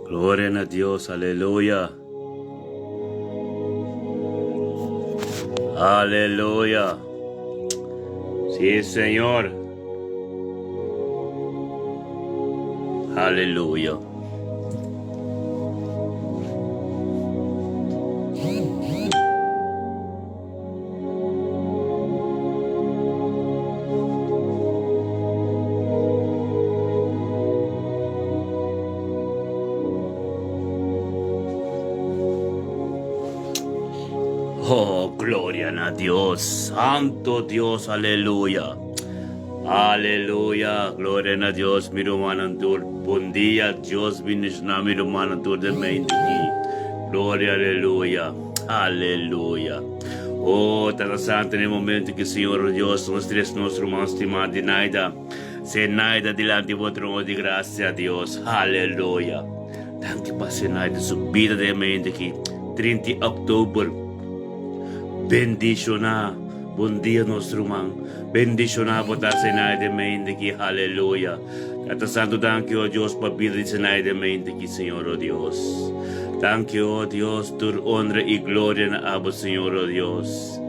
Gloria a Dios, aleluya. Aleluya. Sí, Señor. Aleluya. Oh, gloria a Dios, Santo Dios, aleluya. Aleluya, gloria a Dios, mi rumanantur. Buen día, Dios bendiga mi rumanantur de Meindiki. Gloria, aleluya, aleluya. Oh, Tata Santo, nel momento que Senhor Deus, nós três nossos irmãos estimados de nada, sem nada delante do trono de graça a Deus, aleluya. Danke para ser nada, subida de Meindiki, 30 de outubro. Bendicionar, bom dia nosso irmão. Bendicionar por estar sem de mente aqui, aleluia. Tata Santo, danke, oh Deus, para vida de sem de mente aqui, Senhor, oh Deus. Danke, oh Deus, por honra e glória na aba, Senhor, oh Deus.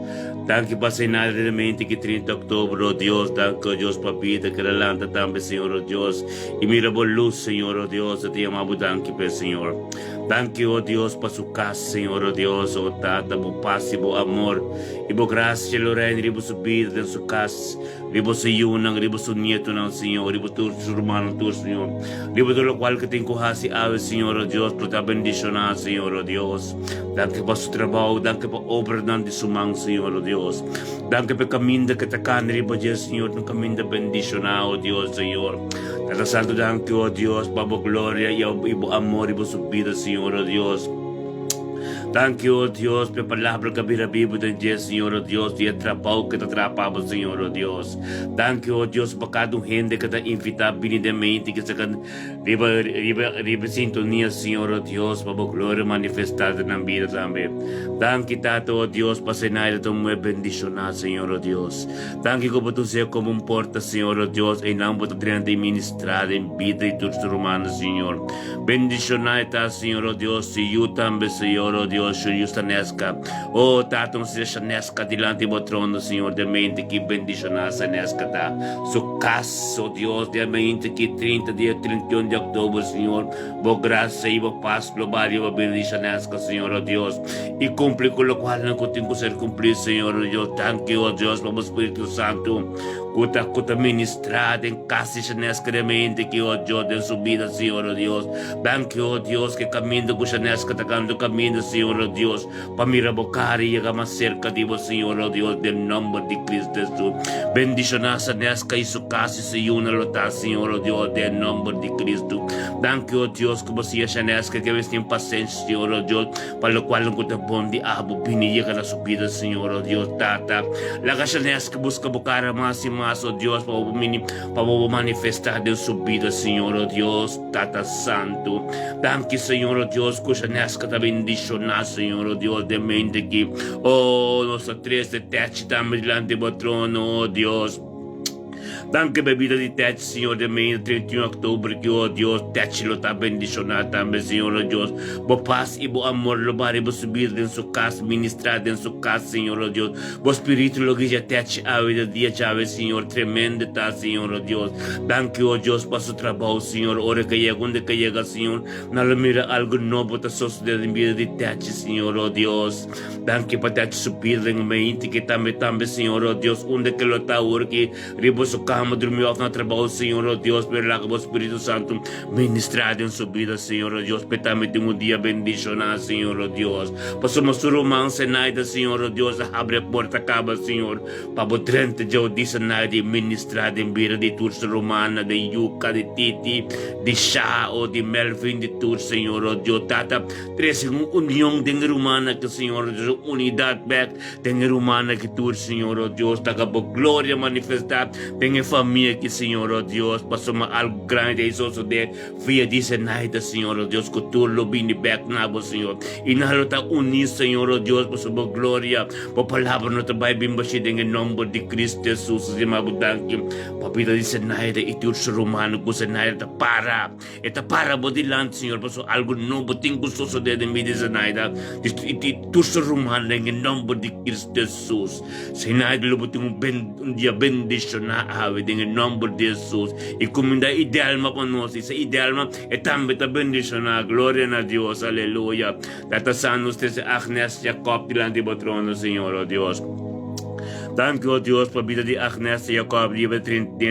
Danke para sem de mente aqui, 30 de outubro, oh Deus. Danke, oh Deus, para vida que relanta também, Senhor, oh Deus. E mira por luz, Senhor, oh Deus, te amamos, danke, Senhor. Danke, oh Deus, para sua casa, Senhor, oh Deus, oh Tata, por paz e por amor, e por graça, Lorena, e por subida da sua casa, e por seu yunang, e por seu nieto, não, Senhor, e por todo seu irmão, todo, Senhor, e por todo o qual que tem corrase ave, Senhor, oh Deus, por te bendicionar, Senhor, oh Deus. Danke para seu trabalho, danke para obra de sua mão, Senhor, oh Deus. Danke para caminho que te canre, e por Deus, Senhor, no caminho de bendicionar, oh Deus, Senhor. Tata Santo, danke, oh Deus, para a glória e o amor e por subida, Senhor, oh Deus. Thank you, oh Dios, por palavra que vira Bíblia de Deus, Senhor, oh Deus, e atrapalhou que te atrapava, Senhor, oh Deus. Thank you, oh Deus, por cada gente que te invita benignamente, que se riba sintonia, Senhor, oh Deus, para a glória manifestada na vida também. Thank you, Tato, oh Deus, para cenar de uma bendicionar, Senhor, oh Deus. Thank you, por tu ser como porta, Senhor, oh Deus, e não por tu de ministrar em vida e todos os humanos, Senhor. Bendicionar, Senhor, oh Deus, e eu também, Senhor, oh Deus. Justa nesca, oh Tato, seja nesca dilante do trono, Senhor, de mente que bendicionar essa nesca, tá? So caso, Deus, de mente que 30 dia 31 de outubro, Senhor, boa graça e boa paz global e boa bendição nesca, Senhor, oh Deus, e cumpre com o qual não tenho que ser cumprido, Senhor, oh Deus, thank you, oh Deus, para o Espírito Santo, cuta ministrada em casa nesca de mente que, oh Deus, de subida, Senhor, oh Deus, thank you, oh Deus, que caminho com nesca, tacando caminho, Senhor, oh Deus, para mirabocare e mais cerca de você, Senhor, oh Deus, de nome de Cristo Jesus. Bendicionar essa nesca e sua casa, Senhor, lutar, Senhor, oh Deus, de nome de Cristo. Danke, oh Deus, que você é nesca, que você tem paciência, Senhor, oh Deus, para o qual não conta bom de abo, biniga na subida, Senhor, oh Deus, tata. Laga essa nesca, busca bocar mais e mais, oh Deus, para o manifestar de subida, Senhor, oh Deus, tata santo. Danke, Senhor, oh Deus, que essa nesca está bendicionar, Senhor, oh Deus, de mente que, oh, nossa triste tete também diante do trono, oh Deus. Danke bebida de tete, Senhor, de mim, 31 de outubro, que, oh Deus, tete lo está bendicionado também, Senhor, oh Deus. Boa paz e bom amor, lobar e boa subida em sua casa, ministrar em sua casa, Senhor, oh Deus. Boa espírito, lo que já tete, a vida dia, chave, Senhor, tremendo tá, Senhor, oh Deus. Danke, oh Deus, para seu trabalho, Senhor, hora que chega, onde que chega, Senhor. Não mira algo novo, tá só de vida de tete, Senhor, oh Deus. Danke para tete subida em mente, que também, Senhor, oh Deus, onde que lo está, hora que ribo sua cama, dormiu ao trabalho, Senhor, oh Deus, pelo lá que o Espírito Santo ministrado em sua vida, Senhor, oh Deus, petamente um dia bendicionar, Senhor, oh Deus. Passamos o romance, naida, Senhor, oh Deus, abre a porta, acaba, Senhor, para o trente de Odissa, naida, ministrado em vida de Tursa Romana, de Yuca, de Titi, de Chá, ou de Melvin, de Tursa, Senhor, oh Deus, tata, três união de romana, que, Senhor, oh Deus, unidade, back, de romana, que Tursa, Senhor, oh Deus, taca por glória manifestar, tem família aqui, Senhor, ó Deus, para uma algo grande isso de via dice naida, Senhor, ó Deus, que tu lo bini back na bo, Senhor. Inalo ta uni, Senhor, ó Deus, para sua glória, para palavra no trabalho bimbashi dengan nomor de Cristo Jesus, si mabudanki, papita dice naida, itur sa romano ko sa naida, eta para bodilan, Senhor, para algo novo, tingko so de midi sa naida, itur sa romano dengan nomor de Cristo Jesus. Sa naida lo buting un dia bendición na awe dengan nomor de Jesus. E comunidad ideal ma conoce, sa ideal ma tambe ta bendición na gloria na Dios, aleluya. Tatasan usted sa Agnes Jacob dilan di trono, Señor, oh Dios. Thank you, oh Dios, por vida de Agnes Jacob, dia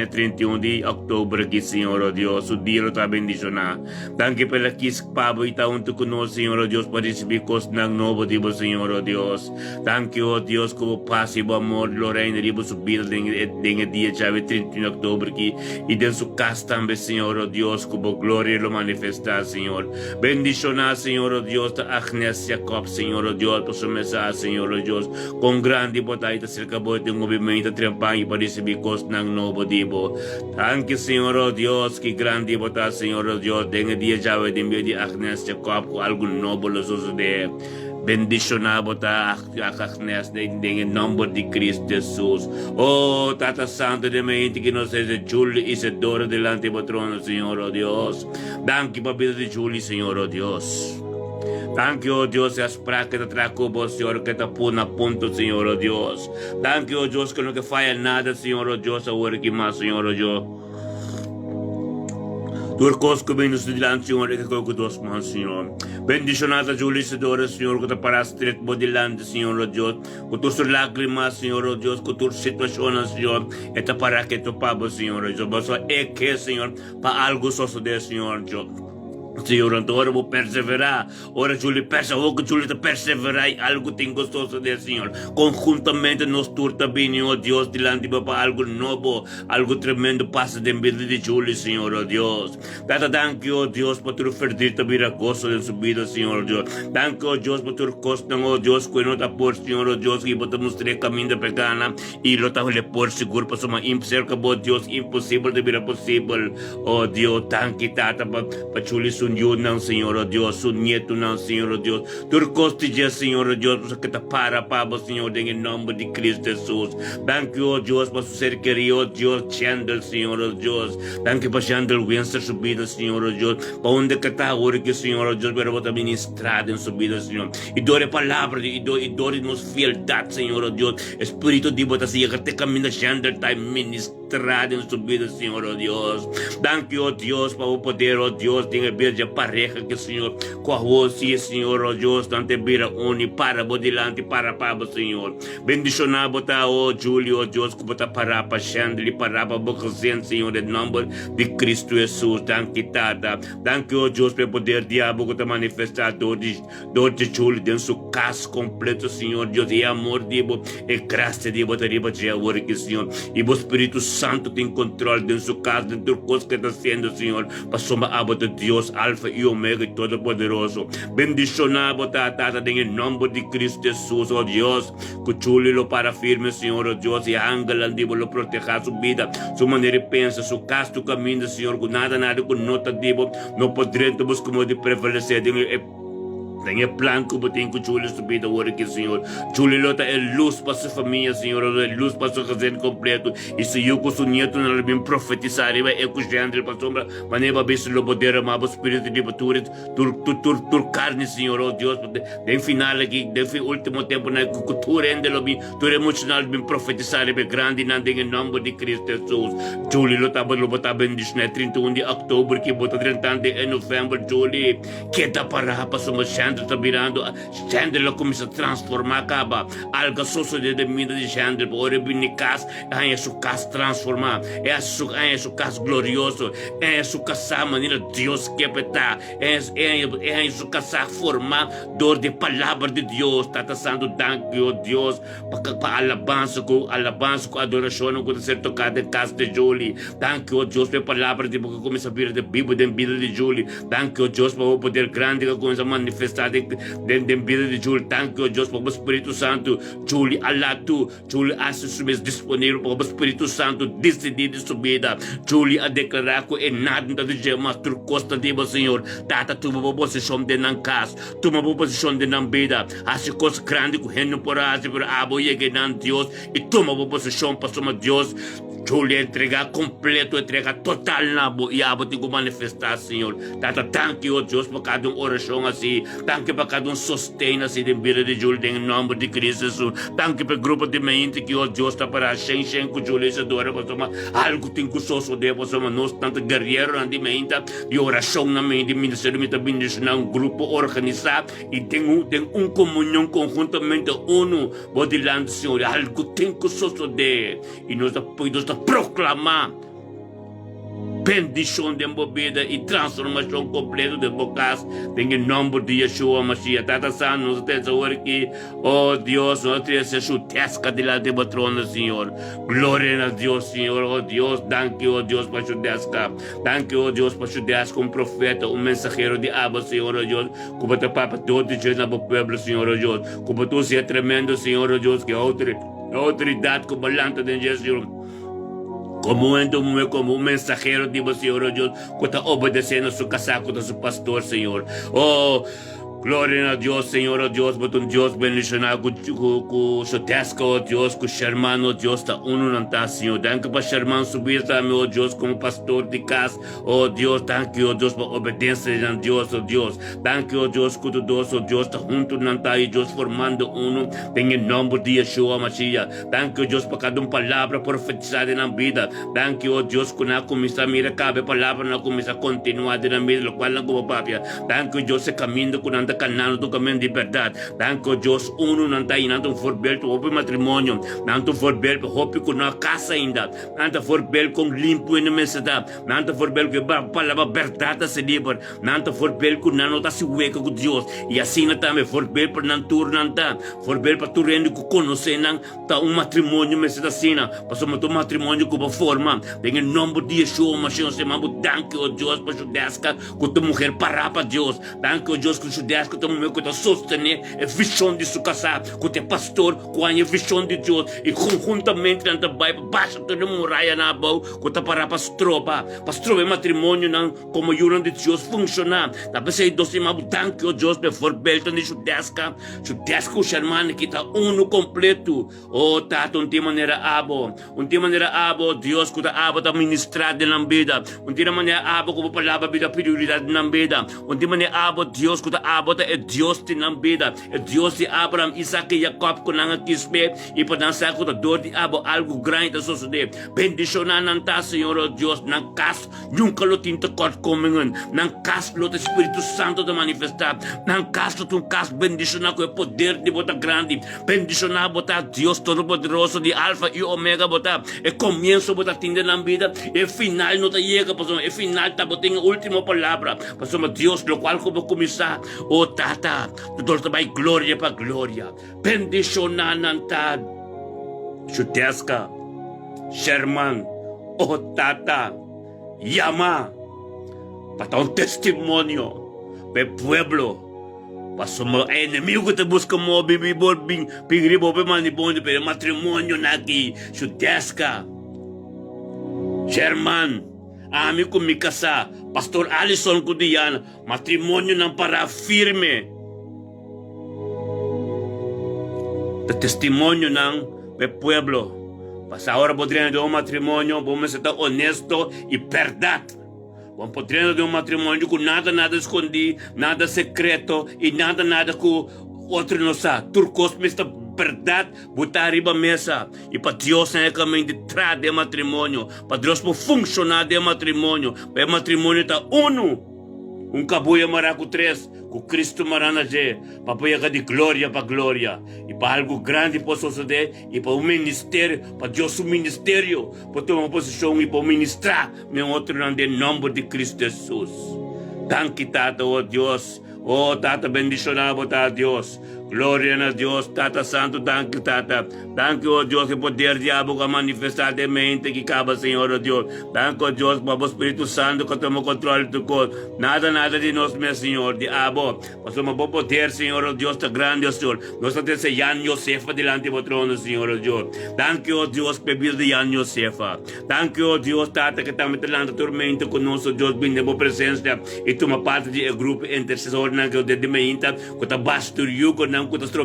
31 de outubro aqui, Senhor, oh Deus, o dia está bendicionado. Thank you pela kis pabo e taon tu conosco, Senhor, oh Deus, para receber costa ng novo, dibo, Senhor, oh Deus. Thank you, oh Deus, como passivo amor, Lorena, dibo, subir dengan dia, chave 31 de outubro aqui, e den su casa também, Senhor, oh Deus, como glória lo manifestar, Senhor. Bendicionar, Senhor, oh Deus, ta Agnes Jacob, Senhor, oh Deus, por su mensaje, Senhor, oh Deus, com grande botay, ta cerca yung movimento triampang para receber costa ng novo, dibo. Thank you, Senhor, oh Dios, que grande bota, Senhor, oh Dios, dengan dia jawa din de Agnes Jacob, ko algo novo lo susude. Bendicionado ta Agnes dengan nomor de Cristo Jesus. Oh, Tata Santo de mente que nos es Julie Isidoro delante del trono, Señor, oh Dios. Thank you, papito de Julie, Señor, oh Dios. Thank you, oh Dios, as pra que te trago, Senhor, que te puna punto, Senhor, oh Dios. Thank you, oh Dios, que no que falla nada, Senhor, oh Dios, ahora que más, Senhor, oh Dios. Turcos que menos de delante, Senhor, que coco dos más, Senhor. Bendicionada Julie Isidoro, Senhor, que te para street bo delante, Senhor, oh Dios. Con tus lágrimas, Senhor, oh Dios, con tus situaciones, Senhor, e te para que tu pabo, Senhor, oh Dios. Baso é que, Senhor, para algo suceder, Senhor, oh Dios. Senhor, então ora vou perseverar. Ora, Julie, Julie te perseverar e algo tem gostoso de Senhor. Conjuntamente nos turta bem, oh Deus, delante para algo novo, algo tremendo passa de vida de Julie, Senhor, oh Deus. Tata, thank you, oh Deus, por tu oferir te vir a gosto de sua vida, Senhor, oh Deus. Thank you, oh Deus, por tu costa, oh Deus, que não está por, Senhor, oh Deus, que você mostrei caminho da pecana e lo está a por seguro para sua impossível, oh Deus, impossível de vir a possível. Oh Deus, thank you, Tata, para Julie, yun ng Senhor, oh Deus, sun nieto ng Senhor, oh Deus. Turcosti dia, Senhor, oh Deus, para que te para, Pabo, Senhor, em nome de Cristo Jesus. Thank you, oh Deus, para su ser querido, oh Deus, Chandel, Senhor, oh Deus. Thank you para Chandel Winston, su vida, Senhor, oh Deus. Para onde que está ahora que, Senhor, oh Deus, pero para ministrar em su vida, Senhor. E dore palavra, e dore nos fieldade, Senhor, oh Deus. Espírito de botas, e que te camina Chandel, está ministrado em su vida, Senhor, oh Deus. Thank you, oh Deus, para o poder, oh Deus, de ver pareja que, Senhor, com a você, Senhor, oh Deus, tanto vira uni para bodilante para pabo, Senhor. Bendicionado tá, oh Júlio, oh Deus, que bota para Chandeli, para bocazen, Senhor, em nome de Cristo Jesus. Thank you, Tata. Thank you, oh Deus, pelo poder diabo que te manifestar dor de Júlio, dentro do caso completo, Senhor, Deus, e amor, Deus, e graça, Deus, te riba de agora, Senhor. E o Espírito Santo tem controle dentro do caso, dentro do coisa que está sendo, Senhor, para somar aba de Deus, Alfa e Omega e Todo-Poderoso. Bendicionado, Tata, em nome de Cristo Jesus, oh Deus, que Júlio lo para firme, Senhor, oh Deus, e ángel andivo lo proteja sua vida, sua maneira de pensar, seu casto caminho, Senhor, com nada, com nota, Deus, não poderemos como de prevalecer, tem plano que tem com Júlio subida agora que, Senhor. Júlio Lota é luz para sua família, Senhor, é luz para sua casa completo. E se eu com seu neto não bem profetizar, é com o Jandre para sombra, mas nem para ver se o poder amar o Espírito de Batura, tur carne, Senhor, oh Deus, tem final aqui, tem último tempo na cultura ainda lo bem, tur emocional bem profetizar, é grande não tem em nome de Cristo Jesus. Júlio Lota lo botar bem diz, 31 de outubro que bota 30 de novembro, Júlio, que dá para sua Chandler está virando, Chandler começa a transformar, acaba, algo sucede de vida de Chandler, ora bem casa, é sua casa transformar, é sua casa glorioso, é sua casa maneira Deus que está, é sua casa formar dor de palavra de Deus, está passando thank you, Deus, para alabança com adoração, com ser tocado em casa de Julie, thank you, Deus, pela palavra de que começa a vir de Bíblia de vida de Julie, thank you, Deus, para o poder grande que começa a manifestar manifestada den vida de Julie. Thank you, Diyos, para o Espiritu Santo. Julie alatu, Julie asusumis disponível para o Espiritu Santo decidir de sua vida. Julie a declarar que é nada de gemas turcosta de você, Senhor. Tata, tu uma posição de não casa, tu uma posição de não vida. Assim coisa grande que o reino por aí, por abo e que não Deus, e tu uma posição para soma Deus. Julie entregar completo, entregar total na bo e abo te manifestar, Senhor. Tata, thank you, Deus, por cada oração assim. Thank you por cada sustain assim de vida de Julie em nome de Cristo Jesus. Thank you por grupo de mente que o Deus está para shen com Julie se adora para tomar algo tem que só de para tomar nós tanto guerreiro na mente de oração na mente ministério me também um grupo organizado e tem comunhão conjuntamente uno bodilando, Senhor, algo tem que só de e nós podemos proclamar bendição de vida e transformação completa de bocas em nome de Yeshua Mashiach. Tata San, nos tesouros aqui, oh Deus, nós temos a chutesca de lá de patrona, Senhor. Glória a Deus, Senhor, oh Deus, thank you, oh Deus, para chutesca. Thank you, oh Deus, para chutesca, profeta, mensageiro de Abba, Senhor, oh Deus, como te papa todo dia na povo, Senhor, oh Deus, como tu se é tremendo, Senhor, oh Deus, que a autoridade que balanta de Jesus. Como um mensageiro de você, Senhor Deus, que está obedecendo a seu casaco do seu pastor, Senhor. Oh, glória a Deus, Senhor, oh Deus, mas Deus bendicionado com seu tesca, oh Deus, com o Sherman, oh Deus, está uno não está, Senhor. Thank you para Sherman subir também, oh Deus, como pastor de casa, oh Deus, thank you, oh Deus, para obediência de Deus, oh Deus. Thank you, oh Deus, que o Deus, oh Deus, está junto não está, e Deus formando uno, tem em nome de Yeshua Mashiach. Thank you, Deus, para cada palavra profetizada na vida. Thank you, oh Deus, que na comissão mira cabe palavra na comissão continuada na vida, lo qual não como papia. Thank you, Deus, se caminho com nada canal do caminho de verdade. Thank you, Deus, uno não está aí, não forbelte o matrimônio, não forbelte o com na casa ainda, não forbelte com limpo em mensidade, não forbelte que palavra verdade se livre, não forbelte com não está se hueca com Deus, e assim também forbelte para não turnar, forbelte para tu rende que conhecer não tá matrimônio mensidade assim, para o matrimônio com uma forma, tem em nome de Yeshua, mas eu se mamo, thank you, Deus, para judesca, com tua mulher parar para Deus, thank you, Deus, com judesca que tu meu que tu sostener a visão de sua casa, que tu pastor, com a visão de Deus, e conjuntamente na Bíblia, baixa toda muralha na boa, que tu para pastropa matrimônio não, como o de Deus funcionar, talvez aí doce mamo, thank you, Deus, de forbelta de judesca, o Sherman que está uno completo, oh, tá, de maneira abo, Deus, que tá abo está ministrado na vida, de maneira abo, como palavra vida prioridade na vida, de maneira abo, Deus, que tá abo é Deus de na vida, é Deus de Abraham, Isaac e Jacob, que não quispe, e para dançar com a dor de abo, algo grande a suceder, bendição não tá, Senhor, oh Deus, não caso, nunca lo tinta corte comunhão, não caso, lo Espírito Santo de manifestar, não caso, tu caso, bendição com o poder de botar grande, bendição botar Deus todo-poderoso de Alfa e Omega, botar, e começo botar tinta na vida, e final não tá chega, pastor, e final tá botando a última palavra, pastor, Deus, lo qual como começar, oh Tata, tu dores também glória para glória, bendição nanta, chutesca, Sherman, oh Tata, Yama, para testemunho, para pueblo. Paso mga enemigo te busca mo bibibor pingri bobe manibonde pero matrimônio naki chutesca Sherman ami ko mikasa Pastor Alison ko diyan matrimônio ng para firme te testimonio ng pueblo pasa ahora podrían de un matrimonio vamos a estar honesto y verdad. Vamos podendo de um matrimônio com nada escondido, nada secreto e nada com outro não sabe. Turcos mista verdade, botar arriba a mesa. E para Deus é caminho de trás do matrimônio. Para Deus para funcionar do matrimônio. Para o matrimônio está uno. Um cabuia mará com três, com Cristo mará na G. Para apoiar de glória para glória. E para algo grande possa suceder. E para o ministério, para Deus o ministério. Para tomar uma posição e para ministrar. Meu outro nome, em nome de Cristo Jesus. Thank you, Tata, oh Deus. Oh, Tata, bendicionado, Tata, Deus. Gloria a Dios, Tata Santo, thank you, Tata. Thank you, oh Dios, que poder diabo que manifestar de mente que cabe, Senhor, oh Dios. Thank you, oh Dios, para o Espírito Santo que toma controle do corpo. Nada de nós, meu Senhor, diabo. Mas o meu poder, Senhor, oh Dios, está grande, oh Senhor. Nós estamos Jan Josefa delante do trono, Senhor, oh Deus. Thank you, oh Deus, pelo de Jan Josefa. Thank you, oh Deus, Tata, que estamos delante do tormento conosco, Deus, vindo a presença e toma parte do grupo intercessor, que eu de mente, que está baixo do que está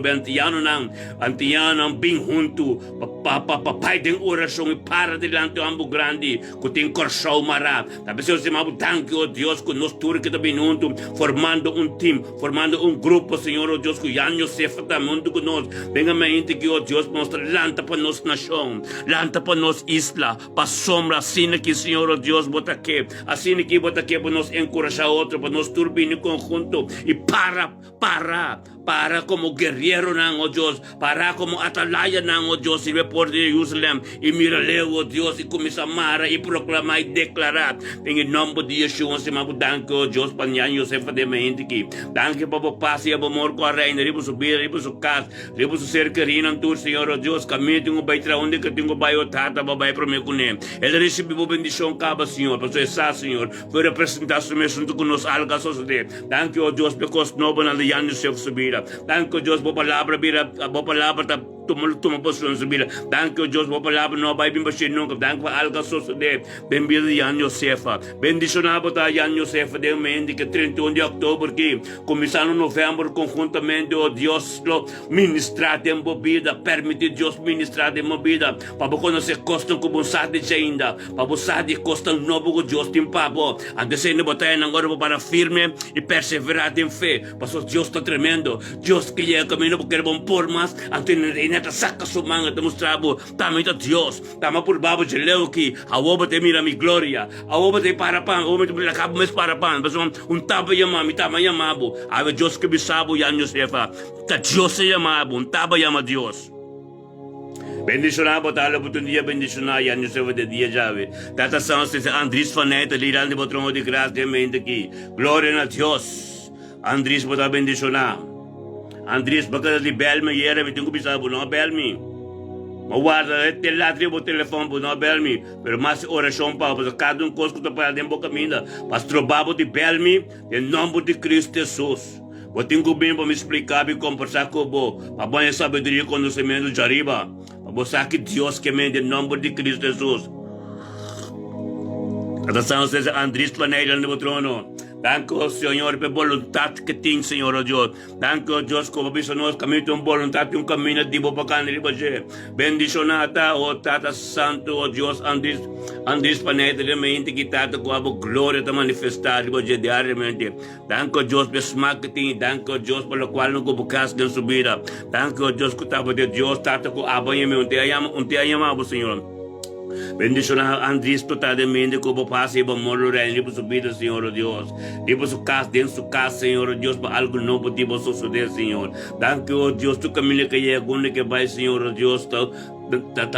antiano ang bing junto papai den oração e para delante do ambo grande que tem corção mará talvez eu se mabu thank you Deus que nós tudo que está bem junto formando team formando grupo Senhor oh Deus que Jan Josef está mundo que nós venga mente que oh Deus mostra lanta para nossa nação lanta para nossa isla para sombra assim que Senhor oh Deus bota aqui assim que bota aqui para nós encorajar outro para nós turbine em conjunto e para como guerreiro ng o Diyos, para como atalaya ng o Diyos, i-report de Jerusalem, i-miraleo o Diyos, i-kumisamara, i-proklama, i-deklarat, tingin nombo di Yeshua, si mabudang ko, Diyos, panyan, Yosef, de mahintiki, dangke pa po pasi, abamor ko aray, ribo su bir, ribo su kas, ribo su serkerin ang tur, Señor, o Diyos, kami tingo bay traunde, katingo bayo tata, babay promekunem, el recibe po bendisyon ka ba, Señor, paso esa, Señor, fue representación, me sunto con nos algas, o sude, thank you, o Diyos, because nobo na liyan Yosef subira, thank you, Diyos, bo palabra, tumapos sa subira. Thank you, Diyos, po palabra, no, bay bimbasin nung, thank you, alga susude, benbida Jan Josefa. Bendicionado ta Jan Josefa, de mendi que 31 de outubro, que começando novembro, conjuntamente, o Deus, lo ministrar de vida, permitir Deus ministrar de vida, para conhecer costam como sade ainda, para sade costam novo com Deus, tem papo, antes de batalha, agora para firme e perseverar em fé, porque Deus está tremendo, Deus que é caminho, porque é bom por mais, antes de neta saca sumanga, te mostrabo, tama ito Deus, tama por babo de leu que, awoba te mira mi glória, awoba te para pan, awoba te lakabo mes para pan, mas taba yama, tama yamabo, ave Deus que bisabo, Jan Josefa, ta Deus se yamabo, taba yama Deus. Bendicionado, tala por dia bendicionar, Jan Josefa de dia jave. Tata são se Andrés Faneta, lirando de trono de graça de mente aqui. Glória a Deus. Andrés pode bendicionar. Andrés, baka di Belmi, yera, mi tengo bisabo, no Belmi. Maguarda, telatri po telefone po, no Belmi. Pero mas oração pa, porque cada coisa que tu para dentro da caminha. Mas trobabo di Belmi, em nome de Cristo Jesus. Eu tenho bem para me explicar e conversar com você. Para banhar sabedoria e conhecimento de arriba. Para mostrar que Deus que me em nome de Cristo Jesus. Atenção, seja Andrés Planeta no trono. Thank you, Senhor, pela vontade que tem, Senhor, oh Deus. Thank you, Deus, como bisa nós caminho tem vontade, caminho de boa para cantar, bendicionata, oh Tata Santo, oh Deus, Andrés Paneta, de mente que Tata com a glória te manifestar, diariamente. Thank you, Deus, pelo smack que tem, thank you, Deus, pelo qual não cobocas de subida. Thank you, Deus, que estava de Deus, Tata com a banha, um te ayamava, Senhor. Bendicionar Andrés totalmente como passa e bom moro reino para subir Senhor Deus. Depois o caso dentro do caso Senhor Deus para algo novo tipo suceder Senhor. Thank you Deus tu caminho que é quando que vai Senhor Deus tá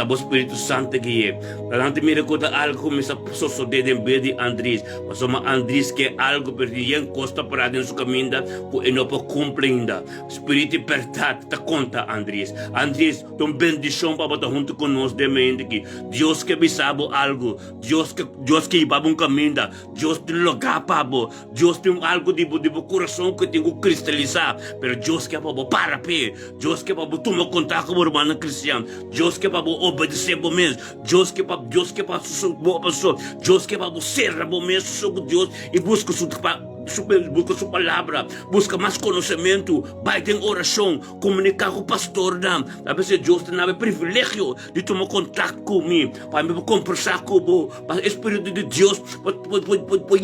o Espírito Santo que é. Tanto mira que algo começa a suceder em vez de Andrés. Mas uma Andrés que é algo perdido costa para dentro do caminho que não pode compreender. Espírito verdade tá conta Andrés. Andrés tem bendição para estar junto conosco de mente que Deus que sabe algo, Deus que vai um caminho, Deus tem lugar para Deus tem algo de coração que tem que cristalizar, mas Deus que para pé, Deus que tomar contato com o irmão cristiano, Deus que obedecer bom mesmo, Deus que boa pessoa, Deus que ser bom mesmo, Deus e busca sua palavra, busca mais conhecimento, vai ter oração, comunicar com o pastor, a vezes Deus tem o privilégio de tomar contato comigo, para me conversar com o Espírito de Deus, para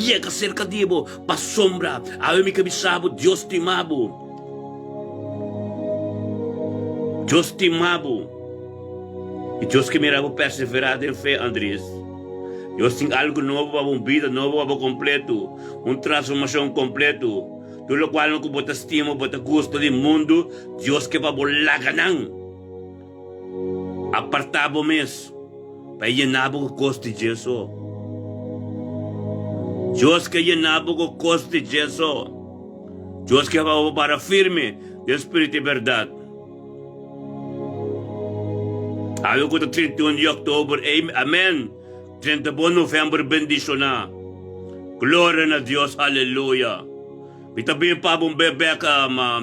chegar cerca de ele, para sombra, a mim que me sabe, Deus te amava, Deus te amava, e Deus que me dava perseverar em fé, Andrés. Deus tem algo novo para uma vida, novo para completo, uma transformação completo. Tudo qual não bota estima, bota gosto do mundo, Deus que vai laganan. Apartava mesmo, para llenar o gosto de Jesus. Deus que llenava o gosto de Jesus. Deus que vai para firme, de Espíritu y verdad. Ayaw ko 31 de October, amen. 31 November, bendisyon na. Gloria na Diyos, hallelujah. Mitabihin pa mong bebek,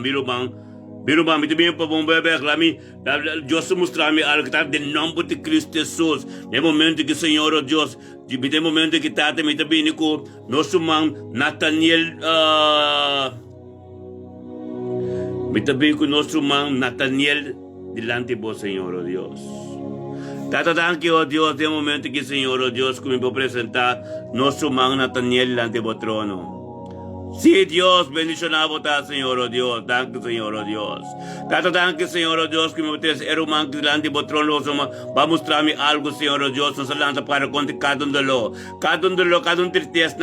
mirumang, mitabihin pa mong bebek, lami, Diyos sumustrami, alagtar, din nombo ti Cristo Jesus. Nel momento que Senhor, oh Diyos, nel momento que tate, mitabihin ko, no sumang Nathaniel, mitabihin ko, no sumang Nathaniel, delante po, Senhor, oh Diyos. Tatatang ki, oh Diyos, nel momento que Senhor, oh Diyos, kung ipopresenta, no sumang Nathaniel, delante po trono. Sí, Dios, bendicionado ta, Señor, oh Dios. Danke, Señor, oh Dios. Tato, danke, Señor, oh Dios, que me metes erumang delante po trono, vamos trami algo, Señor, oh Dios, sa lanta para konti kadon dolo, kadon tristeza,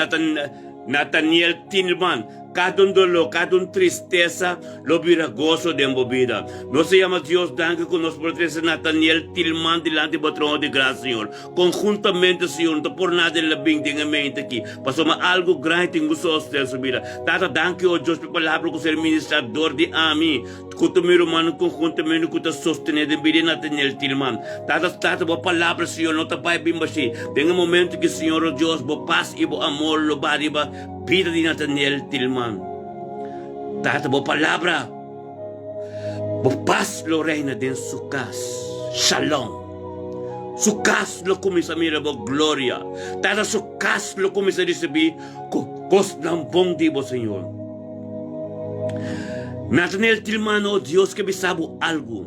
Nathaniel Tinman, kadon dolo, kadon tristeza, lo vira gozo de embobida. No se llama Dios, danke con nos protege Nathaniel Tilman delante po trono de gracia, Señor. Conjuntamente, Señor, no por nada la bing de mente aqui. Pasó algo grande en gusto de su vida. Tata, danke, oh Dios, por palabra con ser ministrador de ami. Kuto mi romano conjuntamente kuto sostener de vida Nathaniel Tilman. Tata, bo palabra, Señor, no tapay bimbashi. Tenga momento que, Señor, oh Dios, bo paz y bo amor, lo bariba, vida de Nathaniel Tilman. Tata, bo palabra, bo paz lo reina din su casa. Shalom. Su casa lo kumisa mira bo gloria. Tata, su casa lo kumisa recebi kos ng bong di bo, Señor. Nathaniel Tilman, oh Dios, que bisabo algo.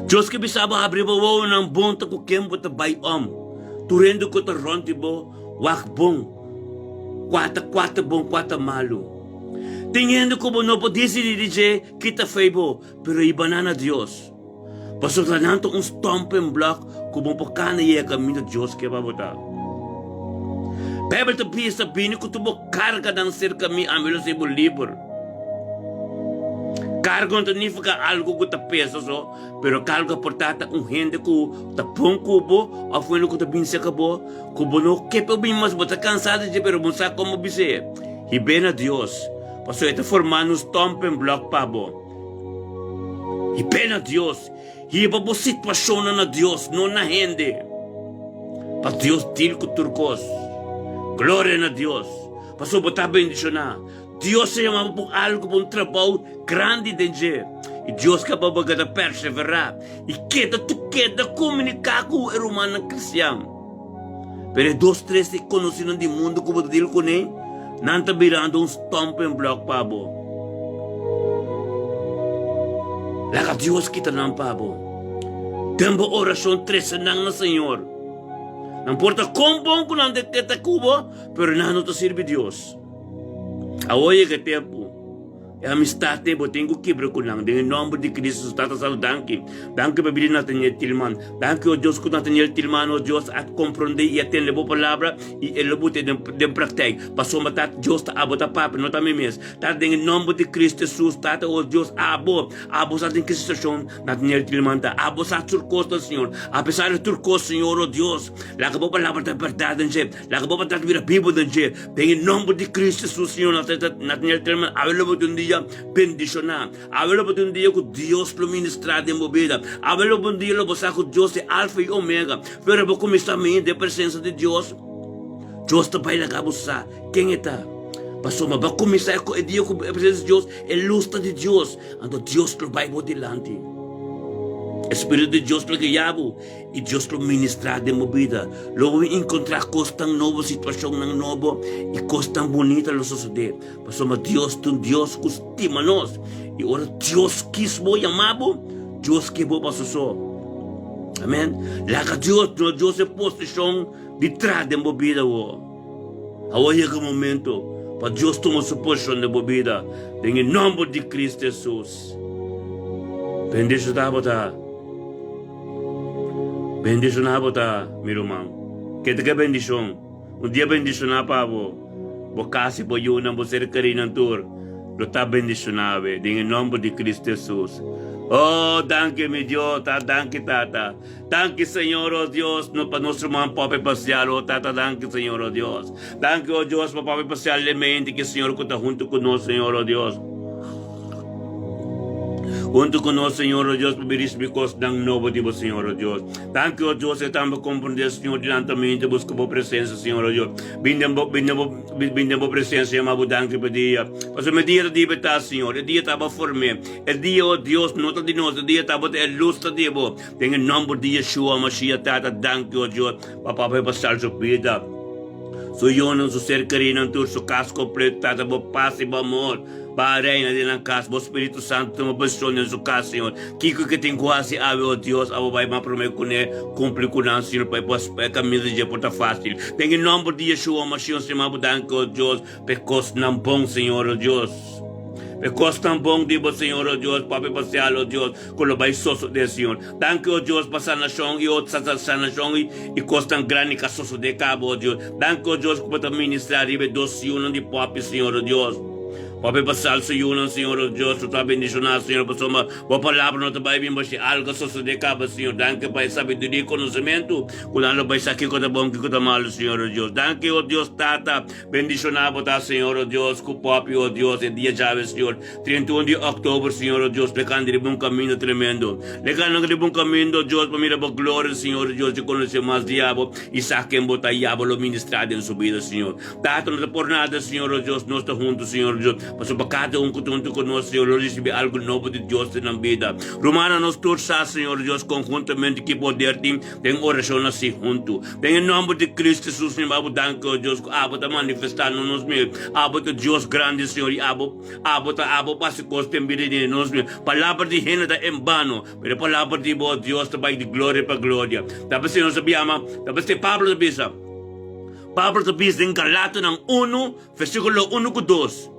Dios que bisabo abre bo ng bong ta kukembo ta bayom. Turendo ko ta ronti bo wak bong. Kwata bong kwata malu. Tingendo ko bo no po disi di DJ kita febo, pero iba na Dios. Pasok na nanto un stumbling block kubong pakana iya kami na Dios ke babota. Pebble to be sabihin ko tubo karga ng sir kami amilo sa ibang libro. Cargo não significa algo que está peso só, pero cargo portata gente que está pão cubo, a fundo que está bem se acabou, cubo não quer bem mais, mas está cansado de pero não sabe como dizer. E bem a Deus, passou está formando stumbling block pabo. E bem a Deus, e para a situação na Deus, não na gente. Para Deus deal com turcos. Glória a Deus. Passou botar bendicionar. Dios se llama por algo, por un trabajo grande de Dios. Y Dios que va a perseverar. Y queda comunicar con el humano cristiano. Pero 2-3 se conocen del mundo como te digo con él. No está mirando un stumbling block, pabo. La Dios quita nan, pabo. Tempo oración 13 nang na Señor. No importa cómo bon ko nang deteta kubo, pero no te sirve Dios. Awoy que tempo. E amistad tempo tengo quebra ko lang dengan nombre de Cristo tata sal danke. Danke pabili Nathaniel Tilman. Danke o Dios ko Nathaniel Tilman o Dios at comprende e atende bo palavra e elobute de praktijk. Paso matat Dios ta abo ta papa no ta memes. Tata dengan nombre de Cristo Jesus tata o Dios abo sa din situação Nathaniel Tilman ta abo sa turcos do Senhor. A pesar de turcos Senhor o Dios, la que bo palavra ta verdade en la que bo ta vira Bíblia en dengan nombre de Cristo Jesus Senhor Nathaniel Tilman avelo un día bendicionar. Avelo por un día que Dios lo ministra de movida. Avelo por un día lo bosa que Dios es alfa y omega. Pero vos comienza a mí de presencia de Dios. Dios te va a ir a cabuzar. ¿Quién está? Pasó, va a comenzar el día con la presencia de Dios, el luz de Dios. Ando Dios lo va a ir delante. Espírito de Deus lo guiava e Deus lo ministrar de movida. Logo encontrar coisa tão nova, situação tão nova e coisa tão bonita lo suceder. Mas Deus que estima nós. E ora Deus quis bo chamabo, Deus que bo passou só. Amém? Laga Deus é posição de trás de movida. Agora é o momento para Deus tomar sua posição de movida. Em nome de Cristo Jesus. Bendice ta. Bendicionado ta, mi román. Que te que bendición. Un día bendicionado pavo. Vos casi por una, vos ser querido en tur. Lo está bendicionado, en el nombre de Cristo Jesús. Oh, danke mi Dios, danke tata. Danke Señor, oh Dios, no para nuestro man papi pasear, oh tata, danke Señor, oh Dios. Danke, oh Dios, para papi pasear le mente que Señor que está junto con nosotros, Señor, oh Dios. Junto con nos, Señor, oh Dios, pabiris because ng novo di bo, Señor, oh Dios. Thank you, oh Dios, at ang comprender, Señor, dilantamente busco po presença, Señor, oh Dios. Bindan po presença, mabudang que pedia. Paso me dia di beta, Señor, e dia taba forme. E dia, oh Dios, nota di nos, e dia taba te lusta di bo. Tenga nombre di Yeshua, Mashiach, tata, thank you, oh Dios. Papapay pasal sa vida. So yun ang suserkari ng tur, so kas kompleto, tata bo pasive amor. Baray na din ang kas, bo Espiritu Santo, tumabasyon ng sukas, Señor. Kiko kiting kuhasi ave, oh Dios, abo bay mapromay ko ne, kumpli ko na, Señor, pa ipos, pa kamil di po ta fácil. Tenga nombre di Yeshua, Mashiach, si mabudan ko, oh Dios, pekos ng bong, Señor, oh Dios. Pekos ng bong di bo, Señor, oh Dios, papi pasial, oh Dios, kulabay soso de, Señor. Thank you, oh Dios, pa sa nasyong iot, sa nasyong ikos ng grani ka soso de cabo, oh Dios. Thank you, oh Dios, kupata ministra, ribe dos yun, di papi, Señor, oh Dios. Papi pasal sa yun, Señor, oh Dios, sa bendisyon na, Señor, pasoma, wapalabra na tabay bimba si alga soso de cabo, Señor. Thank you, pa sabi, di conocimiento, kung ano ba sa kiko na bong kiko na malo, Señor, oh Dios. Thank you, oh Dios, tata, bendisyon na po ta, Señor, oh Dios, ku papi, oh Dios, e dia jave, Señor, 31 de October, Señor, oh Dios, lekan de bong camino tremendo, lekan ng bong camino, Dios, pamira ba gloria, Señor, oh Dios, y conoce más diabo, y saquen bota diablo ministrado en su vida, Señor. Tato na por nada, Señor, oh Dios, no está junto, Señor, oh Dios. Paso pa cada kutunto con nos, Señor, recibe algo nuevo de Dios en la vida. Romana nos tursa, Señor Dios, conjuntamente que poder ten oración así junto. En el nombre de Cristo Jesús, Señor, abo danke, Dios, abo ta manifestando nos mil. Abo ta Dios grande, Señor, y abo pasi coste en vida de nos mil. Palabra de gente en vano, pero palabra de Dios, ta de gloria para gloria. Tapos Señor sabíama, tapos de Pablo sabisa. Pablo sabisa en Galatas ng 1, versículo 1 ko 2.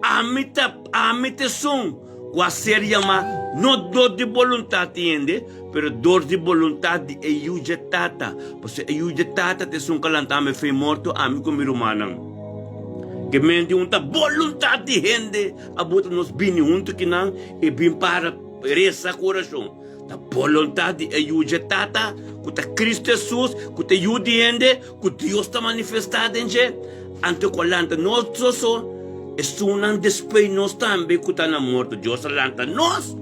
Amite son, qua seria ma non dor di volontà tiende, pero dor di volontà di eiugetata. Pois eiugetata te son calantame fe morto amico mi romanang. Que mente unta volontà di hende, abuta nos bini unta kinang e bin para resa coração. Ta volontà di eiugetata, kuta Cristo Jesus, kuta yudiende, kuta Dios ta manifestado en je, ante colanta nos so. Estunan después nos también kutana muerto. Dios alanta nos.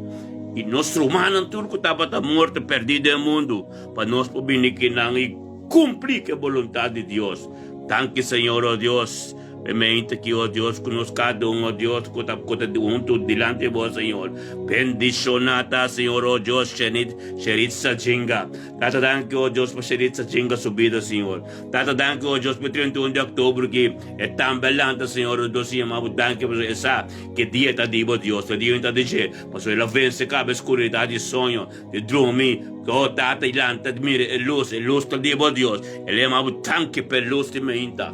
Y nos rumanan tur kutapata muerto perdido del mundo. Para nos pobinikinan y cumplir que voluntad de Dios. Thank you, Señor, oh Dios. Mente que, oh Dios, conosco cada oh Dios, cuta junto delante de vos, Señor. Bendicionata, Señor, oh Dios, sherit sa jinga. Tata danke, oh Dios, por sherit sa jinga subida, Señor. Tata danke, oh Dios, por 31 de octubre, que é tão belanta, Señor, oh Dios, e amado, danke por essa, que dia está divo, Dios, que dia está de je, mas ela vence cada escuridão de sonho, de dormir, oh Tata, ilanta, admire, luz está divo, Dios. Ele é amado, tanque per luz de meinta.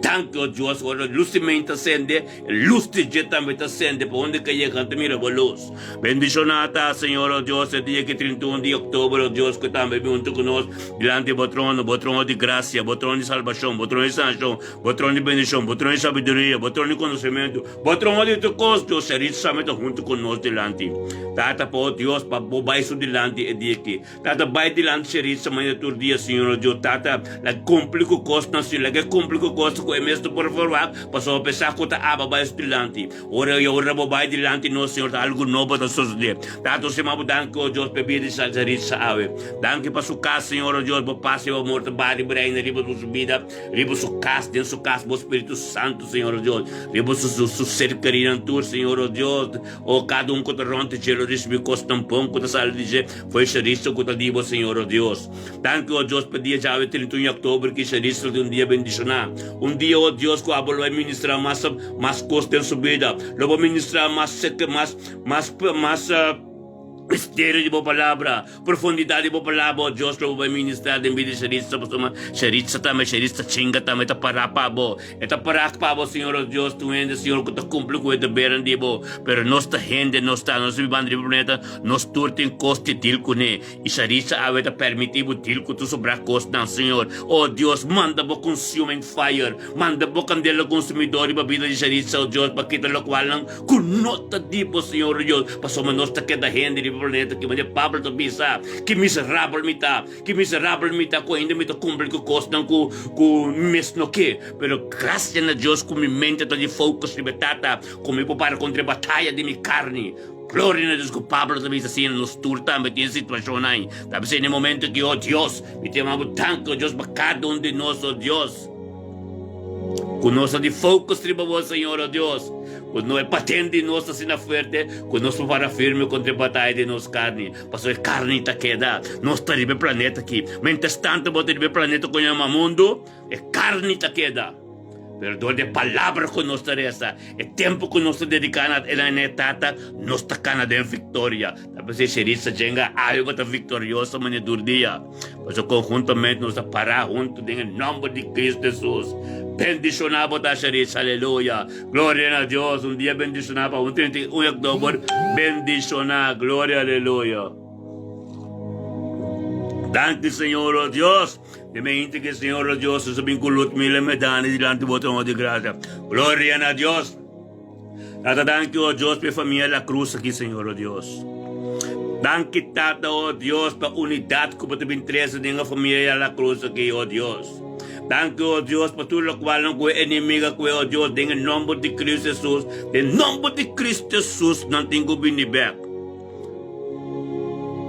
Thank you, Dios, ora luz me acende, luz de jeta me acende, por onde que llega te mira luz. Bendicionata, Señor, oh Dios, el día que 31 de octubre, oh Dios, que también junto con nos, delante de trono de gracia, trono de salvación, trono de sanción, trono de bendición, trono de sabiduría, trono de conocimiento, trono de tu costo, ser solamente junto con nos delante. Tata po, Dios, pa bobay su delante e día que, tata bay delante ser sa manhã tur dia, Señor, oh Dios, tata, la complico costo na sila, la complico costo ko emesto por favor, paso a pesar que ta ababay su delante. Ora babay delante no, Señor, ta algo novo ta suceder. Tato se mabudan ko, Dios, pebida sa ave. Danke pa su casa, Señor, oh Dios, pa pase o morto, bari brain, riba su vida, riba su casa, den su casa, bo Espírito Santo, Señor, oh Dios, riba su cercaria tur, Señor, oh Dios, o cada que te ronte, gelo, recibe costa um pão, que te sale de foi xeristo que te digo, Señor, oh Dios. Danke, oh Dios, pedia já 31 de outubro, que xeristo de dia bendicionar. Dia, oh Dios, que abo vai ministrar mais costa em subida, lo vai ministrar mais mistério de boa palavra, profundidade de boa palavra, oh Deus, lo vai ministrar em vida de xerista também, xerista chinga também, tá para pabo, tá para pabo, Senhor, oh Deus, tu ende, Senhor, que tá cumpre com esse beran de bo, pero nós tá rende, nós vivendo de planeta, nós turtem coste tilco ne, e xerista ave tá permitido tilco tu sobra costa, Senhor, oh Deus, manda bo consuming fire, manda bo candela consumidor e babida de xerista, oh Deus, para kita lo qual lang, kunota di bo, Senhor, oh Deus, pasoma nós tá queda rende de planeta que mande Pablo to bisa que miserável mita ko ainda mita cumpre com costa com mesmo que pero graças a Deus com minha mente to de focus libertada comigo para contra a batalha de minha carne Gloria na Diyos ko, Pablo sabi sa sino, nos turta, may tiyong sitwasyon na Tapos sa momento ki, oh Diyos, may tiyong mabutang ko, Diyos, makadon din nos, oh Diyos. Conosco di focus riba mo, Senhor, oh Deus. Quando é patente nossa sina fuerte, conosco para firme contra a batalha de nos carne. Passou é carne tá queda. Nós tá ribe planeta aqui. Mas tanto bote ribe planeta com o mundo, é carne tá queda. Pero dor de palavra com nós resta. É tempo que nós dedicamos a ela netata, nós tá cana de vitória. Talvez se xerissa jenga algo tá vitorioso mas dur dia. Mas conjuntamente nós tá parar junto em nome de Cristo Jesus. Bendicionado tá xerissa, aleluia. Glória a Deus. Um dia bendicionado, um 31 de outubro, bendicionado, glória, aleluia. Danke, Senhor, oh Deus. Demente que, Senhor, oh Deus, sa vinculot mila medani dilante botão de graça. Glória a Deus. Tata, danke, oh Deus, pe família la cruz aqui, Senhor, oh Deus. Danke, Tata, oh Deus, pa unidade que pati bintresa dinga família la cruz aqui, oh Deus. Danke, oh Deus, pa tudo qual não é inimiga, oh Deus, dinga nome de Cristo Jesus. De nome de Cristo Jesus, não tenho binibek.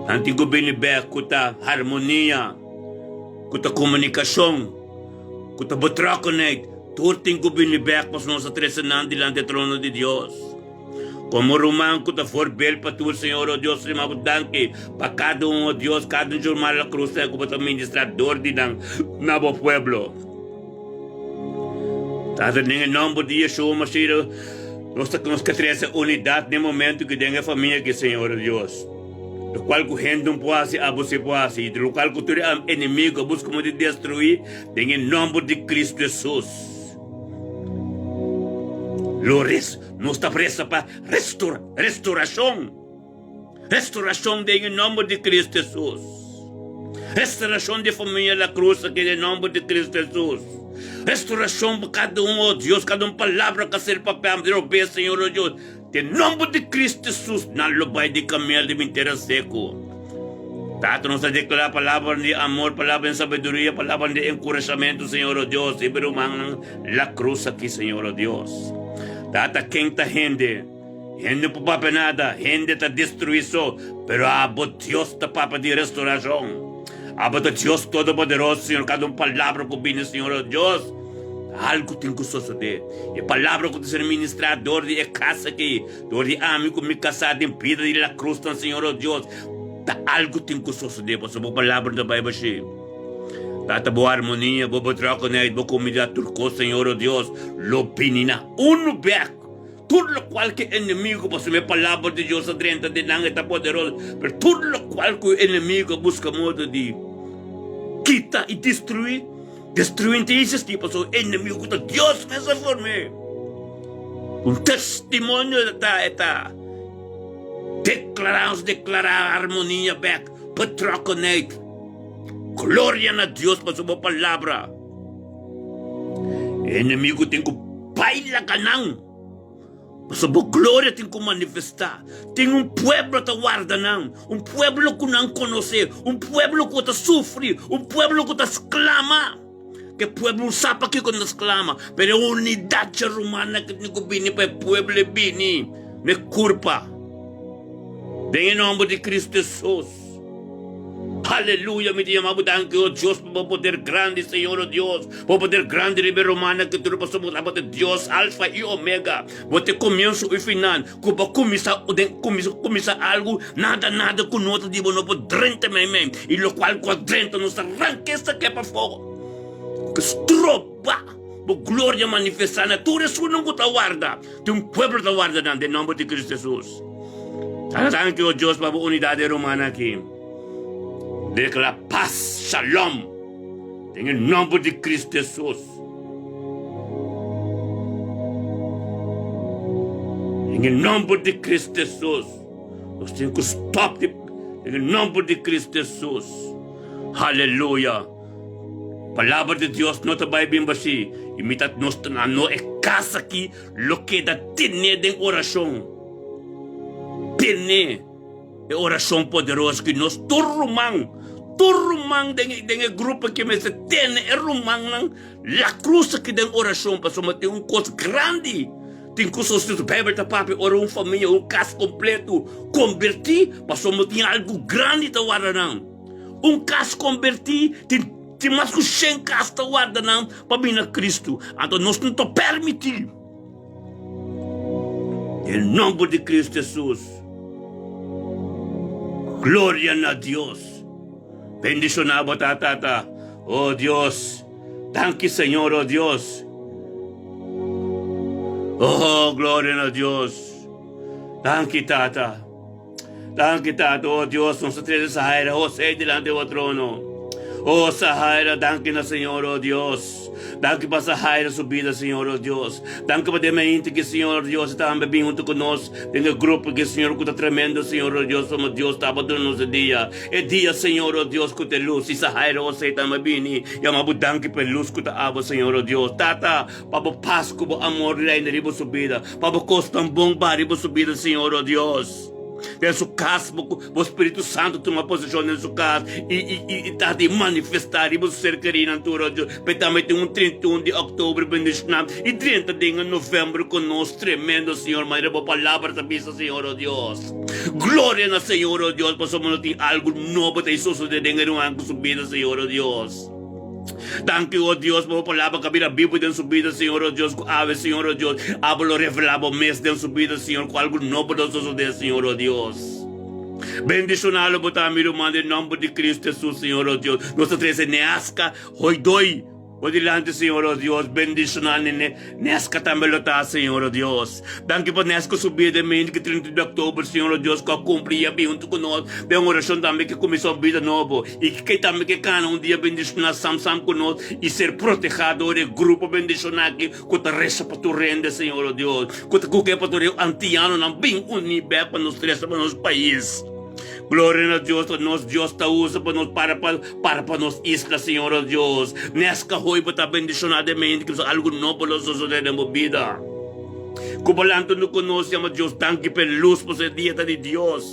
Não tenho binibek, kuta harmonia. Kuta komunikasyon, kuta botrakonet, turting ko binibek pas nossa tresanan dilante trono de Deus. Como rumang kuta forbel patul, Senhor, oh Deus, lima danke, pa cada oh Deus, cada jornal la cruz, ko pa administrador di ng nabo pueblo. Tata ninguém nome de Yeshua Mashiach, nós que tresa unidade no momento que tem a família que, Senhor, oh Deus. Do qual que gente não pode abusar, pode. Do qual que o inimigo busca como de destruir, tem em nome de Cristo Jesus. Lores, nós está presta para restauração. Restauração tem em nome de Cristo Jesus. Restauração de família da cruz aqui em nome de Cristo Jesus. Restauração para cada oh Deus, cada palavra que ser papel de romper, Senhor, oh Deus. Em nome de Cristo Jesus, não vai de caminhar de mentira seco. Tato nos declarar palavra de amor, palavra de sabedoria, palavra de encorajamento, Senhor, oh Deus. E berumang la cruz aqui, Senhor, oh Deus. Tata quem tá gente não papa nada, gente tá destruição, pero abo Deus tá papa de restauração. Abo Deus todo-poderoso, Senhor, cada palavra que vem, Senhor, oh Deus. Algo tem que suceder. E a palavra que ser ministrador de casa aqui, dor de amigo me casado em vida de la cruz, Senhor, oh Deus. Tá algo tem que suceder. Pois a palavra da Bíblia assim. Tata boa harmonia, boa troca, né? Boa comida turco, Senhor, oh Deus. Lopinina, back. Tudo o qual que inimigo, pois a palavra de Deus adrenta de nang está poderoso. Mas tudo o qual que o inimigo busca modo de quitar e destruir. Destruindo esses tipos, o inimigo de Deus nessa forma. Testemunho está declarar harmonia back, patrocinate. Glória a Deus para sua palavra. Inimigo tem que bailar canang. Mas a glória tem que manifestar. Tem pueblo que guarda não. Pueblo que não conhece. Pueblo que está sofre. Pueblo que está exclama. Que pueblo sapa que quando exclama, pero unidade romana que nico bini para pueblo bini, me culpa. Em nome de Cristo Jesus. Aleluia, me diga mabudan que o Deus para poder grande, Senhor, o Deus, para poder grande ribe romana que tudo passou por Deus, alfa e omega. Você começo e final, cuba começa algo, nada com nota de bono por drente mesmo, e lo qual quadrente nos arranca essa que é para fogo. Que estropa, por glória manifestada, tudo isso não está guarda. Tem pueblo que guarda em nome de Cristo Jesus. Tanto que o Deus para a unidade romana aqui. Declara paz, shalom. Em nome de Cristo Jesus. Em nome de Cristo Jesus. Nós temos que stop em nome de Cristo Jesus. Aleluia. Palavra de Deus não está bem basi. Imitat nós no é casa aqui, lo que da tene de oração. Tene é oração poderosa que nós turmang dengan grupo que me tene é rumang nang la cruz que den oração para somente coisa grande tem cursos de Bíblia, tá papi, ora família, caso completo, converti, passou mo tinha algo grande da guarda não. Caso converti, tem mais que 100 casos da guarda não, para vir a Cristo. Então nós não te permitir. Em nome de Cristo Jesus. Glória a Deus. Bendicionado, tata. Oh Deus. Thank you, Senhor, oh Deus. Oh, glória a Deus. Thank you, tata. Thank you, tata. Oh Deus, nossa três Sahara, oh, sei delante do trono. Oh, Sahara, thank you na Senhor, oh Deus. Thank you para Sahara subida, Senhor, oh Deus. Thank you para demente que, Senhor, Deus, está bem junto conosco. Tem um grupo que, Senhor, que está tremendo, Senhor, oh Deus, somos Deus, está abandonando esse dia. É dia, Senhor, oh Deus, que te luz. E Sahara, oh, sei, está bem. E a mabu thank you para luz que está abo, Senhor, oh Deus. Tata, para paz, para amor, reina, ribo subida. Para costam bom, para ribo subida, Senhor, oh Deus. Nesse caso, o Espírito Santo toma posição nesse caso e está de manifestar e você ser querido na tua Deus. Também tem 31 de outubro, bendicionado, e 30 de novembro conosco, tremendo, Senhor, mas a palavra da missa, Senhor, oh Deus. Glória na Senhor, oh Deus, para somos tem algo novo de suceder em uma subida, Senhor, oh Deus. Thank you, oh Deus, por palavra que a Bíblia tem subida, Senhor, oh Deus, com ave, Senhor, oh Deus, hablo revelado mês tem subida, Senhor, com algo novo de suceder, Senhor, oh Deus. Bendicionado, botar meu irmão, em nome de Cristo Jesus, Senhor, oh Deus. Nossa três Nesca, hoy doi. O dilante, Senhor, oh Deus, bendicionado, Nesca também está, Senhor, oh Deus. Thank you por Nesca subir de mente que 30 de outubro, Senhor, oh Deus, que cumpria bem junto conosco. Tem uma oração também que começou a vida nova. E que também que cana um dia bendicionar sam conosco e ser protegido de grupo bendicionado que te resta para tu renda, Senhor, oh Deus. Que te para tu antiano, não bem unido para nos três, para nosso país. Glória a Deus, nós Deus está usa para nós para nós isla, Senhor, oh Deus. Nesca hoy para bendicionadamente que algo novo nos sucede na vida. Kubalanto no conosco, ama Deus, thank you pela luz por ser dia de Deus.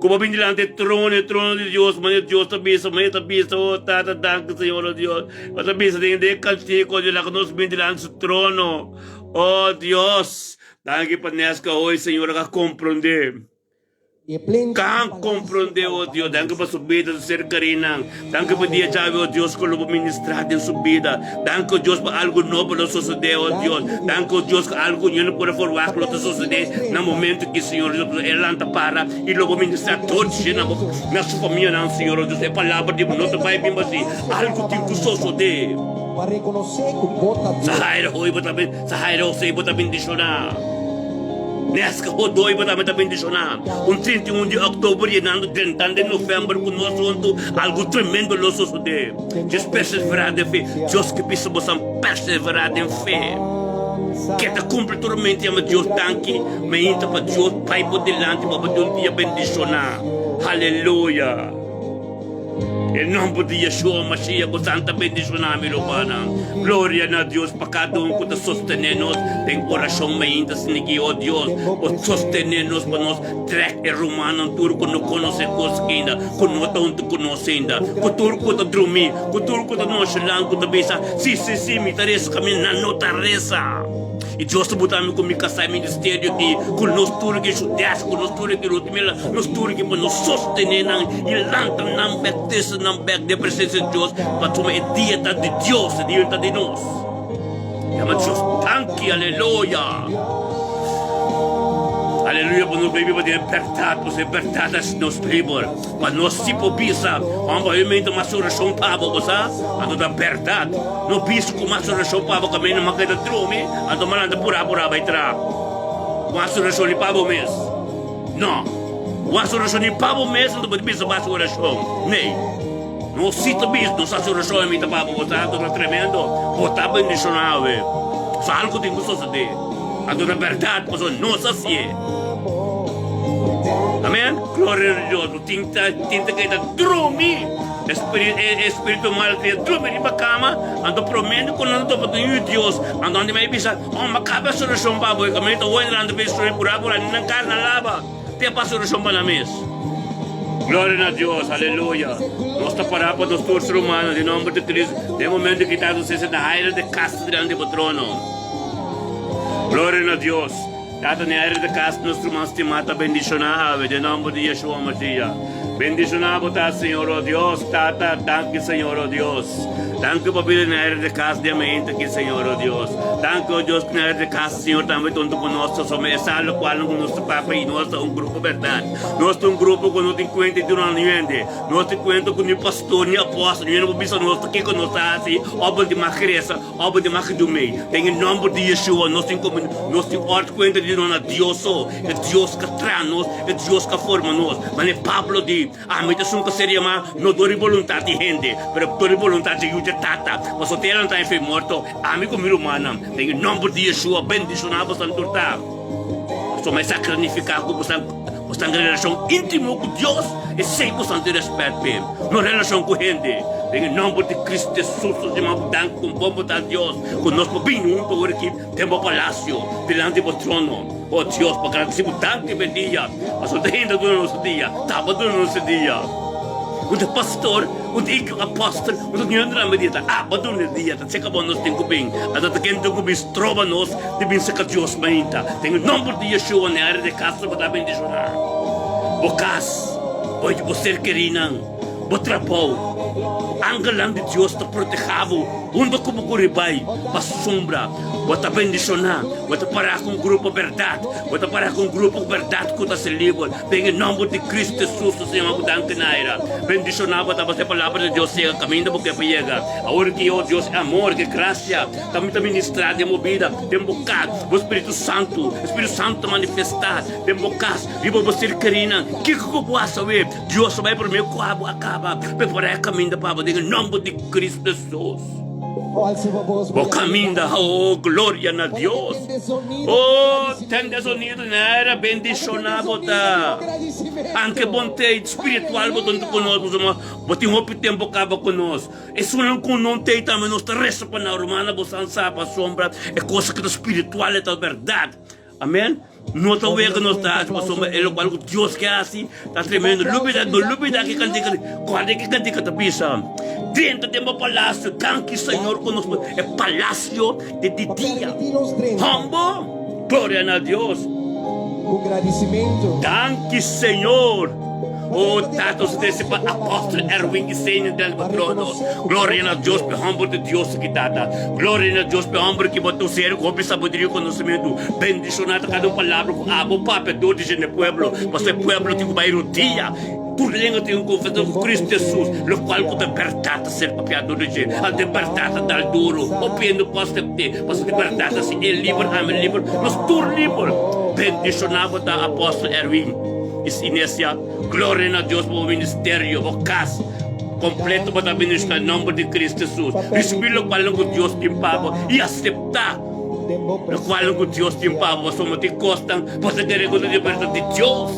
Como vem delante trono de Deus, mas Deus está bisa, oh tata, thank you, Senhor, oh Deus. Está bisa de cantigo de lá que nós vem delante do trono. Oh Deus, thank you para Nesca hoy, Senhor, a compreender. Kang compreender, oh Deus, danke para subida do ser carinang, danke para dia chave, oh Deus, que logo ministrar de subida, danke, Deus, para algo novo não suceder, oh Deus, danke, Deus, que algo não pode formar, não suceder, no momento que, Senhor, ele anda para, e logo ministrar todos, na sua família, não, Senhor, oh Deus, é palavra de nosso Pai, bem assim, algo tem que suceder. Sahara, hoje, Sahara, você, você bendicionar. Nesca rodoi para também bendicionar. 31 de outubro e 30 de novembro conosco algo tremendo nos suceder. Deus perseverar em fé. Deus que precisa você perseverar em fé. Que te cumpre totalmente ama Deus tanque. Me entra para Deus Pai por delante para um dia bendicionar. Aleluia. Em nome de Yeshua Mashiach, com santa bendicionar, meu irmão. Glória a Deus para cada um que está sostenendo-nos. Tem oração ainda, Senhor, oh Deus, por sostener-nos para nós. Trek é romano, tudo que não conhece coisa ainda, que não tanto conhece ainda. Que tudo que está dormir, que tudo que está nonchalant, que está pensando, sim, me taresa caminhando, não taresa. E Deus está botando comigo casar ministério aqui, com nós tudo que judeus, com nós tudo que rutimela, nós tudo que para nos sostener, e lanta, não bectessa, não bec de presença de Deus, para tomar a dieta de Deus, a dieta de nós. Chama Deus, tanque, aleluia. Aleluia, para nós baby, para libertar as nos favor, para nós se pobisa, obviamente uma oração para você, a toda verdade, não piso com uma oração para você, também não queda trume, a tomar anda pura vai entrar, uma oração de pavo mês, não, uma oração de pavo mês, não pode pisar uma oração, nem, não cita bis, não sabe oração, me tapa para você, toda tremendo, botar bendicionado, só algo tem que suceder. A toda verdade, mas não sacia. Amém? Glória a Deus. Tinta que está dormir. Espírito mal que dormir na cama. Ando prometendo que não estou para Deus. Ando onde me bisa. Uma cabeça solução para você. Como estou vendo ando para estudar por agora. Não carne lava. Tem para solução para a mesa. Glória a Deus. Aleluia. Nós estamos parados para os todos humanos. Em nome de Cristo. Tem um momento que está você na raia de casta diante do trono. Gloria a Dios. Tata ne aire de casa nuestro más estimada bendicionado de nombre de Yeshua Mashiach. Bendicionado ta Señor oh Dios, Tata, danke Señor oh Dios. Danke papel ne aire de casa de mente que Señor oh Dios. Danke oh Dios ne aire de casa Señor também tanto conosco somos essa lo qual com nosso papa e nós um grupo verdade. Nós um grupo com não tem conta de não niente. Nós tem conta com o pastor e apóstolo, e não bisa nós aqui com nós assim, obra de macresa, obra de macdumei. Tem em nome de Yeshua, nós tem como nós tem ordem conta de não Deus, é Deus que traz nós, é Deus que forma nós. Mas é Pablo de a mim isso nunca seria mais não dou vontade de gente, mas dou vontade de ajuda tata. Mas o terra não está morto, a mim como humano. Tem em nome de Yeshua, bendicionado santo tá. Só mais sacrificar como você tem relação íntima com Deus e 100% de respeito mesmo. Não relação com gente. Em nome de Cristo Jesus, de dank com bom botar Deus. Conosco bem junto aqui, temos o palácio, delante do trono. Oh Deus, para agradecer tanto que bendia. Mas o ainda do nosso dia, estava do nosso dia. O pastor, o apóstolo, o Nyandra medita, do nosso dia, tá chega bom nós tem que bem. A data que tem que bem trova nós, de bem se que Deus mainta. Tem o nome de Yeshua na área de casa para bendicionar. O cas, pode você querinan, o trapou. Angelang de Deus te protegavo, onde como curibai, para sombra, bota bendicionar, bota parar com um grupo verdade, bota parar com um grupo verdade que está se livre, tem em nome de Cristo Jesus, o Senhor que danke naira, bendicionar, bota você palavra de Deus, chega, caminho da boca chega, a hora que oh Deus é amor, que graça, também ministrar de movida, tem bocado, o Espírito Santo manifestar, tem bocado, viva você querina, que eu posso saber, Deus vai por mim, quando acaba, preparar caminho da palavra, em nome de Cristo Jesus. O caminho da glória a Deus. Oh, tem desunido na era bendicionado da. Anche vontade espiritual botando conosco, mas tem um tempo acaba conosco. Isso não não tem também nós resta para na romana, você sabe a sombra é coisa que é espiritual é a verdade. Amém? Não está vendo que nós estamos, mas é o qual Deus quer assim, está tremendo. Lúbida que cantica, quando é que cantica a pisa? Dentro de um palácio, danke Senhor conosco, é palácio de dia. Humble, glória a Deus. Danke Senhor. Oh, tatos desse apóstolo Erwin que se dentro do trono. Glória a Deus, pelo amor de Deus que dá. Glória a Deus, pelo amor que botou ser com sabedoria e conhecimento. Bendicionado cada palavra com abo papo do de pueblo. Mas o pueblo tem que vai no dia. Por língua tem um confessor com Cristo Jesus, o qual com liberdade ser papiado de gente, a liberdade dar duro, o pendo posso ter, mas a liberdade assim é livre, amém livre, mas tu livre. Bendicionado da apóstolo Erwin. Inicia, glória a Deus pelo ministério, o caso completo para ministrar em nome de Cristo Jesus. Receber o qual que Deus tem pago e aceitar o qual que Deus tem pago. Mas somos de costas, você quer reconhecer a liberdade de Deus.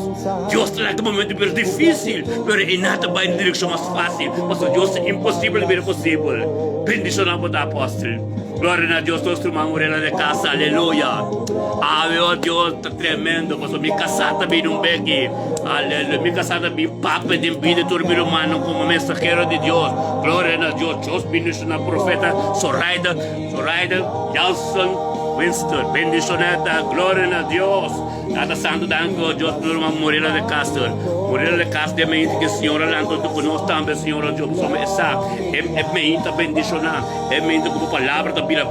Deus traz um momento bem difícil, mas em nada vai em direção mais fácil. Mas Deus é impossível, é possível. Bendicionado da apóstolo. Glória a Deus, nosso irmão Morena de casa, aleluia. Ah, meu Deus, está tremendo, mas minha casada bem um beque, aleluia. Minha casada bem papa de vida, todo meu humano como mensageiro de Deus. Glória a Deus, Deus bendice na profeta Zoraida, Nelson, Winston, bendicionada, glória a Deus. Nada santo dango, Deus, nosso irmão Morena de Castro. Morena de Castro, é mente que a senhora lá todo conosco também, senhora Deus, somos essa, é mente bendicionar, é mente como palavra da Bíblia,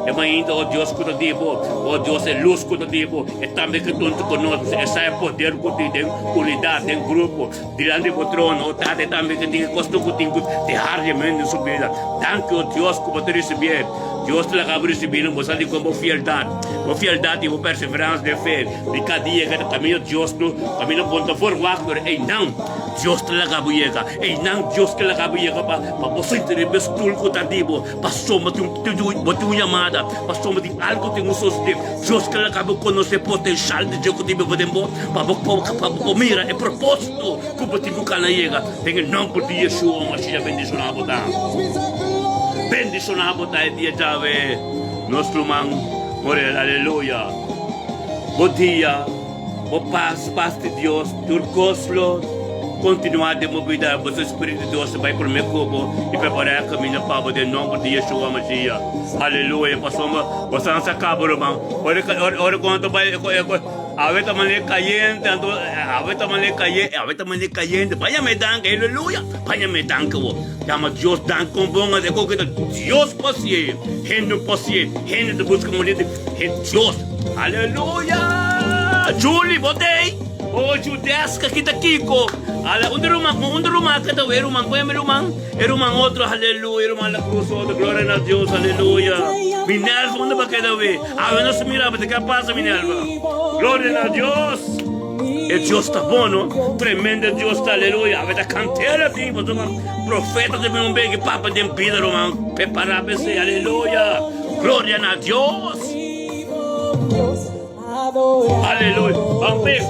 é mente, oh Deus, curativo, oh Deus, é luz curativo, é também que tanto conosco, essa é poder curativo, tem unidade, tem grupo, diante do trono, oh Tade também que tem costume que tem de hardamente subida. Danke, oh Deus, como te receber. Deus te acaba de receber, você ali como fialdade e perseverança de fé, de cada dia, cada caminho, Deus, caminho ponto for walker, e não, Deus te acaba de chegar, e não, Deus te acaba de chegar para você ter bestul cotativo, para soma de uma chamada, para soma de algo de um sostém, Deus te acaba de conhecer potencial de Deus que você tem, para mira, é propósito, que você tem que canaiega, tem que não por dia Yeshua, mas já bendicionado, tá? Bendicionado tá dia Jave, nosso irmão Morel, aleluia. Bom dia, paz de Deus, turcoslo, continuar de mobilidade, o Espírito de Deus vai por meu corpo e preparar o caminho para o nome de Yeshua Mashiach. Aleluia, pastor, você não se acaba, irmão. Ora, quando vai, ahorita maneira caliente, ahorita maneira caliente, vaya me danca, aleluia, vaya me danca, chama Deus danca com bom, é que Deus paciente, gente paciente, gente que busca mulher, Deus, aleluia, Julie, botei. Oh, Judeska kita kiko. Ala undirumang kada erumang ko erumang outro aleluia, erumang la cruz, oh glória a Deus, aleluia. Minerva onde ba kada we? Não se mirava de capaz Minerva. Glória a Deus. E Deus está bom, não? Tremendo Deus está, aleluia. A vida cantera tem, mas uma profeta de um bem que papa de vida, irmão. Preparar para você, aleluia. Glória a Deus. Aleluia. Vamos ver.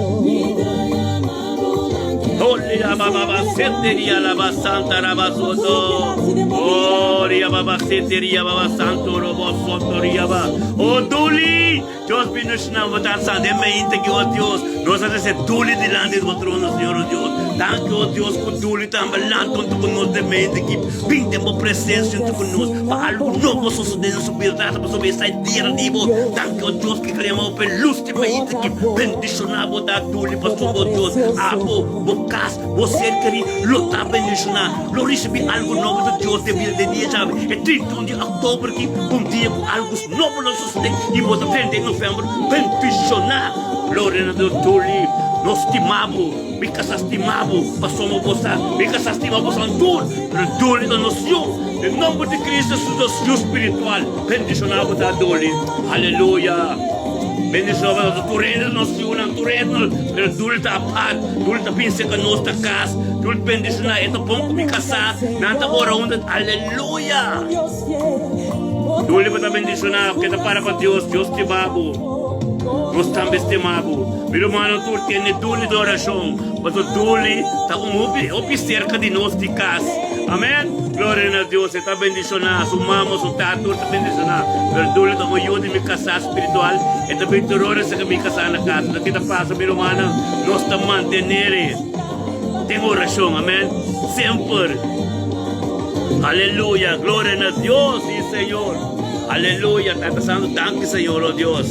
Olha baba seteria lava santa rabasoto. Olha baba seteria baba santo robosotoria ba. Oh Duli, Deus nos não botar sande mente que oh Deus, nós a ser Duli delante do trono Senhor Deus. Danke oh Deus por Duli também lá junto com nós de mente que vem tempo presença junto com nós. Para algo novo suceder no subir data para subir sair dia nível. Danke oh Deus que queremos o pelus de mente que bendicionar botar Duli para oh Deus. Abo casa, você queria lutar bem nisso, não receber algo novo de Deus de vida de dia, sabe? É 31 de outubro que dia com algo novo não sustém e você 30 de novembro bendicionar. Glória a Deus, Tuli, nós estimamos, fica estimamos, passamos você, fica estimamos tudo, mas Tuli da noção, em nome de Cristo, nosso espiritual, bendicionar você, Tuli, aleluia. Bendicionar tu reina nos unan tu reina pero dulta apat dulta pinse que nos ta cas dulta bendicionar ito pong kumikasa nanta ora onda aleluia dulta para bendicionar que para com Deus Deus te babo nós também estimamos meu irmão tu tem dulta de oração mas o dulta tá um cerca de nós de casa amém. Glória a Deus, está bendicionado, sumamos o tato, está bendicionado. Verdura, está ajuda em minha casa espiritual, e também terror se minha casa na casa. Daqui da passa, meu irmão, nós estamos manter. Tem oração, amém? Sempre. Aleluia, glória a Deus, sim, Senhor. Aleluia, está passando, danke, Senhor, oh Deus.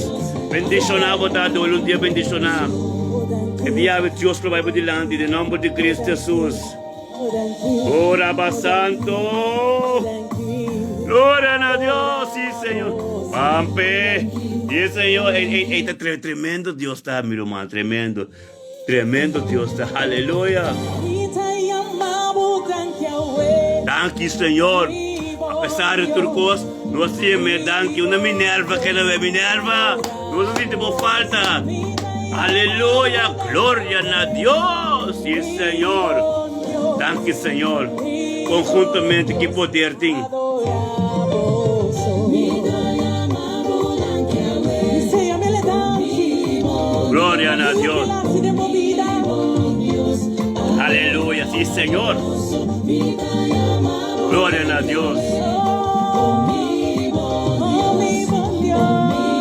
Bendicionado, dado, um dia bendicionado. Enviava Deus para o dilante, em nome de Cristo Jesus. Ora Santo, glória a Deus, sim Senhor, Pampe, e Senhor, eita tremendo Deus está, meu irmão, tremendo Deus está, aleluia. Danke Senhor, apesar de tudo coisa, nós temos danke, uma Minerva que não é Minerva, nós não temos falta, aleluia, glória a Deus, sim Senhor. Danke, Senhor. Conjuntamente, que poder tem. Glória a Deus. Aleluia, sim, Senhor. Glória a Deus.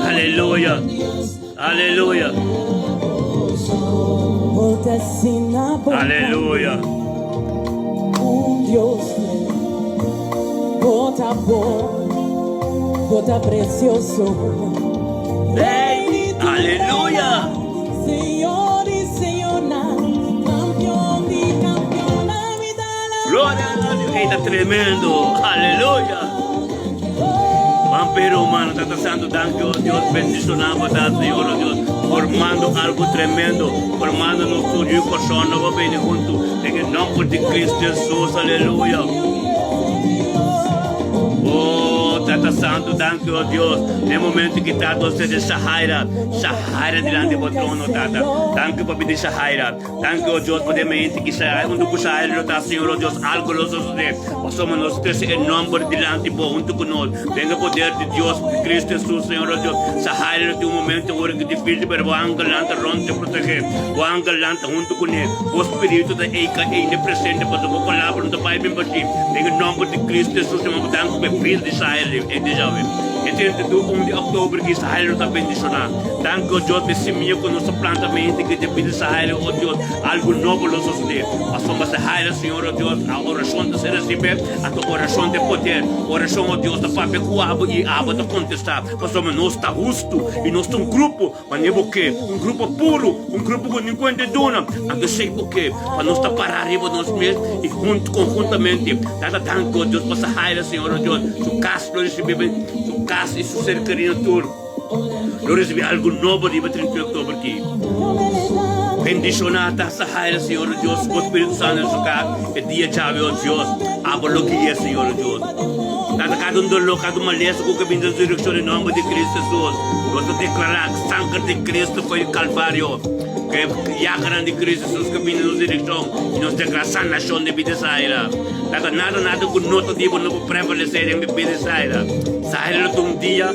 Aleluia. Aleluia. Aleluia. Dios, bota bom, bota precioso. Aleluia. Senhor e Senhora, campeão de campeona, me dá la glória a Deus. Eita, tremendo. Aleluia. Vampiro humano, está passando danke, oh Deus, bendicionamos, Senhor, oh Deus, formando algo tremendo, formando nosso coração, novo bem junto, em nome de Cristo Jesus, aleluia. Oh, está santo, danke, oh Deus, no momento que está você de Shahira delante do trono, Tata, danke para pedir Shahira, danke, oh Deus, por mente que Shahira, quando o Shahira está, Senhor, oh Deus, algo nos sucede, passamos nós três em nome delante, junto com nós, venga o poder de Deus, Cristo Jesus, Senhor, oh Deus, Shahira tem momento agora que difícil, mas o anjo lanta, ronte, proteger, o anjo lanta junto com ele, o Espírito da Eika, ainda presente, para o palavra do Pai, bem baixinho, em nome de Cristo Jesus, Senhor, danke para pedir de Shahira, e de Javé. e 31 de outubro que sa heilo ta bendicionar. Danke, oh Dios, besimia con nossa planta mente que te pide sa heilo, oh Dios, algo novo lo sostém. Mas somos sa heilo, Senhor, oh Dios, a oração de se receber, a tua oração de poder, oração, oh Deus, da papel que abo e abo de contestar. Mas somos nós está justo e nós estamos grupo, mas nem porque grupo puro, grupo com ninguém de dona, a que sei porque, para nós estar para arriba nós mesmos e conjuntamente, dada danke, oh Deus, para sa heilo, Senhor, oh Deus, su casa lo receber, su casa e su ser querido tur. Lo receber algo novo de 31 de outubro aqui. Bendicionada sa heilo, Senhor, oh Deus, o Espírito Santo em su casa, e dia chave, oh Deus, abo lo que é, Senhor, oh Deus. Cada dolor, cada maleza com que vem da direcção em nome de Cristo Jesus. Nós declarar que o sangue de Cristo foi o Calvário. Que a grande Cristo Jesus que vem na direção e nós declarar sanação de vida saída. Nada com nota de não prevalecer em vida saída. Saída um dia,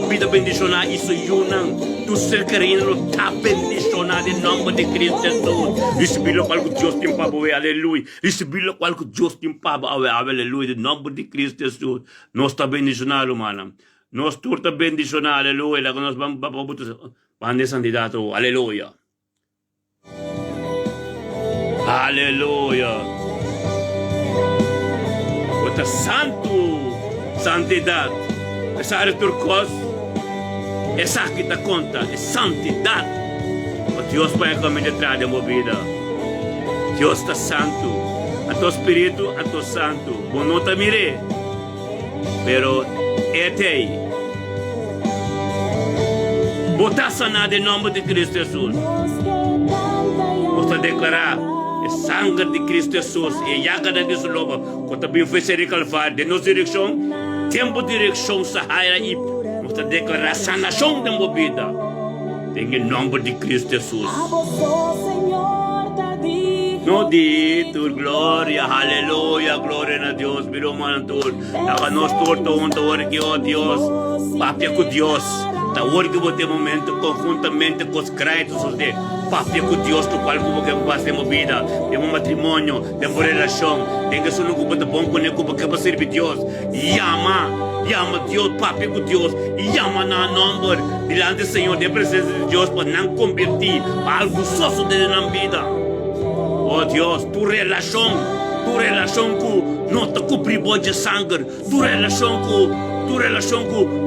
vida bendicionar isso junam. Tu ser querido está bendicionado em nome de Cristo Jesus. Recebi o qual que Deus tem para ver, aleluia. Recebi o qual que Deus tem para ver, aleluia. Em nome de Cristo Jesus. Nós está bendicionado, mano. Nós está bendicionado, aleluia. Nós vamos para a sanidade, aleluia. Aleluia. Outra santidade. Essa área turcos. Essa que dá conta, é santidade. O Deus vai comer atrás da minha vida. Deus está santo. A teu espírito, a teu santo. Bom, não te mire. Pero, é tei. Botar sanado em nome de Cristo Jesus. Você declarar. É sangue de Cristo Jesus. E a llaga de sua loba. Quando bem foi ser calvário. De nossa direção. Tempo de direção. Sahara e. Você declarar sanação da minha vida. Em nome de Cristo Jesus. No di tu glória, aleluia, glória a Deus. Virou mantur. Naka nós torto que oh Deus. Papia com Deus. Tá hora que você momento conjuntamente com os créditos de papia com Deus do qual como que vai ser minha vida. Tem um matrimônio, tem uma relação. Tem que ser um grupo de bom com ele como que vai servir Deus. Llama Deus, papi com Deus, e llama na nome diante do Senhor, de presença de Deus, para não convertir para algo sócio de na vida. Oh Deus, tua relação com não te cobrir de sangue, tua relação com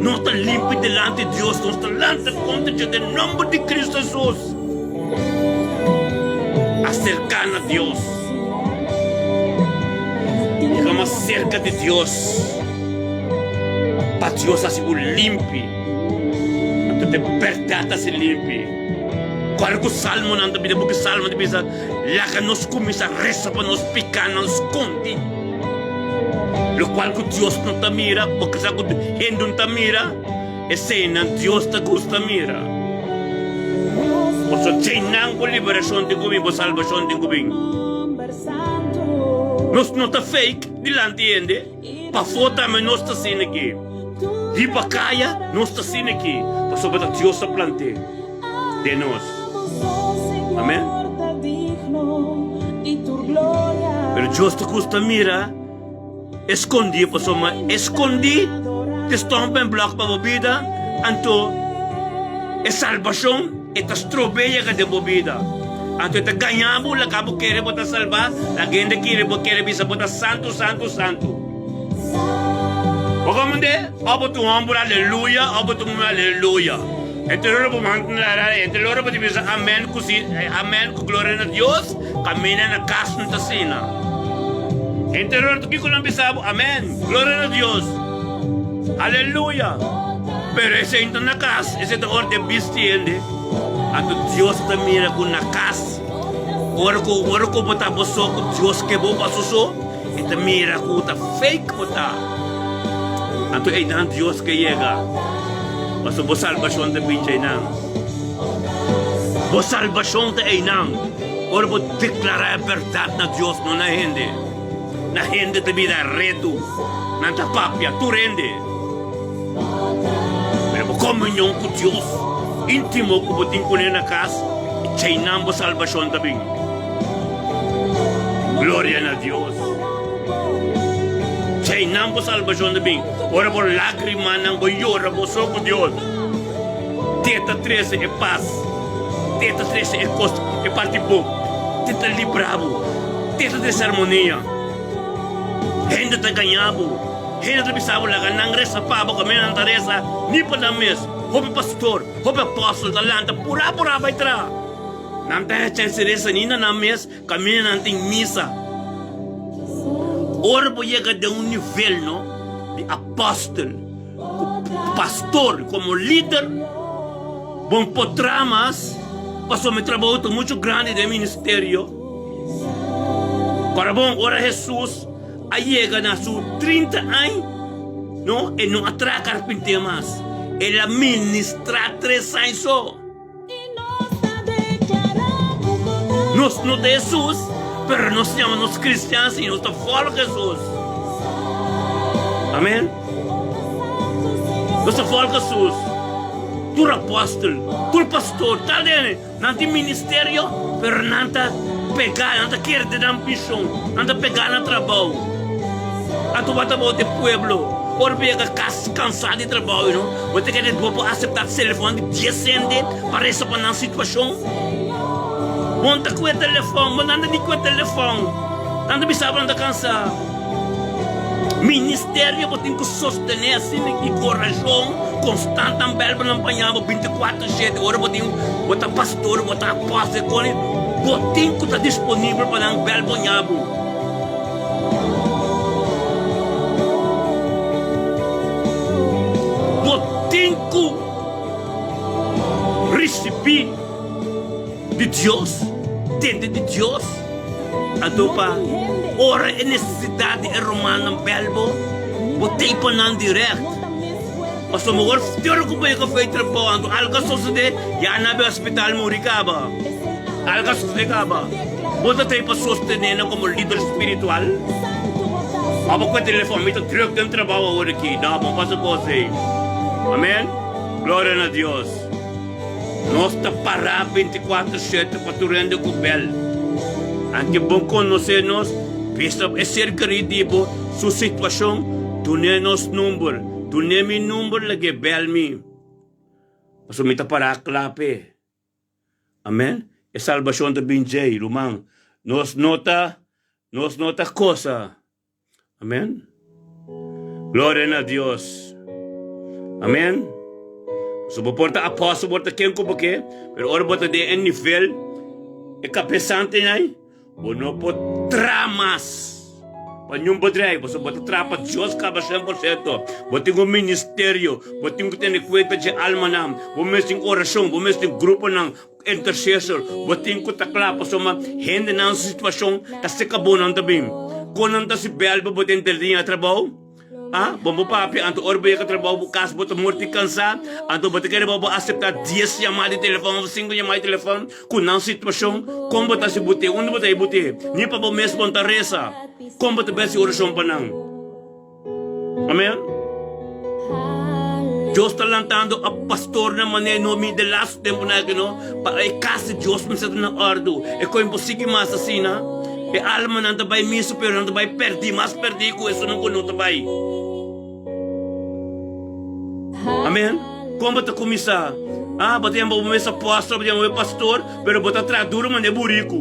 não te limpa delante de Deus, não te lança contra de nome de Cristo Jesus. Acercar a Deus, ficamos cerca de Deus. Para Deus assim o limpe, tu te perdata se limpe. Qual que o salmo não te pede, porque o salmo te pede, lá que nós começa a rezar para nós picar, não esconde. Lo qual que Deus não te mira, porque se a gente não te mira, esse não Deus te gosta mira. Você tem não liberação de comigo, salvação de comigo. Nós não te fake, dilante de, para foto mas nós te sendo aqui. E para caia, nós está sendo aqui. Para sobre Deus a plantar de nós. Amém? Pero Deus te custa mira. Escondi, para sobre escondi. Te estampa em bloco para a vida. Anto, é salvação. É a estrobeia que de a vida. Anto, é ganhamos. La cabo querer para salvar. La gente querer bisa para santo. Pagamente, abatum ambur aleluia, abatum aleluia. Entre loro por mantener, entre loro por dizer amém, com glória a Deus, camina na casa da cena. Entre loro que não pensava, amém, glória a Deus, aleluia. Pero esse entra na casa, esse é a ordem vestiende. A Deus te mira com na casa. Ora que botar você com Deus que vou passar só, e te mira com ta fake botar. Anto ay nang Diyos kayega. Paso bo salvasyon te pinchay nang. Bo salvasyon te ay nang. Ora bo declarar a verdade na Diyos no na hindi. Na hindi te vida reto. Na tapapya, tu rende. Pero bo komunyon ko Diyos. Intimo ko bo tingkunin na kas. Chay nang bo salvasyon te bing. Gloria na Diyos. Jay nang po salvasyon na bing. Ora por lagrima nang boyora po so ko Dios. Teta 13 e paz. Teta 13 e costo e partibok. Teta libravo. Teta 13 harmonia. Henda ta ganhabo. Henda ta bisabo laga nang resa pabo kami nang taresa. Ni pa na mes. Hope pastor, hope apostol talanta pura vai tra. Nang tayo chance resa nina na mes kami nang ting misa. Ora po llega de un nivel, no, de apóstol, pastor, como líder, bom por tramas, pasó mi trabajo mucho grande de ministerio. Para bom, ora Jesús, ahí llega a sus 30 años, no, y no atrae carpintero más. Él administra 3 años só. Nos no de Jesús, pero nos llamamos cristianos y nos folga Jesús. Amén. Nos folga Jesús. Tu apóstol, tu pastor, tal de nanti ministerio, pero nanta pegar, nanta querer de dar pisão, nanta pegar na trabalho. A tu bata de pueblo. Por pega cansado de trabalho, não? Você quer aceitar o telefone de descender para essa situação? Monta com o telefone, mas nada de com o telefone. Nada me sabe nada cansar. Ministério, eu tenho que sostener assim, de coragem, constante, também, para não apanhar 24/7 horas, eu tenho que pastor, botar apóstolo, eu tenho que estar disponível para não bel banhabo. Tenho receber de Deus, dentro de Deus, a tua ora e necessidade é romana belbo, o tempo não direto. Mas o melhor teor que vai fazer trabalho, algo sucede, já na hospital moricaba, algo sucede caba. Você tem para sostener como líder espiritual. Aba com o telefone, me troca de trabalho agora aqui, dá bom para você. Amém? Glória a Deus. Nós está para 24/7 para tu render com bel. Anche bom conhecer-nos, pensa é ser querido, sua situação, tu nem nos número, tu nem mi número lagi bel mi. Mas umita para klape. Amém? É salvação da binjay, lumang. Nos nota coisa. Amém? Glória a Deus. Amém? So porta apóstolo porta quem como que, pero ora bota de en nível é capesante nai, bono pot tramas. Panyum bodrei, você bota trapa Deus caba 100%. Bota um ministério, bota um tem cuenta de alma nam, bota tem oração, bota tem grupo nam intercessor, bota tem que takla para soma hende na situação, tá se acabou não também. Quando tá se belba bota tem linha trabalho. Ah, bom papi, anto orbe que trabalho bukas bota morte cansado, anto bota querer bobo aceitar 10 chamadas de telefone, 5 chamadas de telefone, com não situação, como bota se bote, onde bota bote, nem para o mesmo ponta resa, como bota bem se oração para não. Amém? Deus está lançando a pastor na maneira no meio de last tempo na que não, para a casa de Deus me está na ordem, é como impossível mais assim, né? E alma não vai me superar, não vai perder, mas perder com isso não vai. Amém? Como você começar? Ah, você não vai ser apóstolo, você não vai pastor, mas você traduz, mas é burico.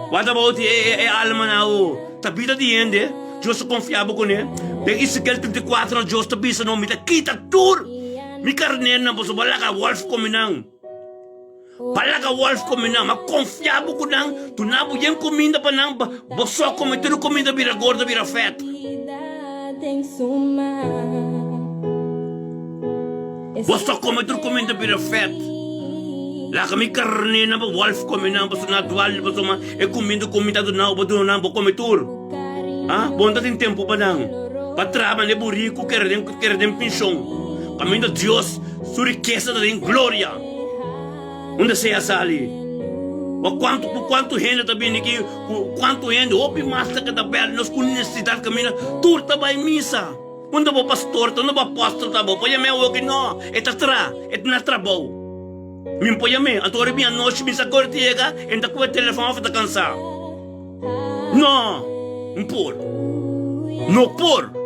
What about é alma não? Tá vida de ende, Deus confiava com ele. Daí isso que ele 34 anos, Deus tá bisa não me dá quita tur. Me carne não, você vai lá com wolf como não. Palaga wolf como não, mas confiava com não. Tu não vai comida para não, você come tudo comida vira gorda, vira feta. Você come tudo comida vira feta. Lá que me carne não, wolf come não, você não atual, você não é comida do não, você não come tudo. Ah, bom tem tempo para não. Para trabalhar é burico, querem pinchão. Caminho de Deus, sua riqueza tem glória. Onde você ali? Quanto gente também aqui, quanto gente, ouve mais que da bela, nós com necessidade caminha, turta vai missa. Onde o pastor, onde o apóstolo tá bom, põe meu aqui não, é na trabalho. Me põe me, a tua minha noite me sacou de chega, entra com o telefone para cansar. Não, por. No por.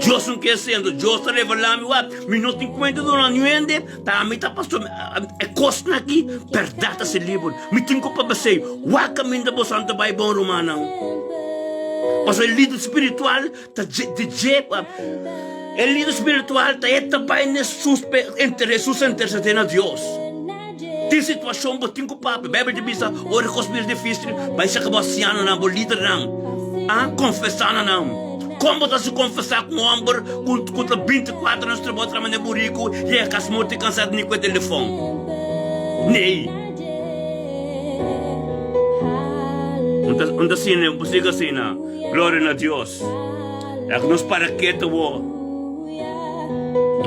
Dios não quer sendo, Deus está revelando, me não te encontro no anuende, tá, me tá pastor, é costa aqui, perdata esse livro, me tenho para você, o caminho da Santa Bíblia Romana. Mas o líder espiritual, tá o líder espiritual, tá também nesses interesses intercedendo a Deus. Tem situação, eu tenho para a Bíblia de Bisa, ora com os meus difíceis, vai ser acabou assim, não, líder não, confessar não. Como você se confessar com o homem com 24 anos de trabalho no burico e é que morte cansado nem com o telefone? Nem. Onde assim, não consigo assim, glória a Deus. É que nos para que tu vou.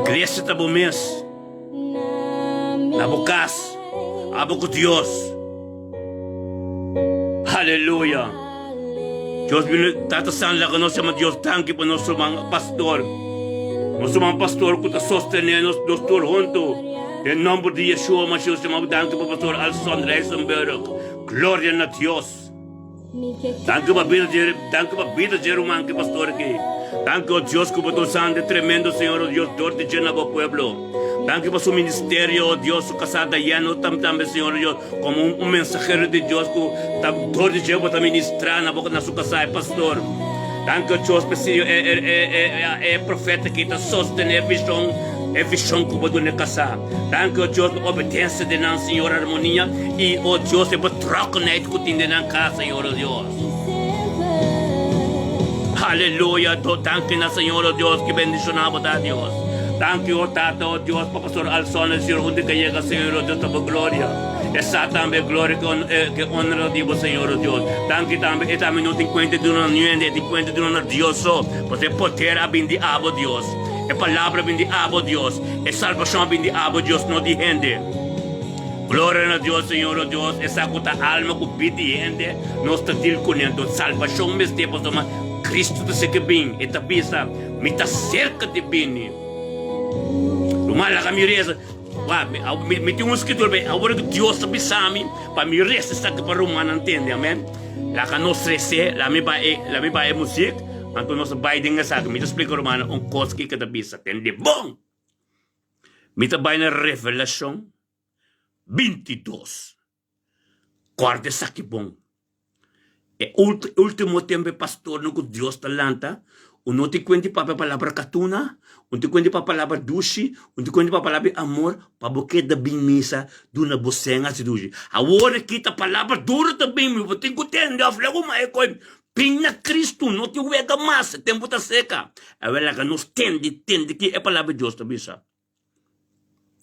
Cresce tá bom mês. Na bocas. Abo com Deus. Aleluia. Deus tata san la que nós chama Deus tanque para nosso pastor. Nosso pastor que está sostenendo nós todos juntos. Em nome de Yeshua, mas eu chamo tanque para o pastor Alson Reisenberg. Glória a Deus. Tanque para a vida de Romano que pastor aqui. Tanque a Deus que botou sangue tremendo, Senhor Deus, dor de llena para o pueblo. Tanque para su ministerio, Dios, su casada lleno también, Señor Dios, como un mensajero de Dios que todo de Dios para ministrar na boca de su casa, pastor. Tanque Dios, é profeta que está sosteniendo visão que pode na casa. Tanque Dios, obediência de nós, Senhor, harmonia e o Dios é para trocar neto que tem na casa, Senhor Deus. Aleluia, tanque na Senhor Deus, que bendicionado a Deus. Thank you, Tata, oh Dios, para Pastor Alson, el Señor, donde que llega, Señor, Dios, por gloria. Esa también gloria que honra a Dios, Señor, Dios. Thank you también, esta no te encuentres de una nuende, te encuentres de una Dios, porque poder a bindi abo Dios. É palavra bindi abo Dios. É salvação bindi abo Dios, no de gente. Glória a Deus, Senhor, Deus. Essa conta alma que pede gente, nós está tilconhendo. Salvação, mas tempo, Cristo te segue bem, e te pisa, me está cerca de bem. Lumala ka mi reza. Me tem escritor bem. Agora que Deus sabe sami, para mi reza está que para Romano entende, amém? Lá que nós reze, lá me vai música, então nós vai dengar sabe. Me explica Romano coisa que cada bisa entende bom. Me tá vai na Revelação 22. Quarto saque bom. É último tempo pastor no que Deus talanta. Não te cuente para a palavra catuna, não te cuente para a palavra dushi, não te cuente para a palavra amor, para boque da bem missa, do na bocenga se dushi. Agora que a palavra dura também, me vou ter que entender, eu falei, como é que pinha Cristo, não te vega mais, tempo tá seca. Agora que nós tende que é a palavra de Deus também, sabe?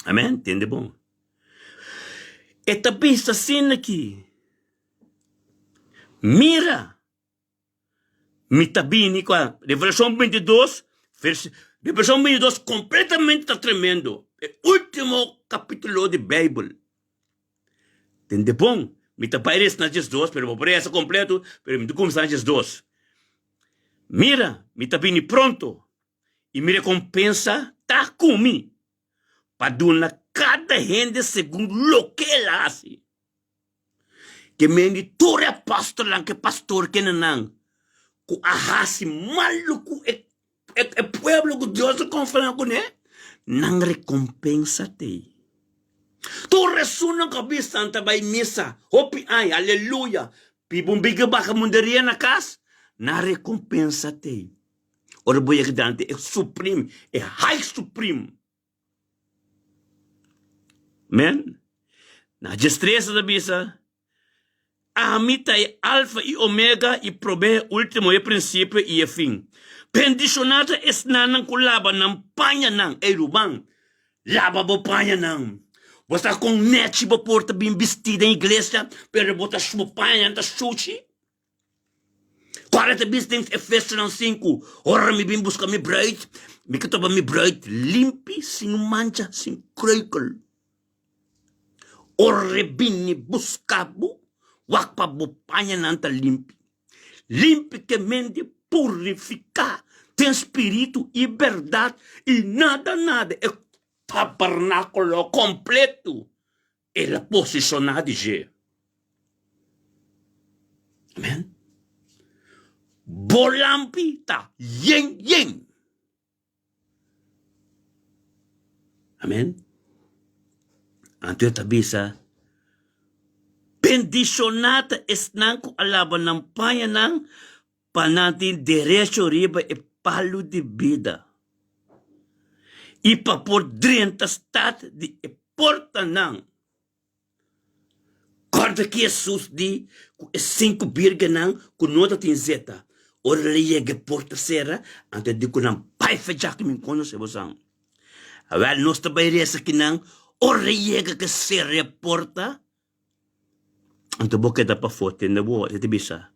Amém? Entende bom? E também está sendo aqui. Mira. Mitabini com a Revelação 22, Revelação 22 completamente está tremendo. É o último capítulo da Bíblia. Entende bom? Mitabai na 2, pero vou por essa completo, pero me começar na 2. Mira, mitabini pronto, e me recompensa tá comigo, para dar cada gente segundo o que ela faz. Que me torre pastor lá, que pastor que não. Que ahasi maluco é pueblo que Deus confia com ele, não recompensa te. Tu ressuna cabeça anta vai missa, hopi ai, aleluia, pibum biga baka mundaria na casa, não recompensa te. Ora boia que dante é supremo, é high supremo. Amen? Na destreza da bisa, a mita é alfa e omega e probe último é princípio e é fim. Bendicionada é nanang kulaba ng panha nang erubang. Laba bo panha nang. Você com net bo porta bem vestida em igreja, pero bota sua panha anta sushi. 40 bis tem Efésios 5. Ora me bem busca me bright, me que toba me bright limpi, sem mancha, sem crekel. Ora bem buscabo. Wakpa bupanya nanta limpi. Limpi que mende purificar. Tem espírito e verdade. E nada. É tabernáculo completo. Ela posicionada de G. Amém? bolampi ta yeng yeng. Amen. Anto tabisa, bendicionata están con alaban ng payanang panatin derecho riba e palo de vida. Ipa por drenta stat di e porta nang. Corda que Jesus di, ku e 5 birga nang, ku nota tinzeta. Ora liege porta sera, ante di ku nang pai fejak min kono se bosang. Awal nos tabay resa kinang, ora liege que sera porta, ante boca da pa fote na bo, ete bisa.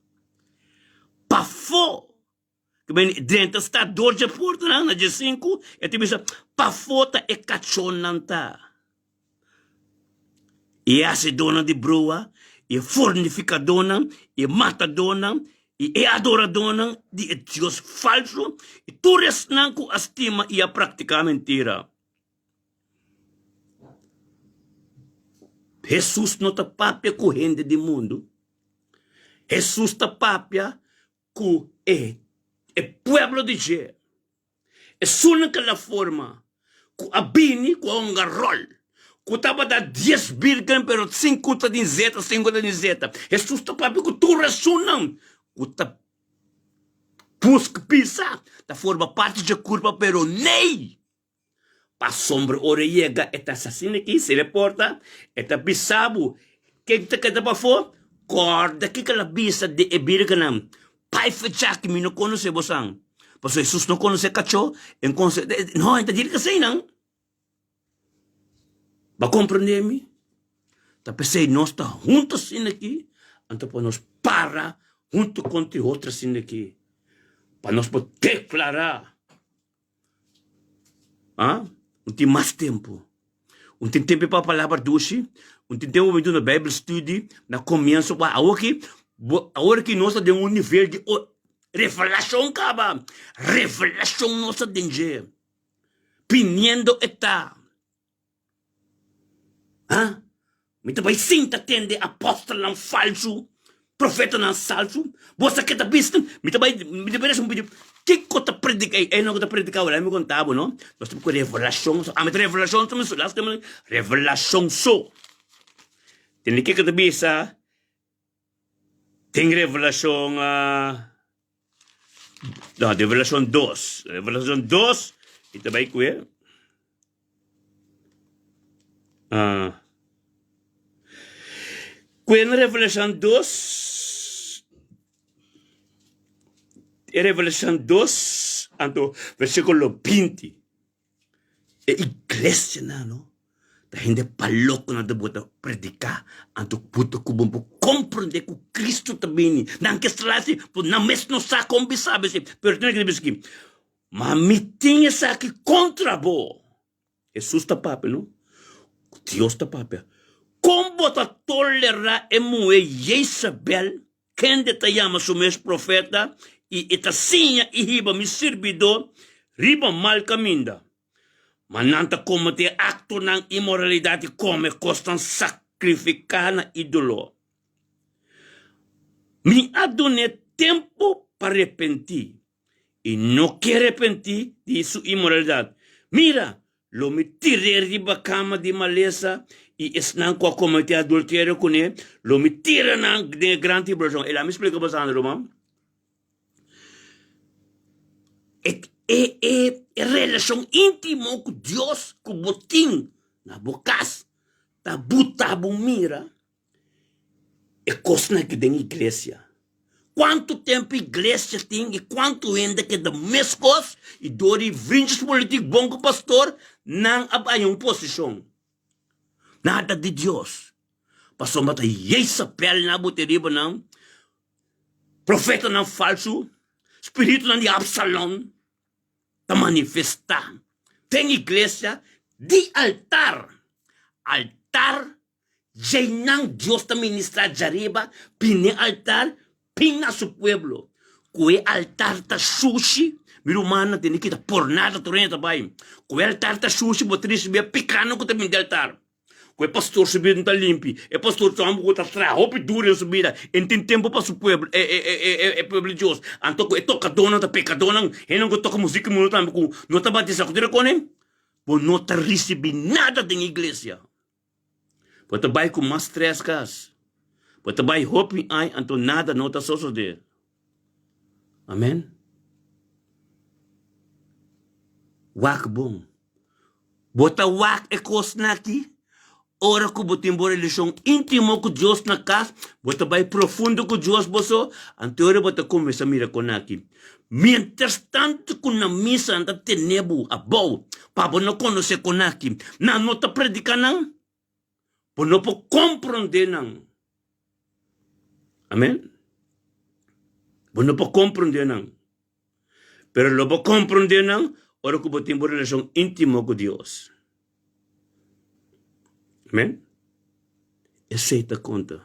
Pa fo! Kaya drenta sta dorje porta nang, na 5, ete bisa, pa fota e kachon nang ta. E ase dona de broa, e fornifica dona, e mata dona, e adora dona, de Deus falso, e tu resnan ku estima e a praticar mentira. Jesus não tá papia com gente do mundo. Jesus tá papia com o pueblo de Deus. É só naquela forma, com a bini, com a rol. Kutaba da 10 birgan pero 5 ta din zeta, 5 ta din zeta. Jesus ta papi ko tu rasunam. Kuta busca pisa. Ta forma parte de curva pero nei. Pa sombra oreyega eta assassina aqui se reporta. Eta bisabu. Quem ta kada pa fo? Corda que aquela bisa de birganam. Pai fechak mi no conhece bosang. Paso Jesus no conhece cacho. No, enta dir que sei não. Ba compreender-me? Tá pensei, nós tá juntos assim aqui, então para nós para junto com outros assim aqui, para nós poder declarar, não tem mais tempo, não tem tempo para a palavra doce, não tem tempo para na Bible study, na começo, a hora que nós temos um nível de revelação, caba, revelação nossa danger, piniendo está. Mita vai sim atende apóstolo não falso, profeta não falso. Você que tá visto, mita vai um vídeo. Que cota predica aí, não cota predica lá, me contava, não? Nós temos revelação, mita revelação também, nós temos revelação só. Tem que tá visto, tem revelação, não, revelação 2, revelação 2, e também que Quando Revelação 2, Revelação 2, anto versículo 20, a igreja não, a gente paloko na debuta predicar, anto puto kubumpo compreender que Cristo também, não que estrase, não mesmo sabe como sabe se, pero tem que dizer que, mas me tinha saque contra bo, Jesus tá papo, não? Deus está papel. Como você tolerar e moer Jezabel, quem te chama o meu profeta, e está sinha e riba me servidor, riba mal caminho. Mas não está como te acto na imoralidade, como costam sacrificar na ídolo. Me adone tempo para arrepentir, e não quer arrepentir de sua imoralidade. Mira, lo me tirei riba cama de maleza e esnan com a cometer adultério com ele, lo me tira na grande tribulação. Ela me explica bastante, irmão. É relação íntima com Deus, com o botim, na bocas, da buta mira, é coisa que tem igreja. Quanto tempo a igreja tem e quanto ainda que da mescos e dori vinhos políticos bom com o pastor não apanham posição. Nada de Deus. Pastor mata essa pele na boteriba não. Profeta não falso. Espírito não de Absalão. Tá manifestar. Tem igreja de altar. Altar. Já não Deus tá ministrar jariba. Pine altar. Pinga su pueblo. Kue altar ta sushi. Miro mana tem que por nada torrenta bai. Kue altar ta sushi botris bia picano que também de altar. que pastor subir não tá limpo, é pastor que amo que tá roupa dura subida, em tem tempo para o povo, povo de Deus, então é tocadona, tá pecadona, e não toca música, não tá batizado, com ele, não tá receber nada da igreja. Pode vai com mais 3 casos. Pode vai roupa ai, então nada não tá suceder. Amém? Wak bom. Bota wak é coisa aqui. Ora que botem embora lição íntimo com Deus na casa. Bota vai profundo com Deus boso. Anterior bota começa a mirar com aqui. Mientras tanto com na missa anda tenebu a bom. Para não conhecer com aqui. Na nota predicar não. Para não compreender não. Amém? Para não compreender não. Pero lo para compreender não. Ora que botem embora lição íntimo com Deus. Amém? Aceita conta.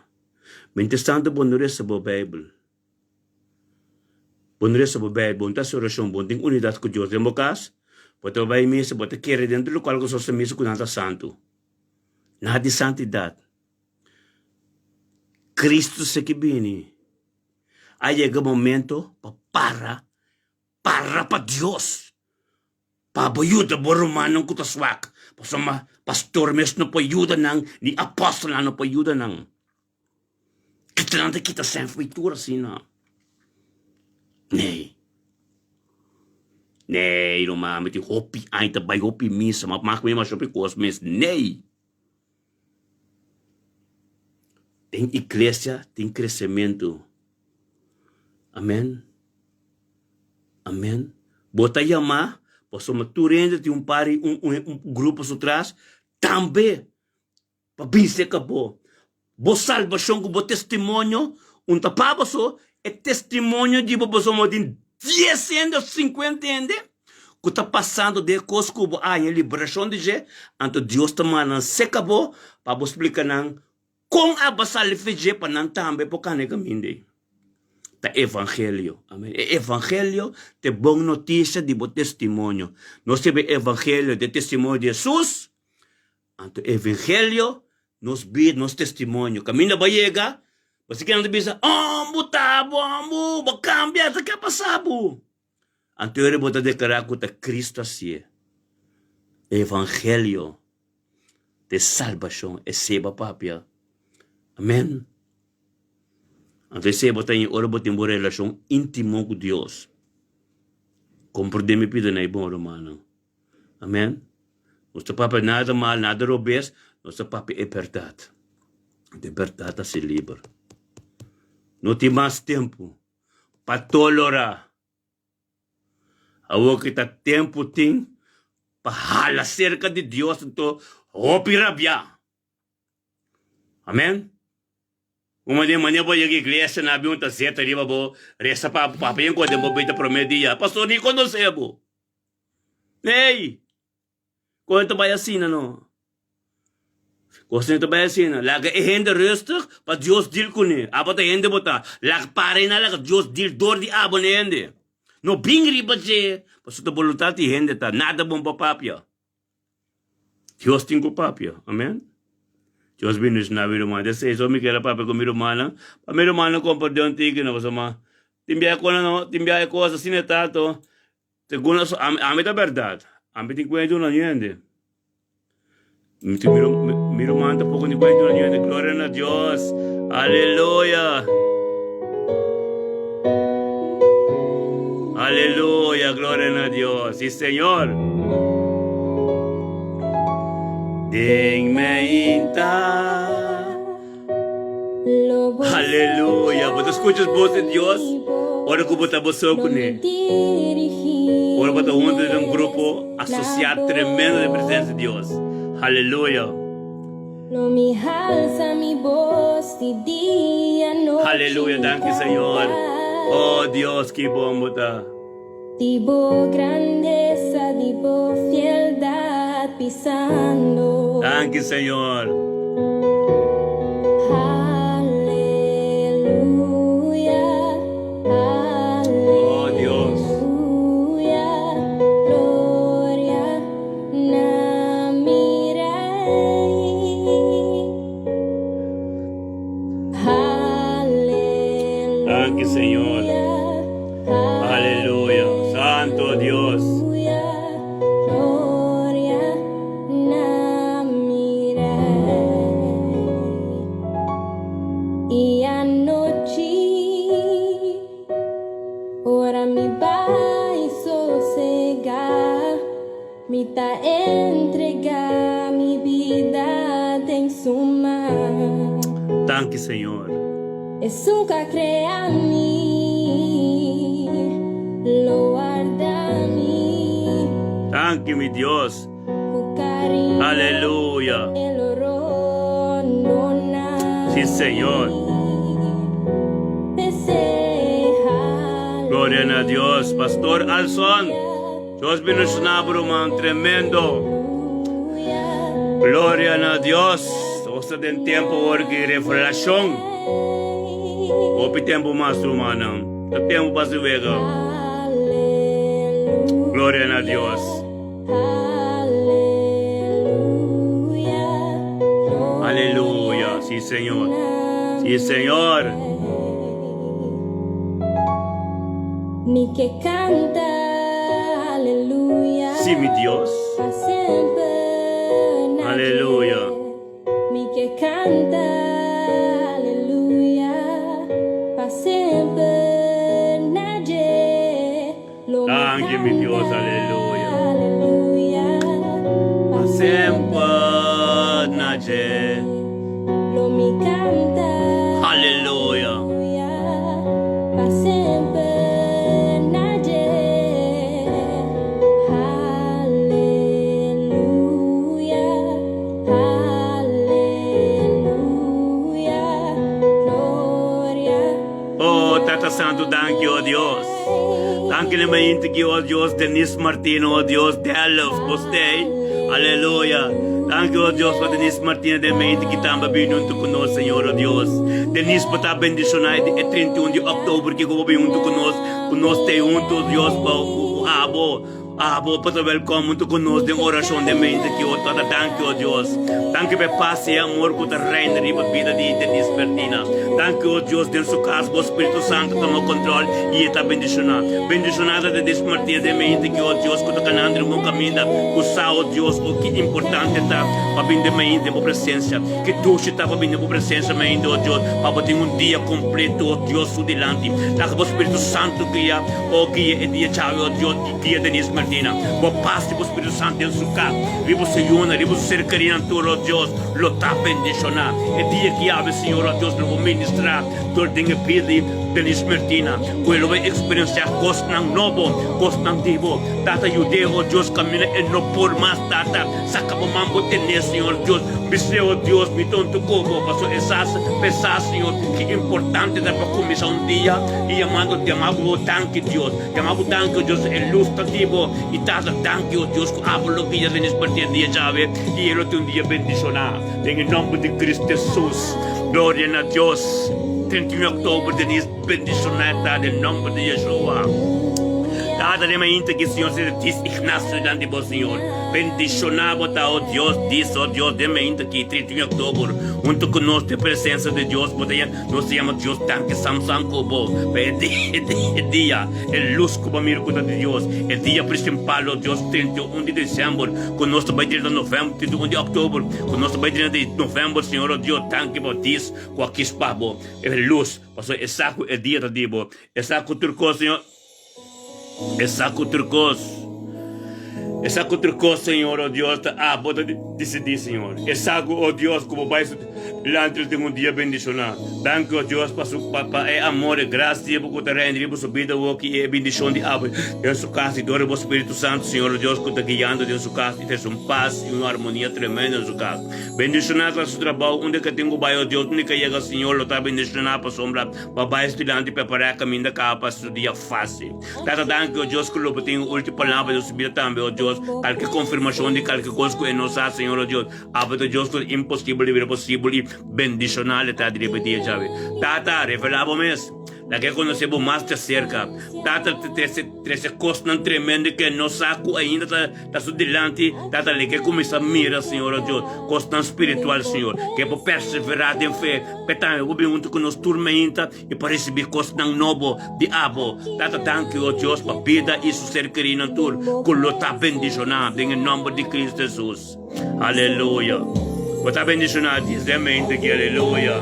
Mientras tanto, bom não recebe a Bíblia. Bom não recebe a Bíblia. Bom tá sua oração. Bom tem unidade com Deus. Em bocas, bota vai missa, bota querer dentro do qual que só missa com nada santo. Nada de santidade. Cristo se que vem. Aí chega o momento para Deus. Para ajuda o romano que está swak. Para pastor mesmo não pode ajudar não. Ni apóstolo não pode ajudar não. Kita sem feitura assim não. Nee, romano, met die hoppie ainda bij hoppie missa. Maar maak me maar zo op koos mis. Nee. Tem igreja, tem crescimento. Amém. Amém. Bota chamar. Posso maturando de pari, grupo atrás, também, para bem se acabou. Bo salvação com bo testemunho, tapava só, é testemunho de bo somos de 10 anos, 50 anos, que está passando de coisas que há em liberação de Deus, então Deus está mandando se acabou, para explicar não, com a basal fez para não também, para canega caminho. Da evangelho. Amém. E evangelho de boa notícia de bom testemunho. Nós temos evangelho de testemunho de Jesus. Então, evangelho nos bid, nos testemunho. Caminho vai chegar. Você quer não dizer, ambu, vai cambiar, o que é passado? Então, eu vou declarar que Cristo assim. Evangelho de salvação é seba papia. Amém. Então, você bota em hora, bota em boa relação íntima com Deus. Compreender me pida na bom romano. Amém? Nosso papai nada mal, nada robês. Nosso papai é verdade. De verdade se livre. Não tem mais tempo para tolerar. Agora que tá tempo tem para falar cerca de Deus. Então, opirabia. Amém? Uma de manhã vou chegar à igreja, na avião, tá certo, ali, vou resta para papai, enquanto eu vou pedir prometia. Pastor, nem conhecemos. Ei! Quanto vai assim, não? Quanto vai assim, não? Laga é renda rustig, para Deus dir com ele. Abota renda botar. Laga para na laga, Deus dir dor de abonende. No bingri baje, pastor, a vontade de renda tá, nada bom para papia. Deus tem com papia, amém? Deus bendice na minha irmã. Desse isso me quer para com minha irmã. Para minha irmã compartilhar antigo na você mas timbia coisa assim é tanto. Segundo a mim é verdade. A mim tem coisa na gente. Minha irmã tá pouco de coisa na gente. Glória a Deus. Aleluia. Aleluia. Glória a Deus. Sí, Senhor. Ding-me inta. Aleluya. Cuando escuchas voz de Dios, ahora como estamos con él. Ahora estamos juntos en un grupo asociado tremendo de presencia de Dios. Aleluya. Aleluya. Danke, Señor. Oh Dios, qué bom está. Tipo grandeza, tipo fieldad pisando. Danke, Señor. Aleluya, Oh Dios. aleluya, gloria na mi rey. Thank you, Señor. Aleluya. Santo Dios. Gloria namirei. E a noite ora me vai sossegar, me tá entregar mi vida em suma. Thank you, Señor. E suca crea-me, loardami, Thank you, mi Dios. o carinho Aleluya. e l'orona. Sí, Señor. Gloria a Dios. Pastor Alson. Dios bendicionado, hermano. Tremendo. Gloria a Dios. Osta den tempo porque revelación. Opi tempo más, hermano. El tempo pasa luego. Gloria a Dios. Aleluya. Sí, Señor. Sí, Señor. Mi que canta, aleluya. Sí, mi Dios. Pa' siempre, nadie. Aleluya. Mi que canta, aleluya. Pa' siempre, nadie. Lo me Thank you, mi Dios, canta, aleluya. aleluya. Pa' Sempre nadie. Lo me canta, Aleluya. aleluya. Pa' siempre, nadie. Aleluya, aleluya, gloria. Oh, Tata Santo, thank you, oh Dios. Thank you, mente que, oh Dios, Denise Martino, oh Dios, Delov, postei. Aleluya. Thank you, oh Dios, por Denise Martino, de mente que também junto conosco, Senhor, oh Deus. Denise, para estar bendicionado, é 31 de outubro, que eu vou junto conosco, tem junto, oh Deus, para o abo, para welcome junto conosco, de oração de mente que, oh Tata, thank you, oh Deus. Thank you, por paz e amor, que reina na vida de Denise Martina. Thank you, oh Deus, de sua casa, o Espírito Santo toma controle e está bendicionado. Bendicionada de Denise Martina, de mente que, oh Deus, que está caminhando no bom caminho, o sal, oh Deus, o que importante está para vir de mente, de presença. Que tu está para vir de presença, mente, oh Deus, para ter dia completo, oh Deus, por delante. Thank o Espírito Santo guia, oh guia, e dia chave, oh Deus, guia Denise Martina. Boa paz do Espírito Santo em sua casa. Viva se una, viva ser criatura, oh Deus, lo está bendicionado. E dia que abre, Senhor, oh Deus, vou ministrar, tu tem que pedir Denise Martina, quello vai experienciar coisas novo, coisas divo. Tata judeu, oh Deus, caminha e não por mais, Tata, saca para mambo tener, Senhor Deus. Biseu, oh Deus, me tonto como, passou essas, pensar, Senhor, que é importante dar para começar dia e amando, te amavo, tanque, Deus, te amavo, tanque, Deus, é ilustrativo. E Tata, tanque, oh Deus, que abro guia Denise Martina, dia chave, e ele tem bendicionado. Em nome de Cristo Jesus, glória a Deus. 31 de outubro, Denise, bendicionada em nome de Yeshua. Cada mente que o Senhor se diz Ignacio diante do Senhor. Bendicionado está, oh Deus, diz, oh Deus, de mente que 31 de outubro, junto conosco, a presença de Deus, nós chamamos Deus, tanque Samsung Kubo. É dia, é luz como a miraculha de Deus. É dia principal, oh Deus, 31 de dezembro, conosco vai ter de novembro, 31 de outubro, conosco vai ter de novembro, Senhor, oh Deus, tanque por diz, com aqui espabo, é luz, passou, é saco, é dia de Dibo, é saco turco, Senhor. Essa turcos. Essa turcos, Senhor, oh Deus, bota decidir, Senhor. Essa, oh Deus, como vai diante de dia bendicionado. Danke, oh Deus, para é amor e graça, e por ter rendido sua vida, o que é bendição de abo. Em sua casa, e dor o Espírito Santo, Senhor, oh Deus, que está guiando em sua casa, e tem uma paz e uma harmonia tremenda em sua casa. Bendicionado para seu trabalho, onde que tem o bairro, Deus, onde que chega, Senhor, lo está bendicionado para sombra, para baixo de preparar caminho da casa para seu dia fácil. Tata, danke, oh Deus, que lo tem a última palavra de sua vida também, oh Deus. Qualquer confirmação de qualquer coisa que nós fazemos, Senhor, oh Deus, de Deus, que é impossível de vir possível e bendicionar está de repetir, sabe? Tata, revelava mesmo. la que conhecemos mais de cerca. Tata, essa coisa tremenda que não saco ainda está delante. Tata, que começa a mirar, Senhor, oh Deus, coisa espiritual, Senhor, que é para perseverar em fé, para estar junto com nos tormenta e para receber coisa novo de abo. Tata, thank you, oh Deus, para vida e su ser querido na tur, colota bendicionado em nome de Cristo Jesus. Aleluia. Vota bendicionado, diariamente que aleluia.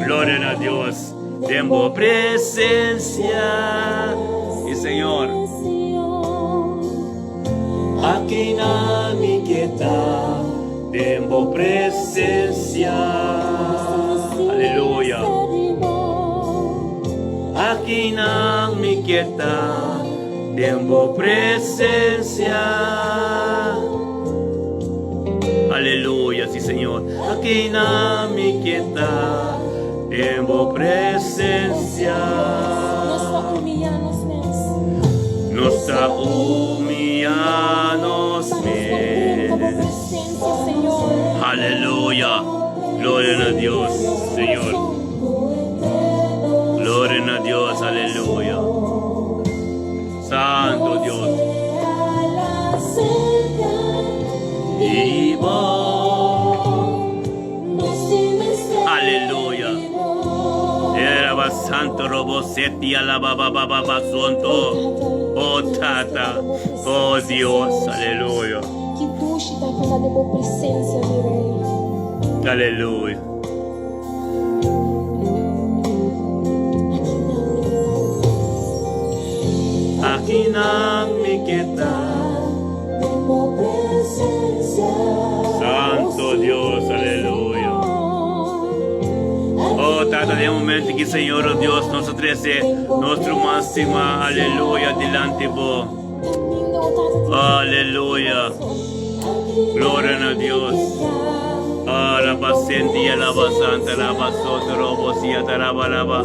Glória a Deus. Tempo presencia. E Senhor, aqui na minha quieta, tempo presencia. Aleluia. Aqui na minha quieta, tempo presencia. Aleluia, sim, Senhor. Aqui na minha quieta, tempo presencia. Nos está humilhando-nos. Aleluia. Glória a Deus, Senhor. Glória a Deus, aleluia. Santo Deus. Vivo. Aleluia. Era santo robo seti alaba baba santo. Oh tata. Oh Deus. Aleluia. Que tu está com a tua presença, meu rei. Aleluia. Aqui na minha quieta. Santo Deus, aleluia. Oh, Tata, de momento que Senhor, oh Deus, nos oferece nosso máximo, aleluia, delante de vós. Aleluia. Glória a Deus. Alaba senti, alaba santa, alaba soto, robo, siata, alaba.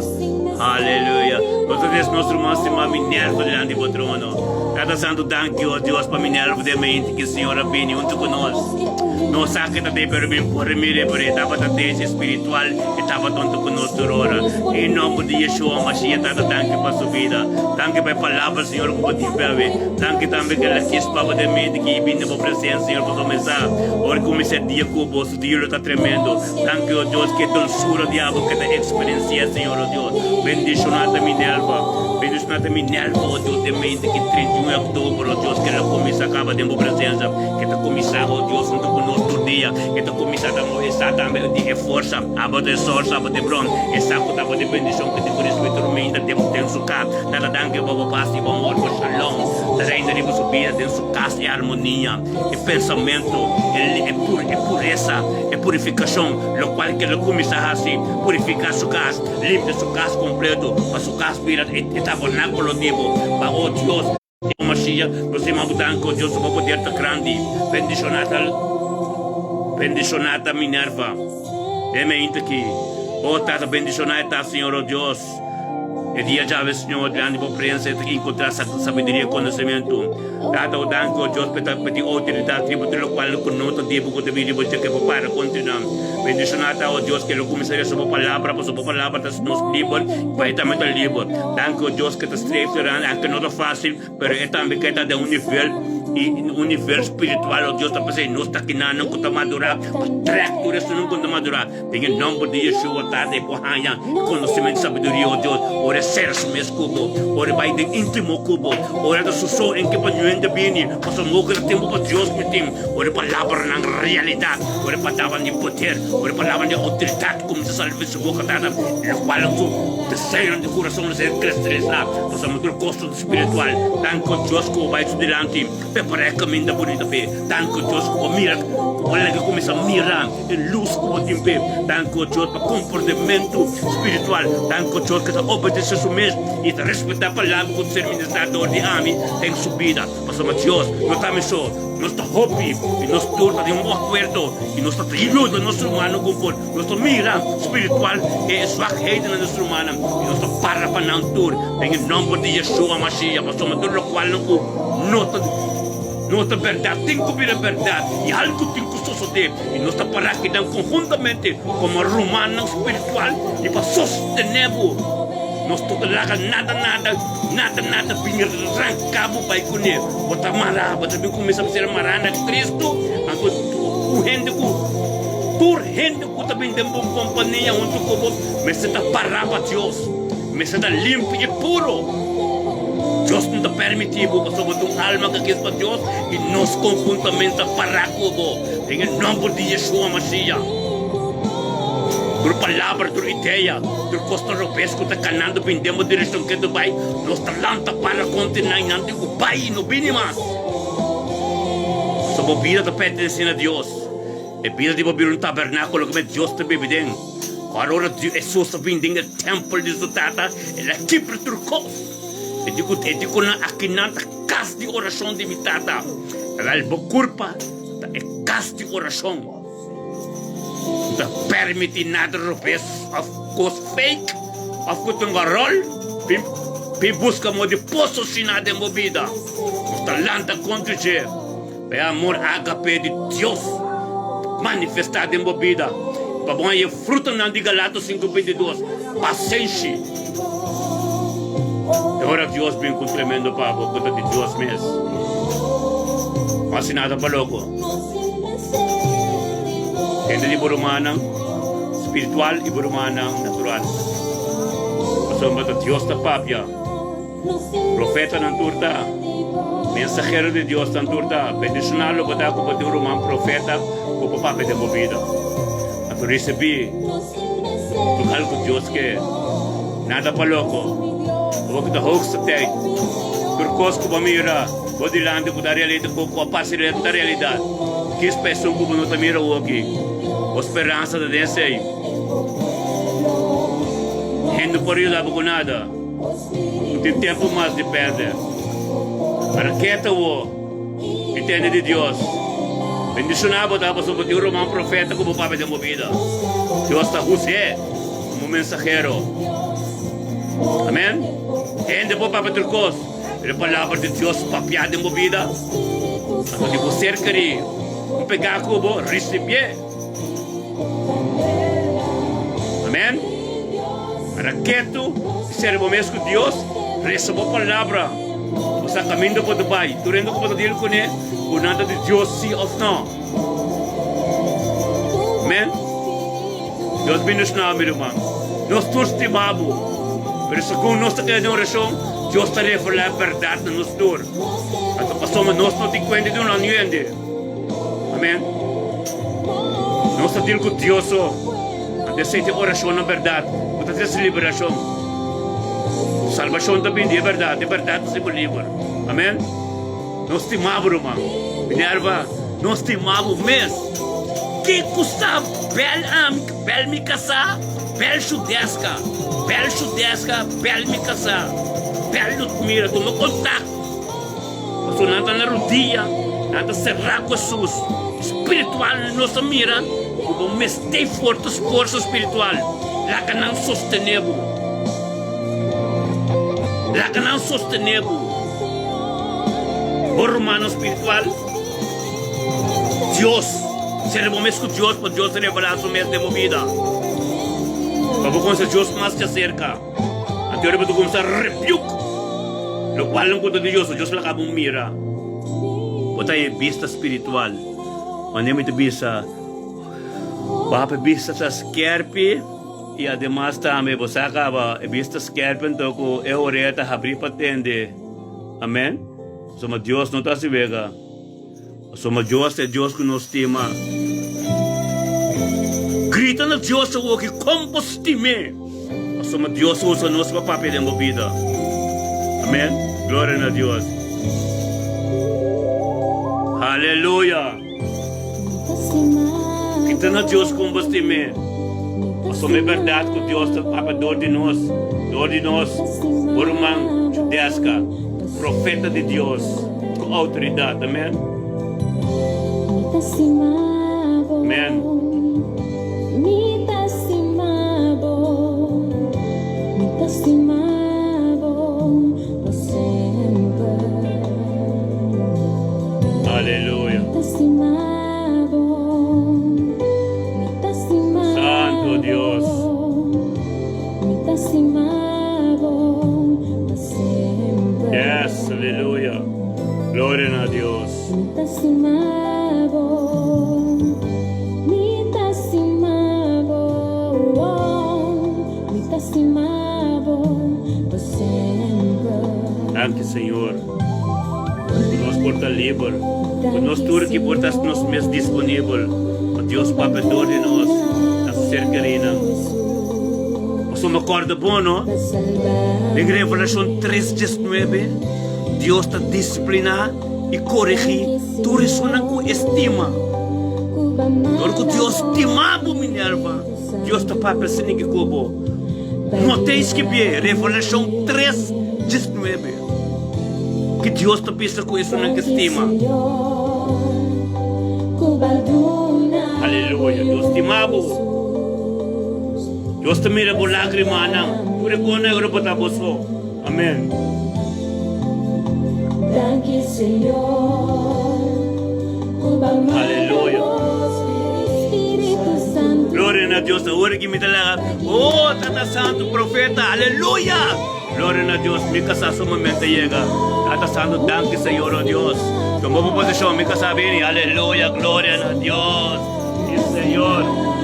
Aleluia. Nós oferece nosso máximo, minerva delante do trono. Tata Santo, thank you, oh Deus, para minerva de mente que o Senhor vem junto conosco. Não saca também para mim por mim, estava também espiritual, estava tanto conosco ora. Em nome de Yeshua Mashiach, Tata, thank you para sua vida. Thank you para a palavra, Senhor, que pode ver. Thank you também que ela quis para de mente que vem na presença, Senhor, para começar. Ora comecei dia com o vosso dia está tremendo. Thank you, oh Deus, que dulçura diabo que da experiência, Senhor, oh Deus. Bendicionada Minerva. Bendicionada Minerva, oh Deus, de mente que 31 de outubro, oh Deus, que ela começa a acabar de presença, que está começando, oh Deus, junto conosco todo dia, que está começando a estar também de força, aba de sorte, aba de bron, essa aba de bendição que te por Espírito Romina, tem sua casa, nada dan que vou paz e bom amor, shalom, da ainda de subir, tem sua casa e harmonia, e pensamento, é pureza, é purificação, lo qual que ele começa assim, purificar sua casa, limpa sua casa completo, para sua casa vira tabernáculo vivo, para o Deus. Mashiach, nós temos que Deus vai poder estar grande, bendicionada Minerva, é mente aqui, oh Tata, bendicionada Senhor, oh Deus, é dia já vê Senhor, grande por presença, encontrar sabedoria e conhecimento, Tata, o danco, oh Deus, para ter autoridade, tributo, o qual com nota de boca de vida, você quer para continuar, bendicionada, oh Deus, que ele começaria a sua palavra, nos livros, vai também estar livre, danco, oh Deus, que está estreito, que não é fácil, mas é também que está de um nível espiritual, oh Deus, está pensando, não está aqui, não está madurar, tractura, isso não está madurar, tem o nome de Yeshua, tá, de porranha, conhecimento, sabedoria, oh Deus, ora ser-se mesmo cubo, ora vai de íntimo cubo, ora da sussou em que panhuenda bini, mas o moco da tempo para Deus me tem, ora palavra na realidade, ora palavra de poder, ora palavra de autoridade, como se salve se boca dada, o qual o desejo de coração de ser cristalizar, mas o muito custo espiritual, tanto Deus que vai delante, preparar caminho da bonita fé, tanto Deus que mira, olha que começa a mirar, em luz que o tempo, tanto Deus para comportamento espiritual, tanto Deus que está obedecer a mesmo e respeitar a palavra como ser ministrador de AMI, tem subida, mas o Deus não está só, não está hobby, e nós torna de acordo, e nós está ajuda nosso humano conforme, nossa mira espiritual é swakheid na nosso humano, e nós está para não tur, em nome de Yeshua Mashiach, mas o Deus qual não está verdade, tem que vir a verdade, e algo tem que suceder, e nós está para que não conjuntamente como romano espiritual, e para sostener Nós tutulakan nada pinirangkabo pa ikune. Bota mara, bota bing kumisa sila marana Kristo. Ang turhende ko tabing dembong kompanija untuk ko meseta parapa Dios. Meseta limpo e puro. Dios não te permitivo para sobre tua alma que quis para Dios e nos conjuntamente para cubo. Em nome de Yeshua Mashiach. Por palavra, por ideia, por costa robesco tá canando pendemos direção que tu vai. Nós talanta para continuar não tem o pai no binimas. Sobre vida da pertence a Deus. E vida de abrir um tabernáculo que Deus te bebidem. Agora Jesus está vindo no templo de Zutata, ele aqui para turcos. E digo na aqui na casa de oração de mitata. Ela é culpa da casa de oração. Não permite nada robes of course fake of kutong rol pi busca mo de poço sinada em movida. Nos talanta contra je. É amor agape de Deus manifestado em movida. Para bom é fruto não de Galatas 5:22. Paciência. Agora Deus vem com tremendo papo, conta de Deus mesmo. Mas nada para louco. Gente de Burumanang spiritual e Burumanang natural. Pasomba de Deus da papia. Profeta ng turta. Mensajero de Deus ng turta. Peticionalo ba ko pati Roman profeta ko papapit ang bobida. At recebi. Tukal ko Deus que nada pa loko. Huwag na hoax sa teg. Turkos ko pamira. Bodilante ko da realidad ko apasiret da realidad. Kis pesong ko no tamira wogi. O esperança de descer. Rendo por isso a nada. Não tem tempo mais de perder. Para que o entende de Deus. Bendicionado da sobre o Romano profeta como papai de movida. Deus está José como mensajero. Amém? Rende por papai turcos. A palavra de Deus papiada de movida. Quando de você querer pegar cubo, receber. Amém? Para que tu servamos com Deus, receba a palavra. Você caminha para o Pai, tu rendo para Deus com ele, com nada de Deus sim ou não. Amém? Deus bendiga meu irmão. Nós todos estimamos, mas segundo nossa oração, Deus está a falar a verdade nos dor. Então passamos nós não te conhecemos de um ano. Amém? Nós estamos com Deus. Deseja oração na verdade, você deseja liberação. Salvação também é verdade você é livre. Amém? Nós estimamos, irmão. Minerva, nós estimamos mesmo. Que custa bel me casar, bel chudesca, bel me casar, bel Lutmira, como contato. Você nada na rodilha, nada cerrar com Jesus. Espiritual na nossa mira. Como mestei forte esforço espiritual, lá que não sostenevo, o romano espiritual, Deus, seremos com Deus, para Deus revelar o mês de movida, para você Deus mais te acerca, a teoria para começar a rebuke, lo qual não conta de Deus lá acaba mira, botar em vista espiritual, onde é muito vista. Papa vista sa skerpi e además também você acaba vista skerpi então com eu oreta abrir patente. Amém? Somos Deus não está se vega. Somos Deus é Deus que nos estima. Grita na Deus o que compostime. Somos Deus usa nos para pedir uma vida. Amém? Glória a Deus. Aleluia. Kita na Deus combustime. Somos verdade que Deus está dor de nós, Burman, Judesca, profeta de Deus, com autoridade, amém? Amém. Aleluia. Santo Deus. te estimamos por sempre. Danke, Senhor. Nós porta livre. Nós tudo que portas nos mês disponível. Deus Pai perdoe nós. Nós cercarina. Você me acorda bom, não? Em Revelação 3:19, Deus está disciplinar e corrigir tudo isso com estima. Porque Deus estimava Minerva. Deus está para presente que como. Não tem que ver Revelação 3:19. Que Deus está pensando com isso na estima. Aleluia. Deus estimava. Deus te mira por lágrima não. Por isso não é para você. Amém. Aleluia. Glória a Deus. Agora que me dá oh, Tata Santo, profeta. Aleluia. Glória a Deus. Me casa su momento chega. Tata Santo, danke Senhor, oh Deus. Tomou posição, me casa bem. Aleluia. Glória a Deus. E Senhor.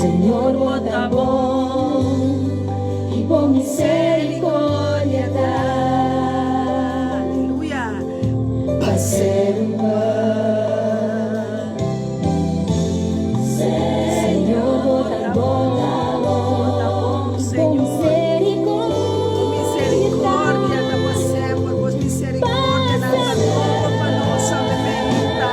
Senhor, bota bom e por misericórdia dá. Aleluia. Para sempre. Senhor, bota bom, Senhor. Misericórdia da você, por misericórdia na sua para nossa bebida.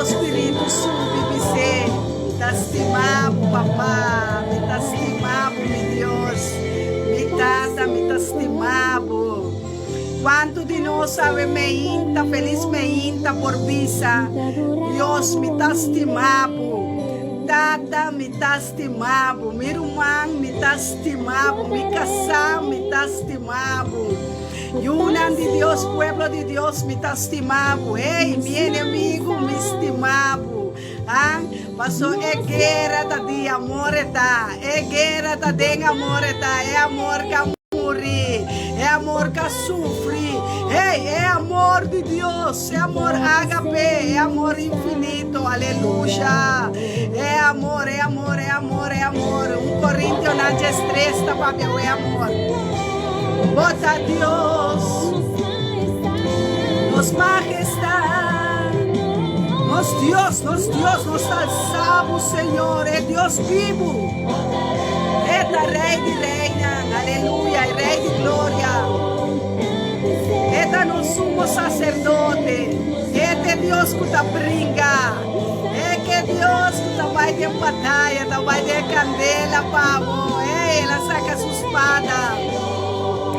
Espírito subir me tá estimando, papá, me tá estimando, meu Deus, me tá estimando. Quanto de nós sabe me inta, feliz me inta por visa, Deus me tá estimando, Tata me tá estimando, meu irmão me tá estimando, mi casa me tá estimando. Yunan de Dios, pueblo de Dios, me está estimado. Ei, mi inimigo me estimado. Ah, passou é guerra de amor, é guerra de amor, é amor que morre, é amor que sofre. Ei, é amor de Deus, é amor HP, é amor infinito, aleluia. É amor, é amor, é amor, é amor. Coríntios não estressa, papi, é amor. Bota Deus, nos majestade, nos Deus, nos salvo, Senhor, é Deus vivo, é da Rei de Reina, aleluia, é Rei de Glória, é da nosso sumo sacerdote, é de Deus que te brinca, é que Deus que te vai de batalha, te vai de candela, pavo, ela saca sua espada.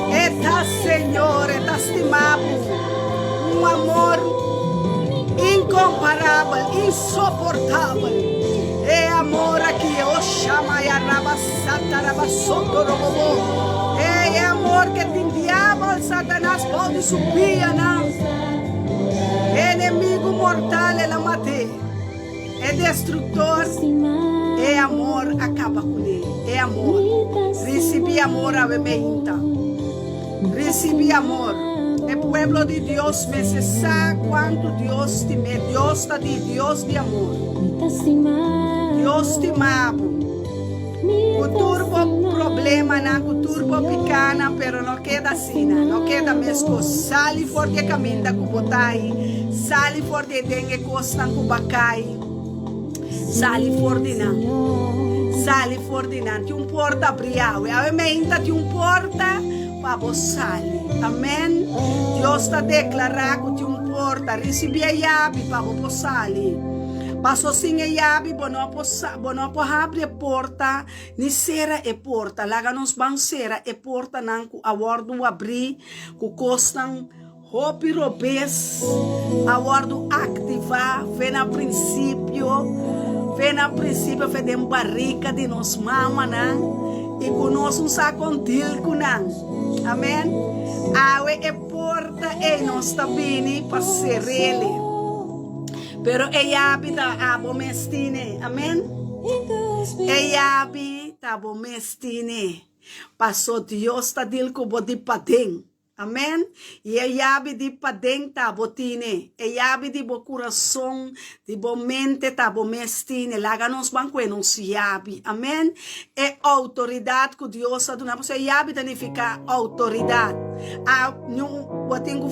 Eta Senhor, eta estimado, amor incomparável, insuportável. É amor aqui, o chama e arraba sata, arraba soto, é amor que te enviava Satanás pode subir, não. Inimigo mortal é la mate. É destrutor. É amor, acaba com ele. É amor. Recibe amor a meinta. Recibe amor. É pueblo de Deus, mas você sabe quanto Deus te ama. Deus está de Deus de amor. Deus te ama. O turbo problema, o turbo picana, pero não queda assim, não queda mesmo. Sali forte caminha com botai, sali forte dengue costa com bacai, sali forte não, sali forte não. Ti porta abriao, a menta ti porta para você sali. Amém. Deus está declarando ti porta, recebi a chave para você sali. Passo sim e yabi, bonopo abre a porta, ni sera e porta, laga nos bang sera e porta nang ku awardo abri, ku kostang hopi robes, awardo activa, vena princípio, fedem barrica de nos mama nang, e ku nos sa contil ku nang, amen, awe e porta e nos tabini pa serele. Pero ella habita abomestine. Amen. Ella habita abomestine. Paso Dios ta dil ko bodi padeng. Amen. E ella habita di padeng ta botine. Ella habita di bo coração, di bo mente ta abomestine. Laga nos banco e non si yabi. Amen. E autoridade que Deus ta dona. Paso ella habita ni fica autoridade. Eu tenho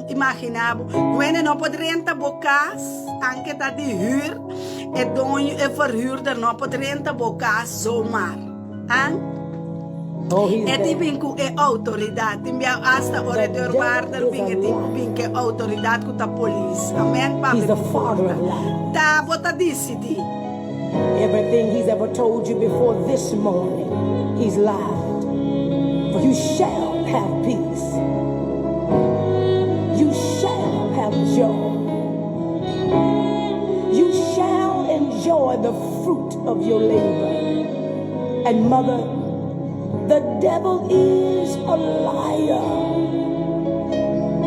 imaginado, quando não poderiam estar bocas, anche da de huur, e donho e verhuurder não poderiam estar bocas zomaar. E tipo é autoridade, tipo hasta hora de guardar, tipo é autoridade com a polícia. Amém, He's the Father of Papai? life. Tá, bota decidi. Everything He's ever told you before this morning, He's lied. For you shall have peace. You shall have joy. You shall enjoy the fruit of your labor. And mother, the devil is a liar.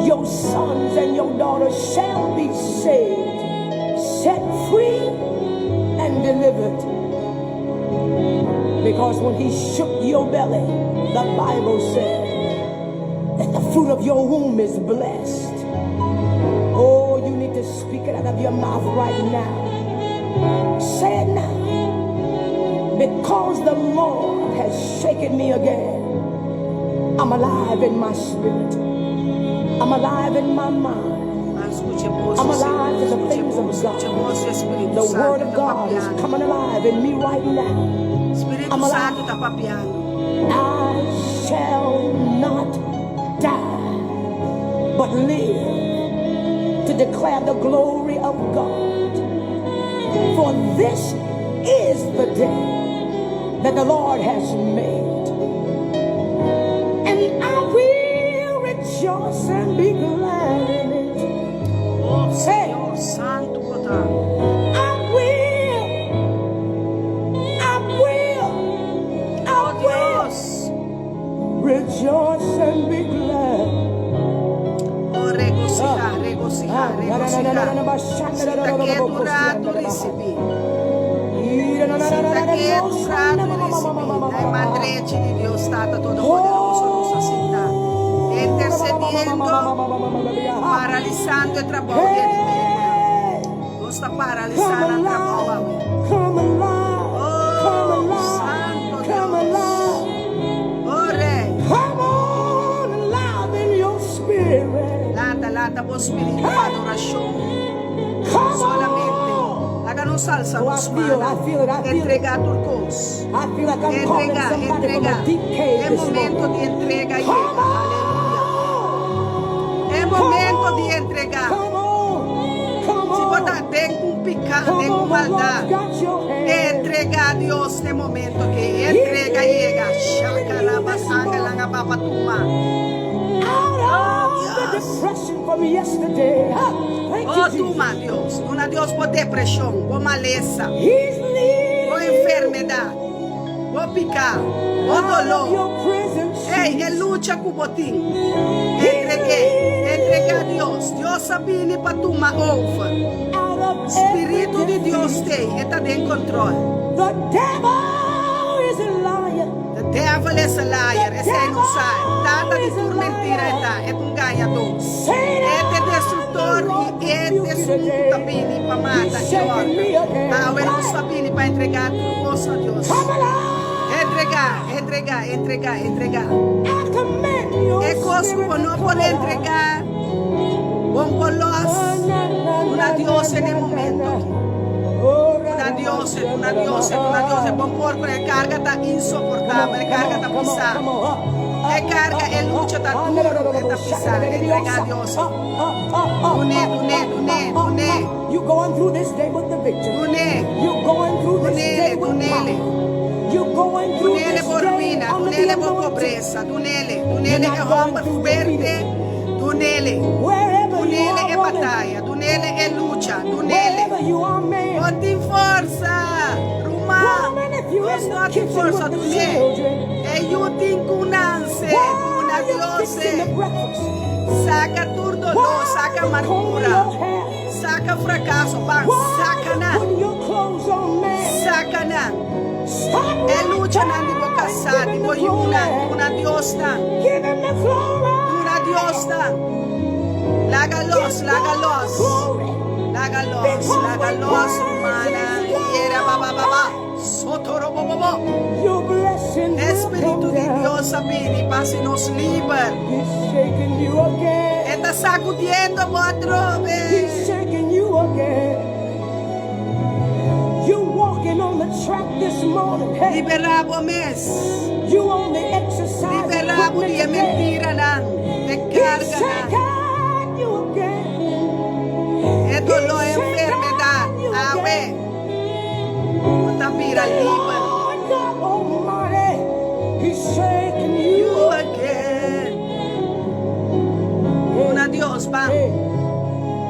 Your sons and your daughters shall be saved, set free, and delivered. Because when He shook your belly, the Bible said that the fruit of your womb is blessed. Oh, you need to speak it out of your mouth right now. Say it now. Because the Lord has shaken me again. I'm alive in my spirit. I'm alive in my mind. I'm alive in the things of God. The Word of God is coming alive in me right now. I'm alive. I shall not die, but live to declare the glory of God. For this is the day that the Lord has made, and I will rejoice and be glad in it. Oh, Say, Senhor Santo, botar. Rejoice and be glad. Oh, regocijar, regocijar, regocijar. Sita que durado recebi. Sita que durado recebi. Na madrete de Deus está todo poderoso nossa cita. Intercediendo, paralisando o trabalho de Deus. Deus está paralisando o trabalho. Come alive. Oh, Santo Deus. Come on alive in your spirit. Lata, vos espírito de adoração. Come Solamente. on. Háganos salsa, Oh, nos I feel it. entregar turcos. I feel like I'm calling Entregar, somebody from entregar. a deep cave É this momento morning. de entrega. Come Aleluia. É momento de entregar. Come on. Come Se on. botar tem com picar, Come tem com on, the Lord's maldade. got your hand. Entregar a Deus no momento que entrega chega. Chacarabasanga lang a papatuma. Out of the depression from yesterday. Thank Oh, you, Jesus. tuma Deus. Não Deus por depressão, por maleza, He's leading por enfermidade, por picar, por out of dolor. your prison Ei, Ei, é luta com o botim. Entregue a Deus. Deus sabine para tomar over. Espírito de Deus tem, está em controle. The devil is a liar. The devil is a liar. Esse aí não sai. Tata de por mentira é um ganhador. É destrutor e é destrutor também para matar. Ah, eu não sabia para entregar tudo a Deus. Entregar. É coisa que não pode entregar. Bom colos. Una Dios en el momento. Una Dios. Bom porco, a carga está insoportável, a carga está pisada. A carga, a lucha está duro, está pisada. Entrega a Dios. Duné. You're going through this day with the victory. Duné. You're going through this day with the power. You're going through Dunele this por day ruina, under the Dunele por anointing. pobreza, Dunele é roupa fuerte, Dunele é batalha, Dunele é luta, Wherever you are, man. não tem força, Ruma, Woman, if you're nós in não the tem kitchen força, with the Dunele, children, é eu tenho cunance, while Duna you're fixing the Deus, breakfast, saca tudo dolor, while saca you're combing your amargura, hair, saca fracasso, while saca you're na, putting your clothes on, man. saca na. Stop É right luta na there de boca and sa, give de him the boiuna, glory. Duna Deus na. Give him the glory. Duna Dios ta. Lágalos, humana. Quiera baba. Sotoro bobo. Your blessings will Espírito come de down. Dios sabine, pase nos liber. He's shaking you again. Está sacudiendo vosotros, He's shaking you again. You walking on the track this morning. Hey, Liberabo mes. you on the exercise Liberabo equipment de today. mentira nan. De He's carga nan. shaking you again. É dolor, é enfermidade. Awe. Tapira liber. Lord God Almighty, He's shaking you You again. Una Dios, va. Hey.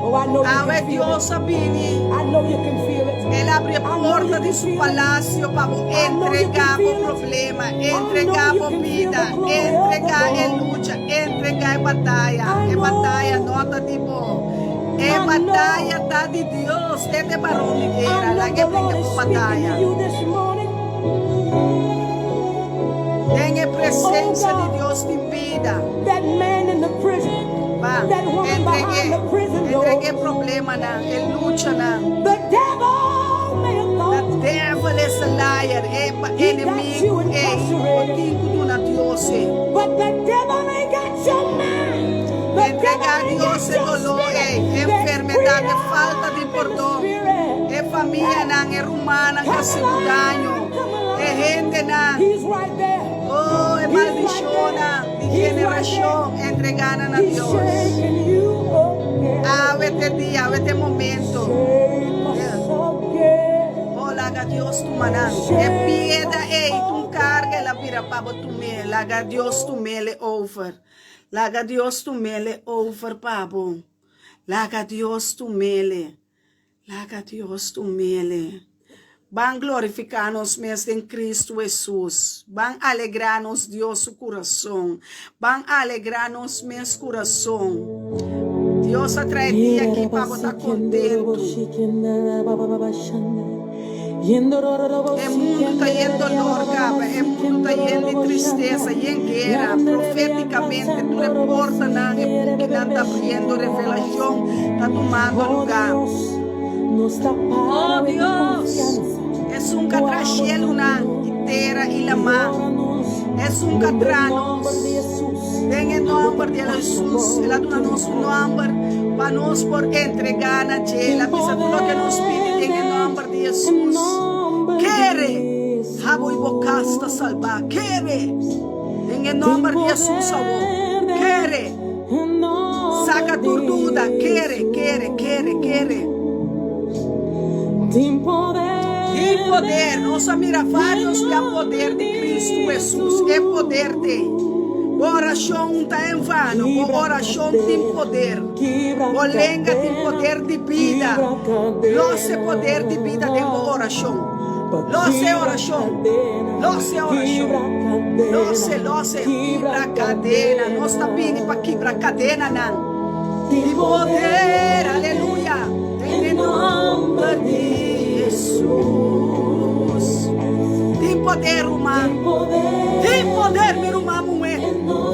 Oh, I know you Awe can feel Dios it. sabini. I know you can feel it. Él abre porta de su palacio para entregar o problema, entregar a vida, entregar a lucha, entregar a batalha. É batalha, nota tipo. É batalha tá de Deus, é de barão de guerra, I lá know que the Lord brinca is com speaking to batalha. you this morning. Tem a presença de Deus em vida. That man in the prison, Va, that woman behind the prison door, entreguei problema na, é lucha na. the devil may have The thought devil is a liar, é inimigo, é o tingo do Deus. but the devil ain't got your mind. The Entregar a devil ain't Deus got é your dolor, spirit. é There's enfermidade, é freedom falta de in the perdão, spirit. é família não, é humana que se danho, é gente não, He's right there. oh, é maldição de geração entregada a He's Deus. shaking you again. Este dia, este momento, Shake us again. oh, laga Deus tu manan, é piedra, ei, tu carga, ela vira para tu me, laga Deus tu mele over. Laga Dios tu mele over, pabo. Laga Dios tu mele. Laga Dios tu mele. Van glorificar-nos mesmo em Cristo Jesus. Van alegrar-nos, Deus, o coração. Van alegrar-nos mesmo coração. Deus atrai dia aqui para estar contento. É mundo está em dolor, cara. É mundo está em tristeza e em guerra. Profeticamente, tu reporta não, é porque não está abrindo revelação, está tomando lugar. Oh Deus, é um catrachelo na terra e la mão. É um catranos. Tem em nome de Jesus, ela dá nosso nome para nós por entregar na jela. Pisa tudo que nos pede, tem em nome de Jesus. Quere, rabo e bocasta salvar. Quere, tem em nome de Jesus, amor. Quere, saca tudo, quere. Tem poder, nossa mira vários é o poder de Cristo Jesus, é poder de. Oração está em vano, oração tem poder. Olenga tem poder de vida. Nosso poder de vida tem oração. Loce oração. Loce oração. Loce, quebra cadena. Nós está pedindo para quebrar cadena, não. De poder, aleluia. Em nome de Jesus. De poder humano. De poder, meu irmão.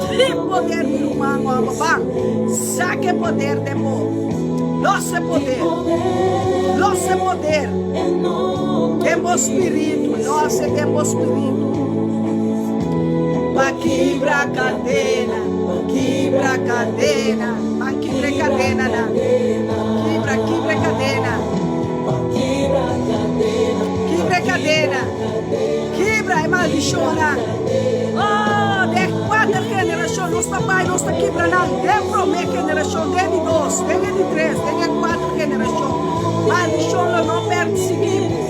De poder, meu irmão. Saque poder de amor. Nosso poder, nosso poder, temos espírito, nós temos espírito. Para quebrar cadena, quebra cadena, para quebrar cadena, quebra cadena, quebra cadena, quebra e maldição. Oh, de 4 gerações, nosso pai não está quebrando, de primeira geração, de 2, de 3, de 4 gerações. Maldição não perseguimos.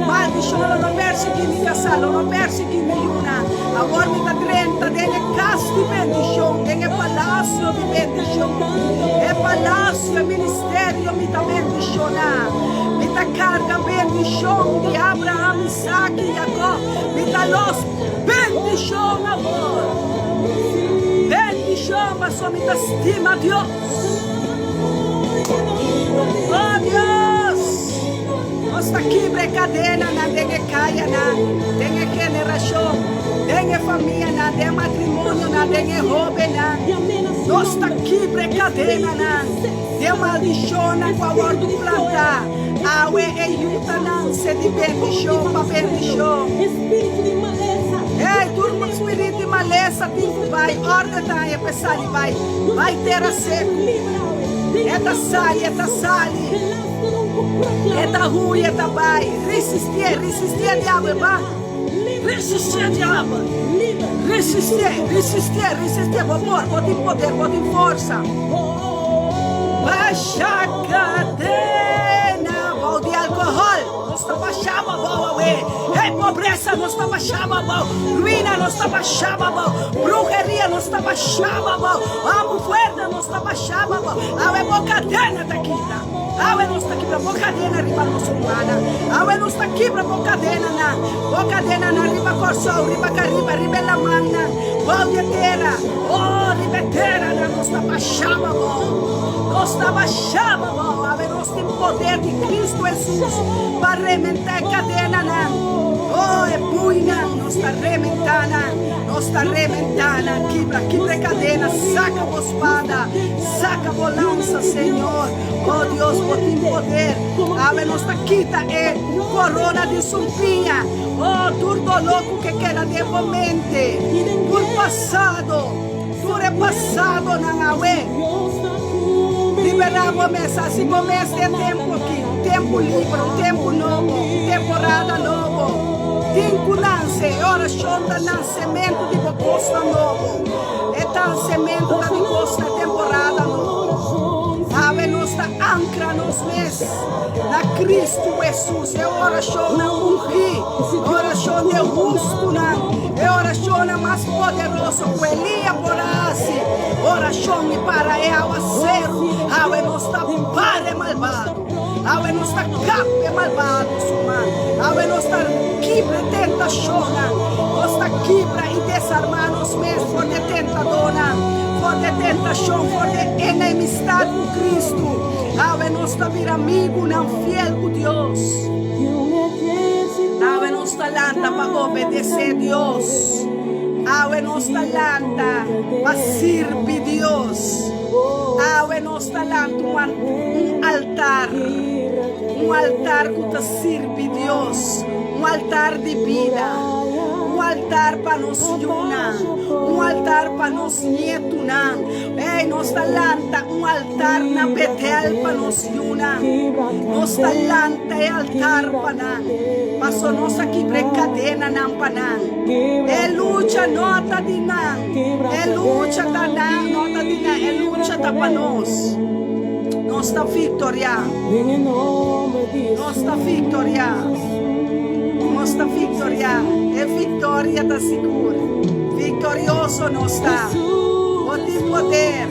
Maldição não perseguimos casal, não perseguimos luna. Agora me dá 30, de casa de bendição, de palácio de bendição. É palácio, é ministério, me dá bendição. Me dá carga, bendição de Abraão, Isaac e Jacó. Me dá los bendição agora. Bendição, mas só me dá estima, Deus. Oh, Deus. Nossa quebra cadena, não tem caia, não tem generação, tem família, não tem matrimônio, não tem roubo, não. Nossa quebra cadena, não tem maldição, não favor do plantar. Aue e yuta, não se de bendição para bendição. Ei, turma, espírito de maleza, tipo vai, ordem, é pessoal, vai ter a seco. É da sali. É da rua, é da bai. Resistir, diabo, vai. Resistir, diabo. Resistir, amor, bota poder, bota força. Baixa cadena, bom de álcool, nós está baixando a boa, é pobreza, nós está baixando a boa, ruína, nós está baixando a boa, bruxeria, nós está baixando a boa, amo fuerte, nós está baixando a boa, é boa cadena daqui, Awe não está aqui para boa cadena riba nossa humana. Awe não está aqui para boa cadena na riba corsol, riba cariba, riba la manna. Boa terra, riba terra, não está baixando a boa. Não está baixando a boa. Awe nós temos poder de Cristo Jesus para arrebentar cadena não. Oh, é buina, não está arrebentando, quebra cadena, saca a espada, saca a lança, Senhor. Oh, Deus, tem poder. Ave nossa quita é corona de sumpinha. Oh, tudo louco que queda de mente. Tudo é passado na ave. Liberamos mesa, assim começa é tempo aqui, um tempo livre, um tempo novo, temporada novo. Cinco nasce, oração da nascimento de Costa Novo. É nascimento da Costa temporada novo. Ave nossa ancra nos meses. Na Cristo Jesus. É oração na ungir. Oração de justo não. É oração mais poderosa que Elia porase. Oração e para é ao acero. Ave nossa pare malvado. Ave nossa capa malvado, suma. Ave nossa quebra tentação, nossa quebra e desarmar nos mesmos for de tentadona, for de tentação, for de enemistade com Cristo. Ave nossa vir amigo, não fiel com Deus. Ave nossa lanta para obedecer a Deus. Ave nossa lanta para servir Deus. Ave nossa lanta um altar que sirve Deus, um altar de vida, um altar para nos unar, um altar para nos nietunar. Ei, nossa lanta, um altar na Betel para nos unar. Nossa lanta é altar para nós. Passou nossa quebra cadena não para nós. É luta nota de nós. É luta da nós, nota de nós. É luta da para nós. Nossa vitória. Nossa vitória. Nossa vitória. É vitória da segura. Vitorioso nós está. O tem poder.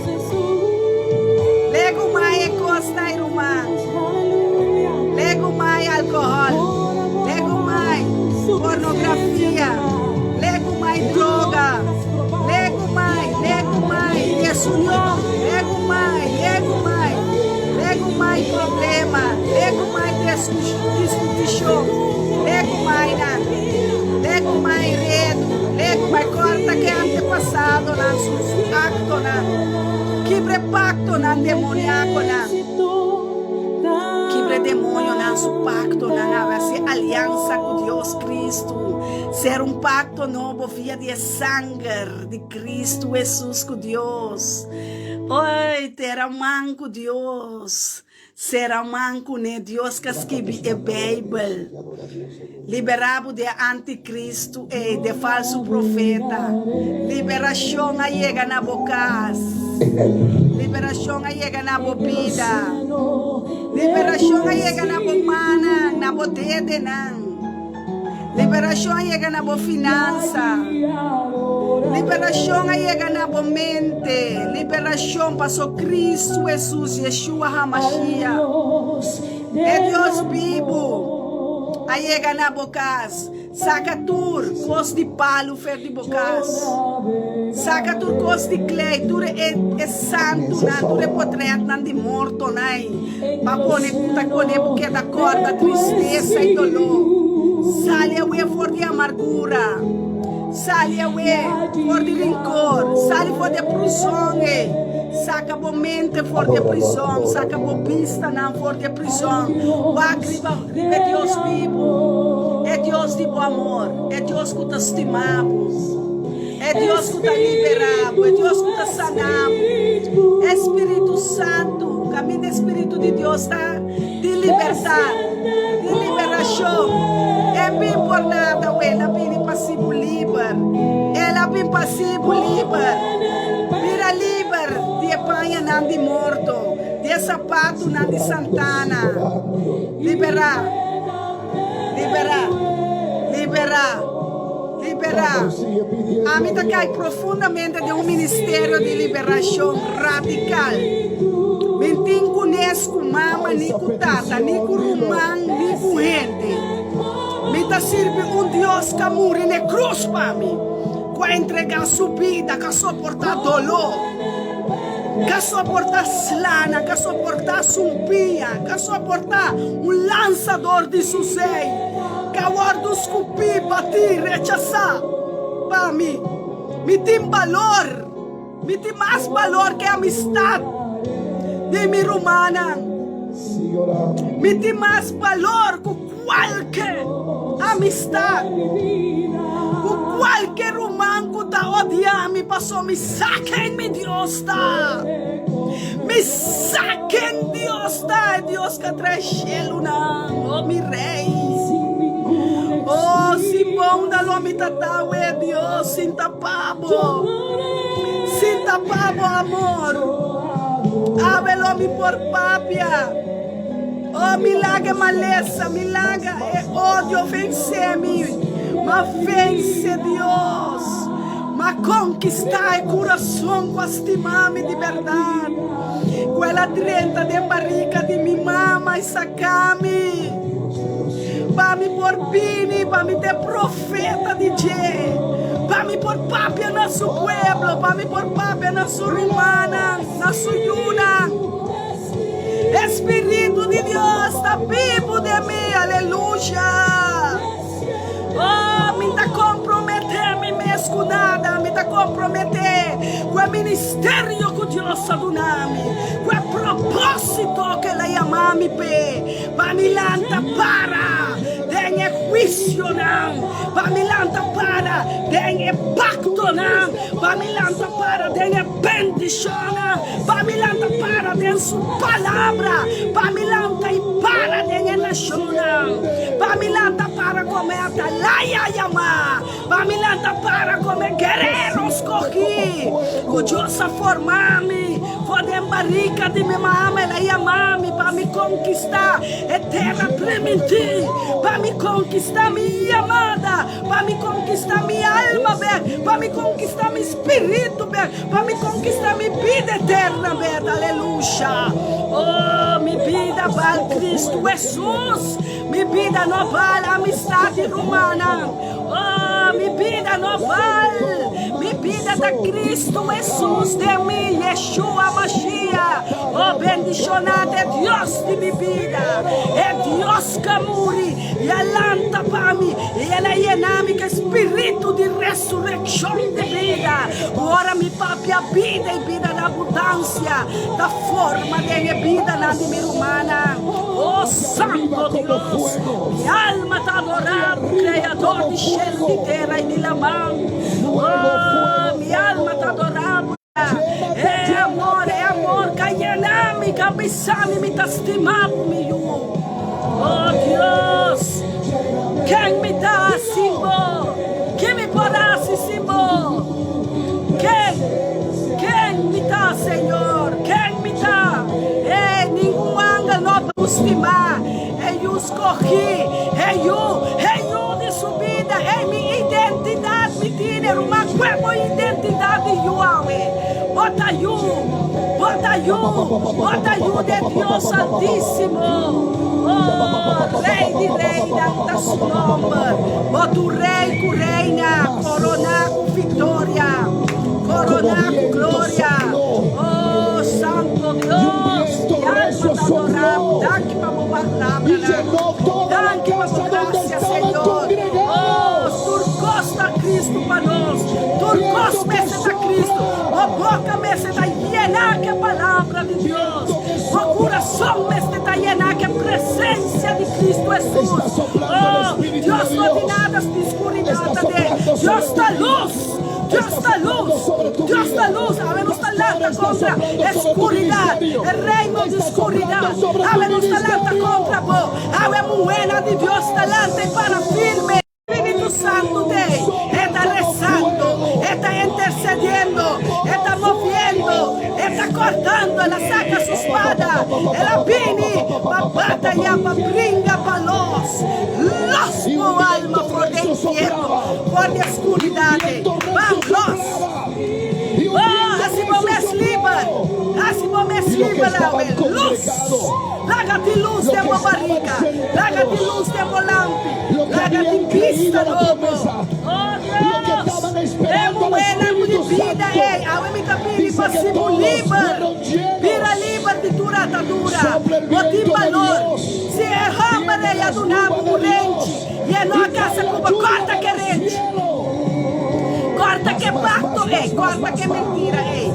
Lego mais costa irmã. Lego mais álcool. Lego mais. discussão. Lego mais redo, lego mais corta que antepassado na sus acto na quebre pacto na demoniaco na quebre demônio na su pacto na ser aliança com Deus Cristo, ser pacto novo via de sangue de Cristo Jesus com Deus. Oi, ter amor com Deus. Será manco ne Deus que escreve a Bíblia. Liberado de anticristo e de falso profeta. Liberação a chega na bocas. Liberação a chega na bebida. Liberação a chega na bomana, na bodede não. Liberação a chega na bo finança. Liberação a chega na bo mente. Liberação para Cristo Jesus, Yeshua HaMashiach. É Deus vivo. A chega na bocas. Saca tur, cos de palo, fer de bocas. Saca tur, cos de clay. Tu é santo, tu é potreto, não de morto, não. Para pôr puta cone, porque da corda, tristeza e dolor. Sale away for de amargura. Sale away for de rancor. Sale for de prisão. Saca a mente for de prisão. Saca a vista não for de prisão. É Deus vivo. É Deus de bom amor. É Deus que te estimamos. É Deus que te liberamos. É Deus que te sanamos. Espírito Santo. Caminho do Espírito de Deus está de liberdade, de liberação. É bem por nada, ela bem passivo livre. Ela bem passivo livre. Vira livre de apanha não de morto, de sapato não de Santana. Liberar, liberar, liberar, liberar. A mim tá cai profundamente de ministério de liberação radical. Mentim conheço mama, nem com tata, nem com rumã, nem com gente. Me tá sirve Deus que morre na cruz para mim. Que entregar sua vida, que suportar dolor. Que suportar slana, que suportar sumpia, que suportar lançador de sucesso. Que guarda esculpir, bater, rechazar. Para mim. Me tem valor. Me tem mais valor que a amistade. De mi romana, me tem mais valor que qualquer amistade, que qualquer romano que está odiando me passou, me saquem, me Deus está, me saquem, Deus está, Deus que traz gelo não, oh mi rei, oh se bom da lome tatau é Deus, sinta pabo amor. Abre-me por papia. Oh, milagre maleza, milagre é ódio vencer-me. Mas vence Deus. Mas conquistar o coração com estimar-me de verdade. Com ela drenta de barriga de minha mama e sacar-me. Para me pôr pini, para me ter profeta de Deus. Para me pôr papia na seu pueblo, para me pôr papia na sua romana, na sua yuna. Espírito de Deus está vivo de mim, aleluia. Oh, me está comprometer, me mesmo com nada, me está comprometer com o ministério que Deus está dando, com o propósito que Ele chama-me para me lançar para, tem juízo não, para me lançar para, tem pacto não, para me lançar para, tem bendição não, para me lançar para, tem sua palavra, para me lançar para, tem nação não, para me lançar para comer atalaya yama, para me lançar para comer guerreiros corri, que Deus a formar-me, pode barriga de minha mama, ela chama-me para me conquistar, eterna primitiva, para me conquistar minha amada, para me conquistar minha alma, para me conquistar meu espírito, para me conquistar minha vida eterna, aleluia. Oh, minha vida para Cristo Jesus, minha vida não vale amizade romana. Oh, minha vida não vale, minha vida da Cristo Jesus de mim, Yeshua Mashiach. Oh, bendicionado é Deus de minha vida, é Deus Camuri, y alanta Pami, y ela llenami que espíritu de resurrección de vida. Ora mi papi a vida y vida de abundancia, da forma de vida na de mi humana. Oh Santo Dios, mi alma te adora, Creador de cielo, de terra y de la mão. Oh, mi alma te adora. É amor, Kayanami, Kabisami, me tastimamo, meu. Oh Deus, quem me dá, Simbo? Quem me porá, Simbo? Quem me dá, Senhor? Quem me dá? É nenhum ângulo não para estimar. É eu escolhi, é eu de subida, é minha identidade, me tira uma boa identidade, Yahweh. Bota you de Deus Altíssimo. Oh, Rei de Rei da sua nome. Bota o Rei que reina, coronar com vitória, coronar com glória. Oh, Santo Deus, que alma te adoramos. Danke para a palavra, danke para a graça, Senhor. Oh, turcosta Cristo para nós, turcosta mesa da Cristo. A boca me está llena que a palavra de Deus. O coração me está llena que a presença de Cristo Jesus. Oh, Deus não tem nada de escuridade. Deus da luz. Deus da luz. Deus da luz. Havemos talanta contra a escuridade. O reino de escuridade. Havemos talanta contra vos. Havemos buena de Deus talante para firme. Espírito Santo de está rezando, está intercediendo, está moviendo, está cortando, ela saca sua espada, ela vem para batalhar, para brincar para nós. Nosso alma por dentro, por a escuridade. Vamos nós. Oh, assim vamos livre, assim vamos livre, luz. Larga de luz de uma barriga, larga de luz de uma lampe, larga de pista novo. Oh Deus, temos um ânimo de vida, ei, a me capiri para se livre, vira livre de tua atadura, botim valor, se é ramba de adunabo morrente, e é na casa como corta querente, corta que pacto, ei, corta que mentira, ei.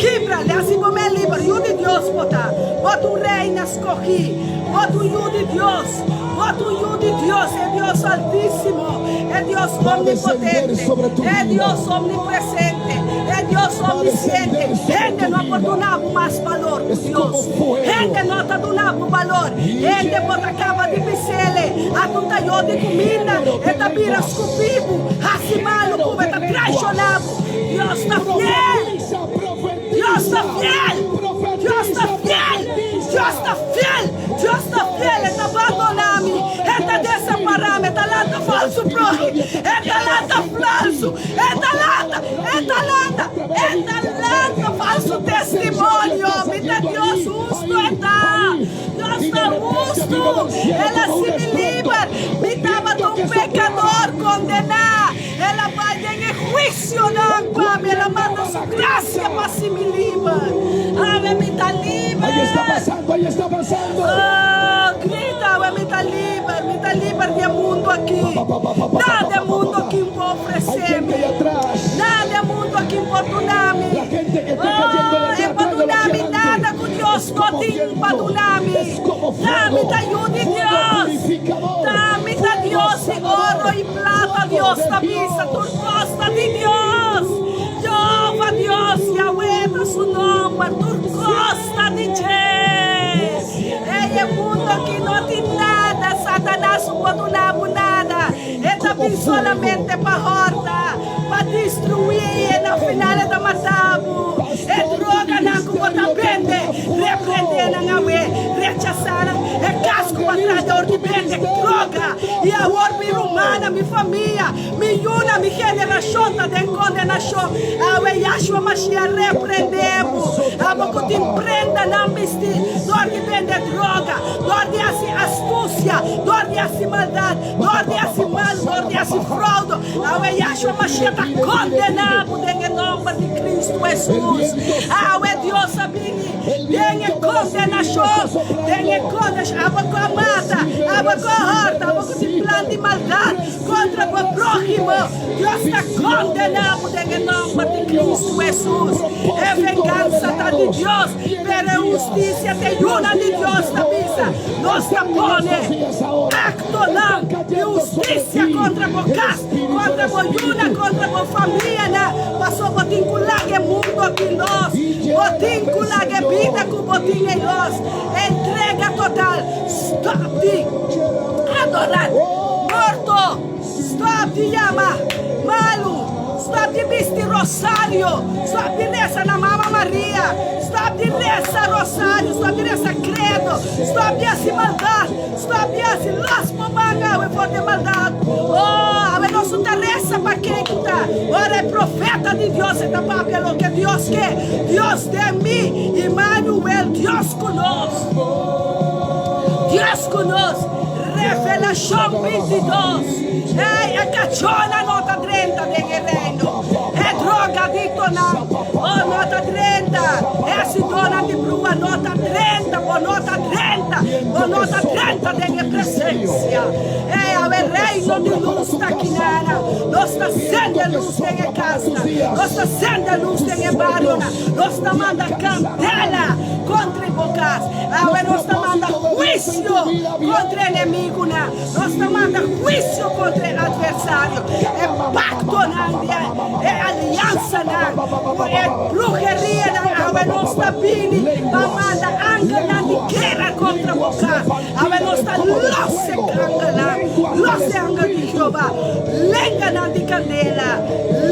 Quebra-lhe, assim como é livre, e o de Deus botar. Bota o rei nas corri, bota o de Deus, bota o de Deus, é Deus Altíssimo, é Deus omnipotente, é Deus omnipresente, é Deus omnisciente. Gente não abandonava mais valor por Deus, gente não te donava valor, gente bota acaba de pisele, a tu talhou de comida, e te vira escupivo, assim malo como te traicionava. Deus está fiel. Deus está fiel, Deus está fiel, Deus está fiel, Deus está fiel, está abandonando, está desamparando, está lata falso pro, está lata falso, está lata falso testemunho, vida Deus justo está, Deus está justo, ela se me livra, me dava de um pecador condenar, ela vai em juízo não, Pai, ela manda sua graça para se me livra, ave me está livre, ahí está pasando. Oh, grita, ave me está livre de mundo aqui, nada mundo aqui vou oferecer, nada mundo aqui importunar-me, oh, importunar-me, nada com Deus não tem importunar-me, dá-me da ajuda de Deus, dá-me da Deus e ouro e prata, Deus da vista, turcosta de Deus, Jeová Deus, Yahweh da seu nome, turcosta de Deus, é mundo que não tem nada, Satanás não pode nada, é solamente para horta, para destruir, na final da matabo, é droga na como vende, repreender na Yahweh, rechaçar, é casco para trás de ordem, droga, e a ordem humana, minha família, minha una, minha geração, revelação da condenação. Awe Yahshua Mashiach repreendemos. Amo que te emprenda na misti. Dor de vender droga. Dor de astúcia. Dor de maldade. Dor de mal. Dor de fraude. Awe Yahshua Mashiach está condenado em nome de Cristo Jesus. Awe Deus abini. Tenha condenação. Tenha condenação. Amo que mata. Amo que horta. Amo que te plano de maldade contra o próximo. Deus está condenado em nome de Cristo Jesus. É vingança da de Deus, pela justiça de uma de Deus na missa. Nós tapone acto não de justiça contra o caso, contra o uma, contra a família. Passou o vincular o mundo de nós, o vincular a vida com o em nós. Entrega total. Stop de adorar. Morto. Stop de amar. Malo. Stop de vestir rosário. Stop de nessa na Mama Maria. Stop de nessa rosário. Stop de nessa credo. Stop de assim maldade. Stop de assim las pomanga. Eu vou ter maldade. Oh, a nossa interessa para quem está. Ora é profeta de Deus. Está para o que Deus quer. Deus de mim. Emmanuel. Deus conosco. Deus conosco. Revelação 22. Ei, é cachona nota 30 de reino. É drogadito não. Oh, nota 30. É se dona de brua, nota 30. Oh, nota 30. Oh, nota 30 de presença. É, o reino de luz está aqui, Nana. Nós está sendo luz em casa. Nós está sendo luz em barrio. Nós está mandando candela contra o bocas. Nós está mandando juízo contra o inimigo. Nós está mandando juízo contra o adversário. É pacto, é aliança, é bruxeria. Nós está vindo para mandar anga de guerra contra o bocas. Nós está loce anga de Jeová. Lenga de candela.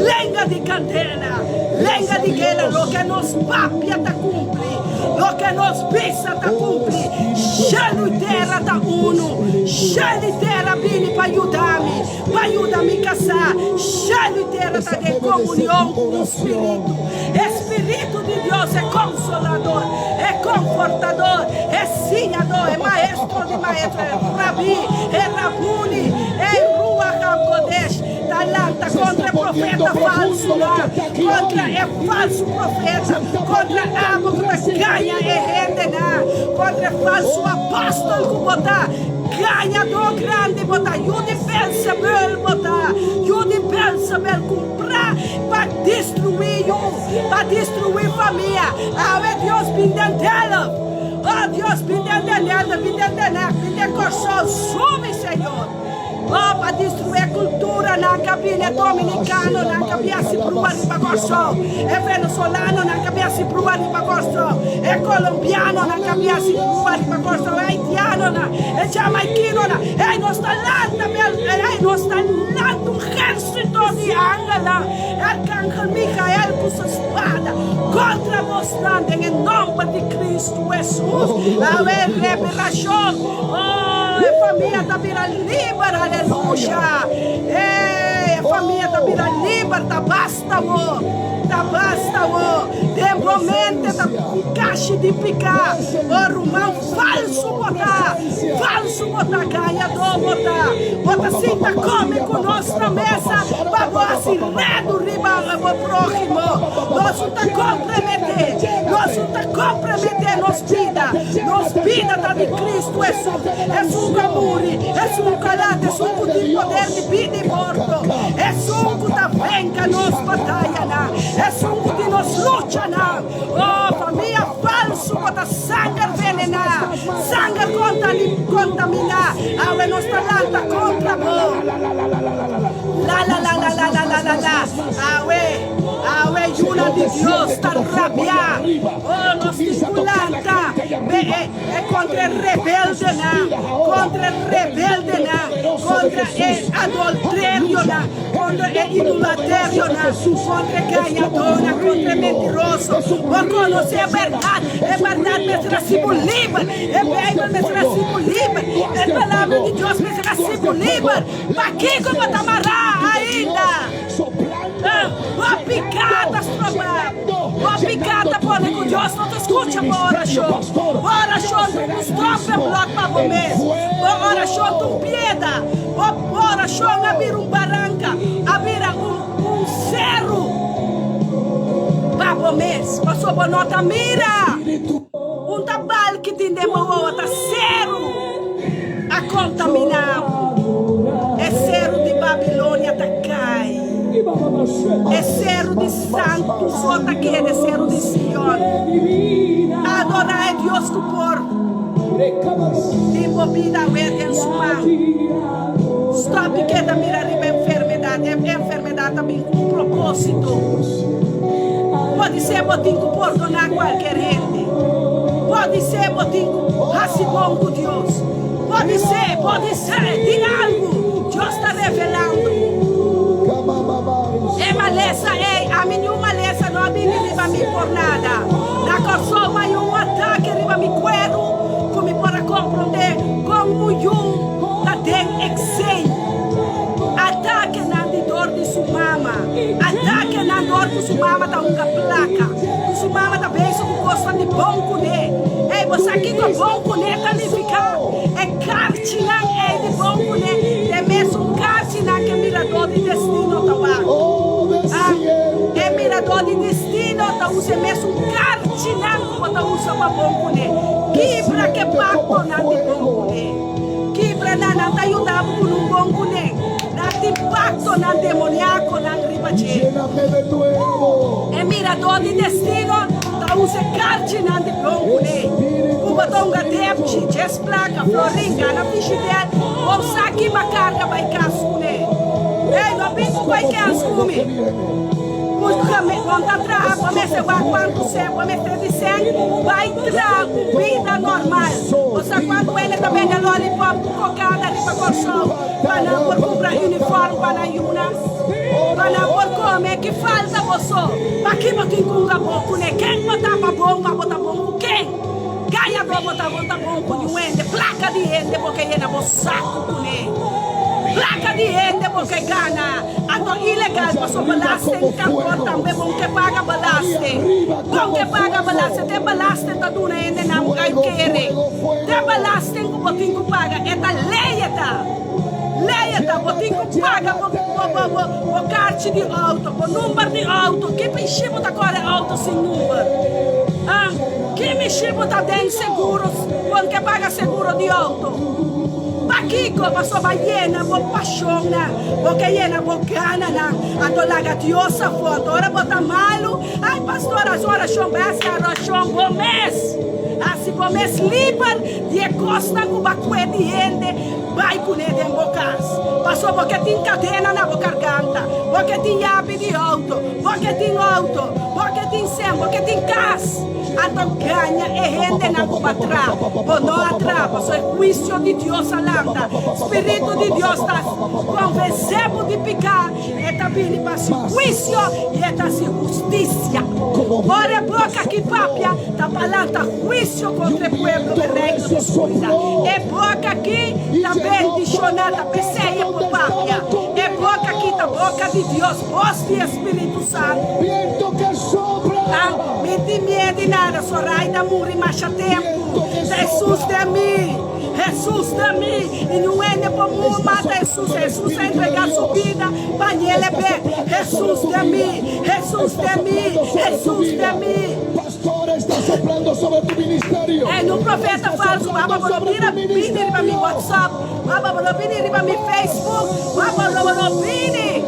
Lenga de candela. Lenga de guerra. Lo que nos papia está cumprir. Lo que nos pisa está cumprir. Chão e terra está uno. Chão e terra vini para ajudar-me a casar. Chão e terra está de comunhão com o Espírito. Espírito de Deus é consolador, é confortador, é sinador, é maestro de maestro, é rabi, é rabuni, é ruach hakodesh. Talanta contra profeta falso, contra é falso profeta, contra abo que ganha é rende, contra falso apóstolo que botar. Ganhador grande, botar. Jude pensa bel, botar. Jude pensa bel comprar para destruir para destruir família. É Deus pindentela. Oh, Deus pindentela, pindentela, sube, Senhor. Oh, para destruir a cultura na cabine dominicana, na cabeça prua de bagulho. É venezuelano na cabeça prua de bagulho. É colombiano na cabeça prua de bagulho. É haitiano, é jamaiquino, é nós talando um exército de ángeles. Arcángel Micael com sua espada contra nós em nome de Cristo Jesus. A revelação. Oh, família da vida livre, aleluia. Ei, família da vida livre, tá basta, de momento da caixa de picar, o rumão falso botar, ganhador bota cinta, come com nós na mesa, para assim, redo, riba, o próximo, nós está comprometer, nos vida da de Cristo, é um amore, é um caráter, é um poder de vida e morto, é um da venga nos batalha, é um que nos luta, oh, família falso, bota sangue venenar, sangue contaminar, a nossa lata contra vós, awe, juna de Deus, está rabiar, oh, nos vinculanta, é contra rebelde, contra adultério, contra idolatria, contra ganhadora, contra mentiroso, por conhecer a verdade me será sido livre, é bem, me será sido livre, é palavra de Deus, me será sido livre, para que como te amarrar ainda? Ó picadas, trabalho. Ó picada, pode que Deus não te escuta para oração. Oração do stop bloco para você. Oração do pieda. Oração abrir barranca. Abrir cerro. Para você. Passou por nota mira. Tabal que tem demorou tá zero a contaminado. É zero de Babilônia tá cai. É zero de santos só tá quer é zero de Sion. Adorar a Deus com por tipo vida verde em sua mão. Stop que da mira riba enfermidade. Enfermidade também com propósito. Pode ser botinho por perdonar qualquer gente. Pode ser botinho racibom com Deus. Pode ser, diga algo. Deus está revelando. É maleza, a minha maleza não abrir riba me por nada. Na coração, mas ataque riba me quero. Como para compreender como eu tá dentro exei. Ataque na dor de sua mama. Ataque na dor de sua mama da uma placa. Sua mama da bem sobre gosta de bom comer. Ei, você aqui com bom comer tá de ficar. É cartina, é de bom comer. É mesmo cartina que é mirador de destino, tá? É mirador de destino, tá? Usa mesmo cartina que tá usa para bom comer. Quebra que pacto na de bom comer. Quebra na tá ajudando com um bom comer. De pacto na demoniaco na ribache. É mirador de destino, tá usa cartina de bronco. O batom gatepchi, jes placa, floringa, na fichidel, ou saque uma carga vai cascune. Ei, não pinto vai cascume. Quando atrás, comece a quanto sempre, comece a dizer, vai entrar vida normal. Você quando ele também é lollipop, cocada, riba corção, para não por comprar uniforme, para não iuna, para não por comer, que falta você. Para que você encontra pouco, né? Quem botar para bom, quem? Ganha para botar bom, com um ende, placa de ende, porque ele é o saco, né? Placa de ende porque gana. Ando ilegal passou balaste em cantor também bom que paga balaste. Bom que paga balaste. Te balaste tá dura ende na mugai quere. Te balaste com botinho paga. Eta leia botinho paga o carte de auto, o número de auto. Que pinchibo tá agora auto sem número? Ah, que pinchibo tá dentro seguros? Quando que paga seguro de auto? Kiko passou baiana, vou paixona, porque hiena, vou gana, ando lagatiosa foto, ora bota malo, ai pastora, as horas chão, besta, rochão, gomes, assim gomes lipan, de costa, com bacué de ende, vai com ele em bocas, passou porque tem cadena na boca garganta, porque tem ave de auto, porque tem sem, porque tem cas. Ando ganha e gente na cuba atrapa, ou não atrapa, só é juízo de Deus alanda, Espírito de Deus está convencendo de picar, e está vindo para se juízo e está se justiça. Ora é boca que papia, está falando juízo contra o povo do reino de coisa. É boca que está bendicionada, peseia por papia. É boca que está boca de Deus, voz de Espírito Santo. Me tem medo de nada, só rai da muri macha tempo. Jesus de mim, e não é nem para mata Jesus a entregar sua vida, para ele bem. Jesus de mim. Pastor está soplando sobre tu ministério. É no profeta falso, baba bolobira, bini para mim WhatsApp, baba bolobira para mim Facebook, baba bolobira.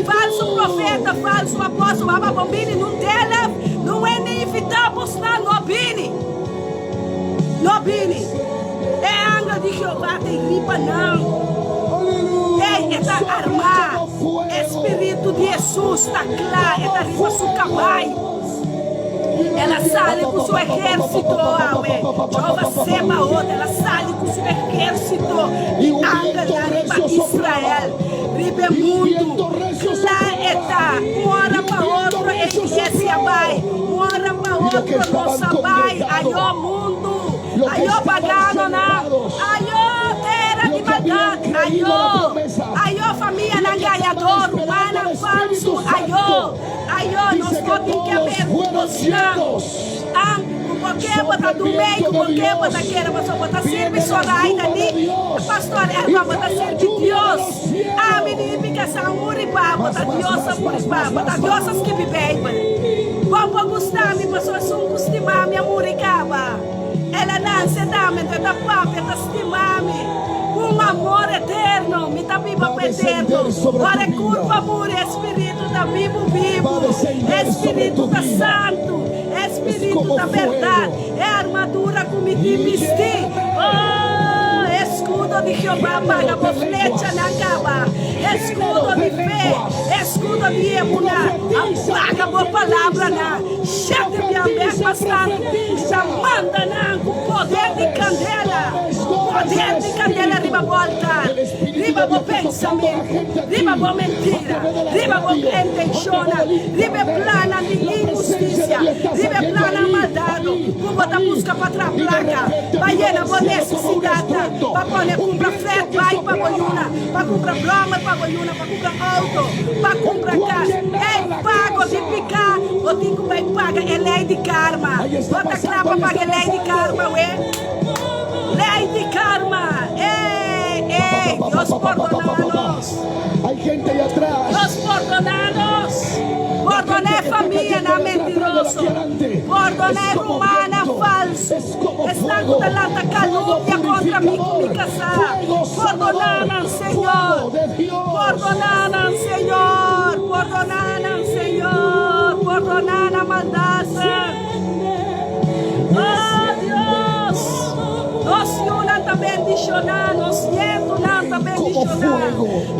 Falso profeta, falso apóstolo, baba bombini, não tela, não é nem evitar postar no bini. É angra de Jeová, tem ripa não. Ei, é da armar. Espírito de Jesus está claro, é da ripa su cavalo. Ela sai com seu exército, Jeová sema outra, ela sai com seu exército e anda na riba Israel, riba mundo, lá está, uma para outra, igreja vai, uma para outra, nossa vai, aí o mundo. Ayo pagano na, ayo terra de maldade, ayo família na ganhador, humana falso, Porque bota do meio, porque bota queira, mas bota sempre soraida ali. Pastor, ela bota sempre Deus. Ah, menina, fica essa muripá, bota Deus a muripá, bota Deus as que bebem. Vamos gostar, me passou só costumar, minha muricaba. Ela não se dá, me dá papo, ela estima-me. Com amor eterno, me dá viva eterno. Ora, curva, amor, Espírito da vivo, Espírito da santo. Espírito da verdade, é a armadura que me vestir. Oh, escudo de Jeová, paga por flecha na cava. Escudo de fé, escudo de emuná, apaga por palavra na. Chete me aberta bastante, chamando na com poder de candela. Poder de candela riba volta, riba bo pensamento, riba bo mentira, riba bo intenção, riba plana de injustiça, riba plana maldado, como da busca para a placa, baiana bo necessidade, para poder comprar frete, vai para boiuna, para comprar broma, para boiuna, para comprar auto, para comprar casa, é pago de picar, o tico vai pagar, é lei de karma, bota clapa paga lei de karma, ué. Lei de karma, ei, Dios perdonanos. Hay gente allá atrás. Dios perdonanos. Perdoné familia na mentiroso. Perdoné romana falso. Están delante calumnia contra mí con mi casa. Perdonanos, Señor. Perdonanos, Señor. Perdonanos, Señor. Perdonanos, maldad. Oh, Dios. Nos unan também bendicionar, nos llenan também bendicionar.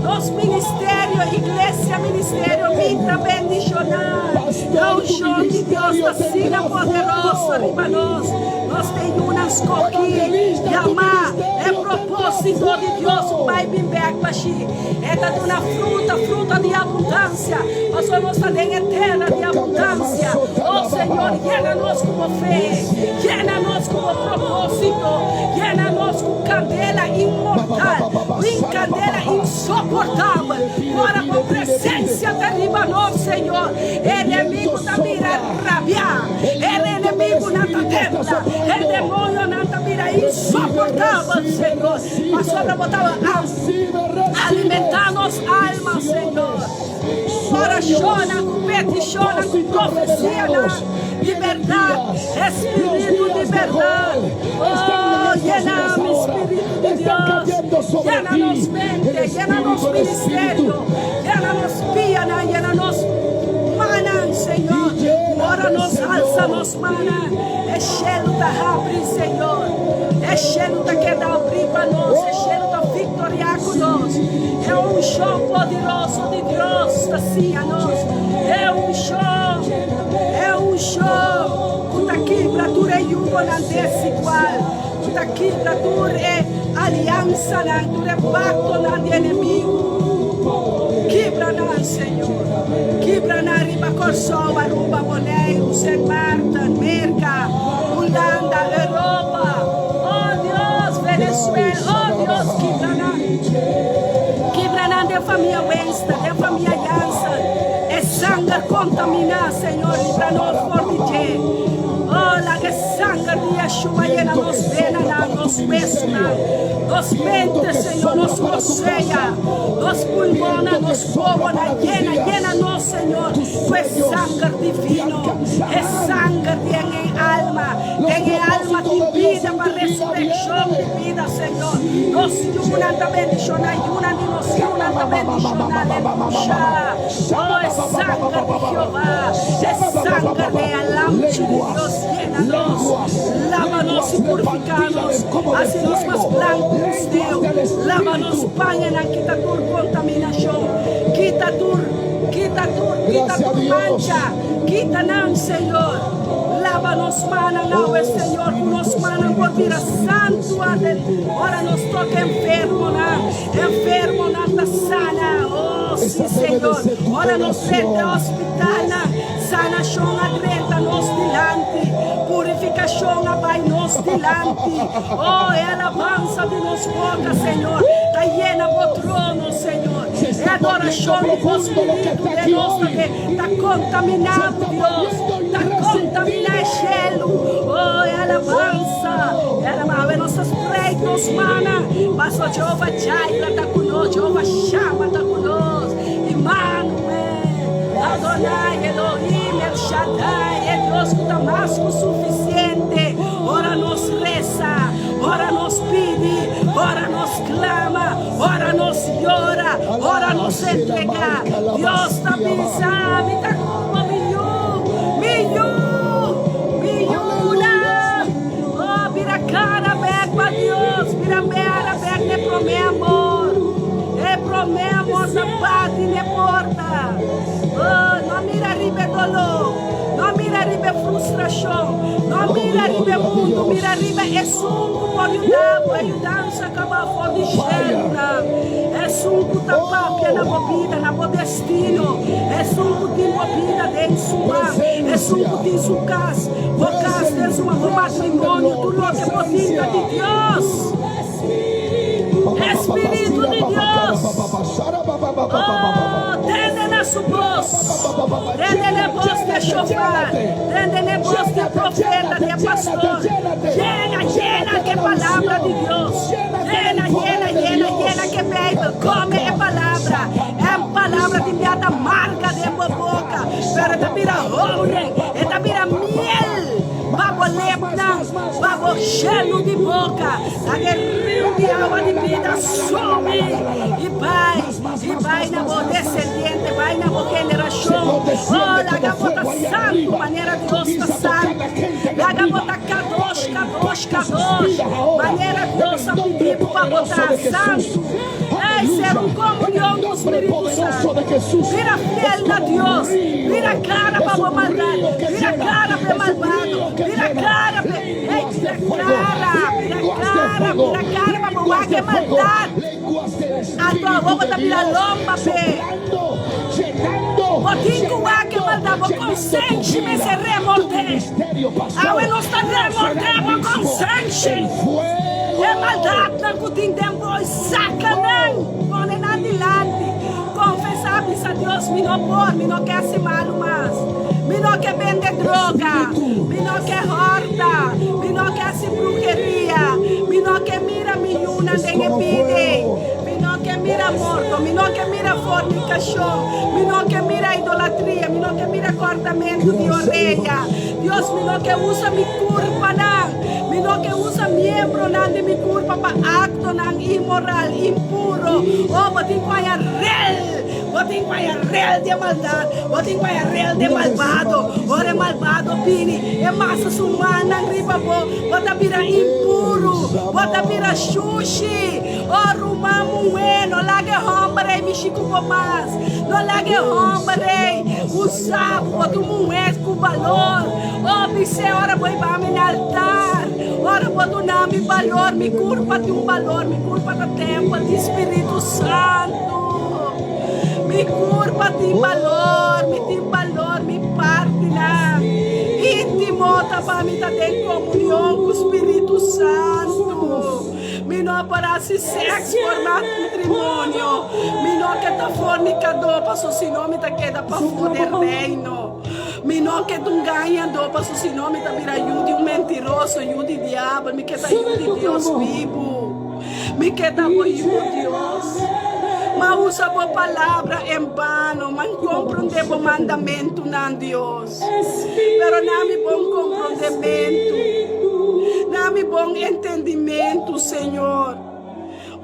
Nos ministérios, igreja, ministério, vim também bendicionar. É o show de Deus, assim poderoso, arriba nós. Nós temos umas coquinhas, e amar, é propósito de Deus, Pai Bimbeck Bashi. É da uma fruta de abundância. Nós somos também eterna de abundância. Oh Senhor, llena-nos com fé, llena-nos com propósito. Llena-nos com candela imortal, com candela insuportável. Ora, com presença derriba nós, Senhor. Inimigo da mira rabiar, inimigo na tenda, demônio na mira insuportável, Senhor. Mas sobre botar alimentar nossa alma, Senhor. Ora, chora, com peticiona, com profecia, liberdade, espírito de verdade. Oh, llena-nos, Espírito de Deus, llena-nos mente, llena-nos ministério, llena-nos piana, llena-nos mana, Senhor. Ora, nos alça, nos mana, é cheiro da abre, Senhor, é cheiro da que dá abrir para nós, é cheiro da vitória com nós, é um show poderoso de Deus, assim a nós, é um show, puta aqui para tu é yugo não desigual. Aqui para tu é aliança, tu é pacto não de inimigo. Quebra-na, Senhor. Quebra-na, riba Corsol, Aruba, Boneiro, Saint Martin, Merca, Holanda, Europa. Oh Deus, Venezuela, oh Deus, quebra-na. Quebra-na de família Westa, de família Aliança. É sangue contaminado, Senhor, livra-nos por ti. Oh, la que sangre de Yeshua llena nos venas, nos huesos, nos mentes, Senhor, nos roceia, nos pulmona, nos pólvora, llena-nos, Senhor, tu é sangue divino, é sangue de alma, tem alma de vida para ressurreição de vida, Senhor. Nos unan também de Shona, unan e nos unan também de Shona, aleluia. Oh, é sangue de Jeová, é sangue de alma de Deus. Llena-nos, lava-nos e purifica-nos, assim nós mais brancos, Deus. Lava-nos, Pai, na quita tua contaminação, quita tua mancha, quita-nos, Senhor. Lava-nos, mana, não é, Senhor, nos mana por vir a santo, ora nos toca enfermo, tá sana, oh, sim, Senhor. Ora nos frente ao hospital, sanação agreta nos dilante, purificação vai nos dilante. Oh, é alabança de nos boca, Senhor. Está llena o trono, Senhor. É adoração do Espírito de nós que está contaminado, Deus. está contamina cielo. Oh, alabanza. Ela nossos pleitos, mana. Pastor Jeová Jireh está conosco, Jeová Shammah está conosco. Emmanuel, Adonai, Elohim, El Shaddai, é Deus que está mais que o suficiente. Ora nos reza, ora nos pede, ora nos clama, ora nos llora, ora nos entrega. Deus está pensando, está como milhona. Oh, vira cara aberta para Deus, vira cara aberta é pro meu amor. É pro meu amor, não bate na porta. Oh, não mira ribe dolor, não mira ribe frustração, não mira ribe mundo, mira ribe é sunco para ajudar-nos a acabar fora de cena. É sunco da papia na vida, na destino. É sunco de vida dentro de sua, é sunco de sua casa. Vocas tens uma matrimônio, tu não é potinha de Deus. Espírito de Deus. Oh, tende na sua voz. Tende na voz de chofar. Tende na voz de profeta, de pastor. Llena que palavra de Deus. Llena que bebe. Come a palavra. É palavra de miada amarga de boca. Pero te vira ouro. Te vira miel. Babo lepna. Babo cheio de boca. Rio de água de vida some. E vai na boa descendente. Vai na boa geração. Oh, la gabota santo. Maneira de Deus está santo. La gabota kadosh. Maneira de Deus está pedindo para botar santo. É ser comunhão com o Espírito Santo. Vira fiel a Deus. Vira cara para o maldade. Vira cara para o malvado. Vira cara para o ar que é maldade. A tua roupa está vira lomba, pé. Botinho o ar que é maldade. Vou consente me se remorder. Aue não está remorder, vou consente. É maldade, não cutim tempo, saca não. Põe na adiante. Confessar-lhes a Deus, me não quer ser malo mais. Me não quer vender droga. Me não quer horta. Me não quer ser bruxeria. Me não quer mira milhona de pide. Me não quer mira morto. Me não quer mira fornicação. Me não quer mira idolatria. Me não quer mira cortamento de orelha. Deus me não quer usa mi curva não. Me não quer usa membro não de mi curva para acto não imoral, impuro. Oh, botin quaia real de maldade. Botin quaia real de malvado. Ora malvado pini. É massa humana riba bo. Bota vira impuro. Bota vira xuxi. Oh, rumamu bueno. Lage hombre mi chico mais. Não lage hombre. O sapo botu mués com valor. Oh, bise ora boi ba me altar. Ora botu nami valor. Me curva de valor. Me curva do tempo de Espírito Santo. Me curva de valor, me parte na íntimo, para me estar em comunhão com o Espírito Santo. Me não parece sexo, formato matrimônio. Me não quer estar fornicador, para se não me queda para foder reino. Me não quer um ganhador, para se não me vira ajude um mentiroso, ajude diabo. Me quer ajude Deus vivo. Me quer ajude Deus. Mas usa a palavra em vano, mas compreende o mandamento não Deus. Pero não me bom compreendimento, não me bom entendimento, Senhor.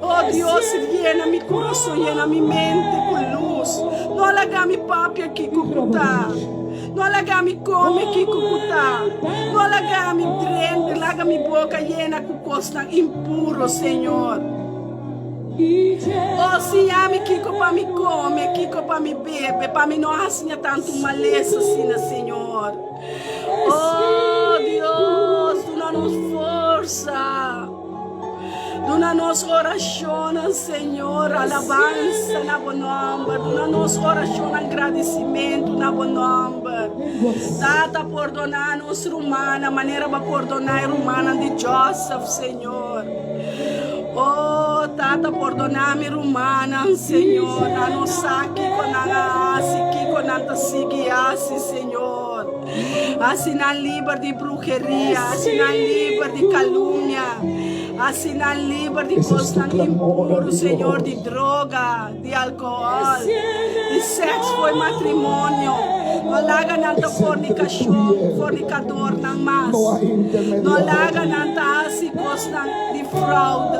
Oh Deus, llena mi coração, llena mi mente com luz. Não larga mi papi aqui cucutar. Não larga mi come aqui cucutar. Não larga mi drente, larga mi boca llena com coisa impuro, Senhor. Oh, se ame Kiko para me comer, Kiko para me beber, para me não assim tanto maleza assim, Senhor. Oh, Deus, dá-nos força. Dá-nos oração, Senhor, alabança na bom nome. Dá-nos oração, agradecimento na bom nome. Tata perdonar-nos romana, maneira para perdonar romana de Joseph, Senhor. Oh, Tata, perdona-me, romana, Senhor. Não saque com a assim, que com a seguiasse, Senhor. Assinar livre de bruxeria, assinar livre de calúnia, assinar livre de coisas impuras, Senhor, de droga, de álcool, de sexo e matrimônio. Não larga nada fornicação, fornicador não mais. Não larga nada assim, coisas de fraude.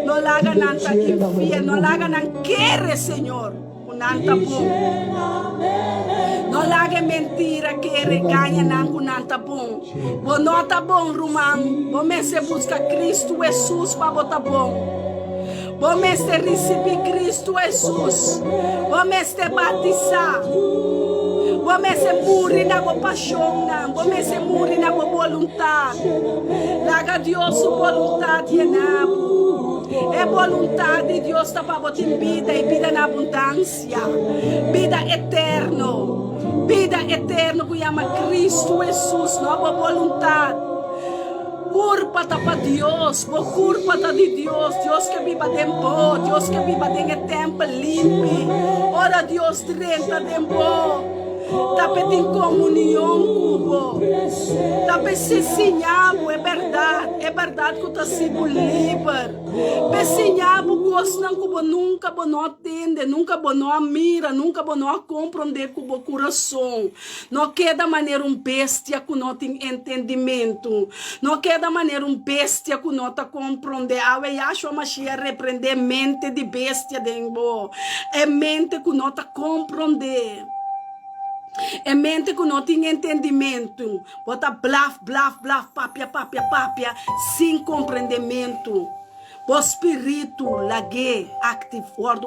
Não larga nada infiel, não larga nada querer, Senhor. Nanta bom. Não larga mentira que reganha não nanta bom. Bom nota bom, Romão. Bom se busca Cristo Jesus para botar bom. Bom se receber Cristo Jesus. Bom se batizar. Bom se morrer na boa paixão. Bom se morrer na boa vontade. Larga Deus sua vontade e nabo. É vontade de Deus para botar vida e vida na abundância. Vida eterna. Vida eterna que chama Cristo Jesus. Nova vontade. Curpa para Deus. Curpa de Deus. Deus que viva tempo. Deus que viva em tempo limpo. Ora Deus 30 tempo. Tapi em comunhão com você. Tapi se sinhabo, é verdade que está sendo livre. Mas sinhabo, coisa que nunca não atende, nunca não mira, nunca não compreender com o coração. Não queda maneira bestia que não tem entendimento. Não queda maneira bestia que não está compreender. Eu acho que Mashiach repreender mente de bestia dentro. É mente que não está compreender. É mente que não tem entendimento. Bota blaf, papia, sem compreendimento. O espírito, lague, ativar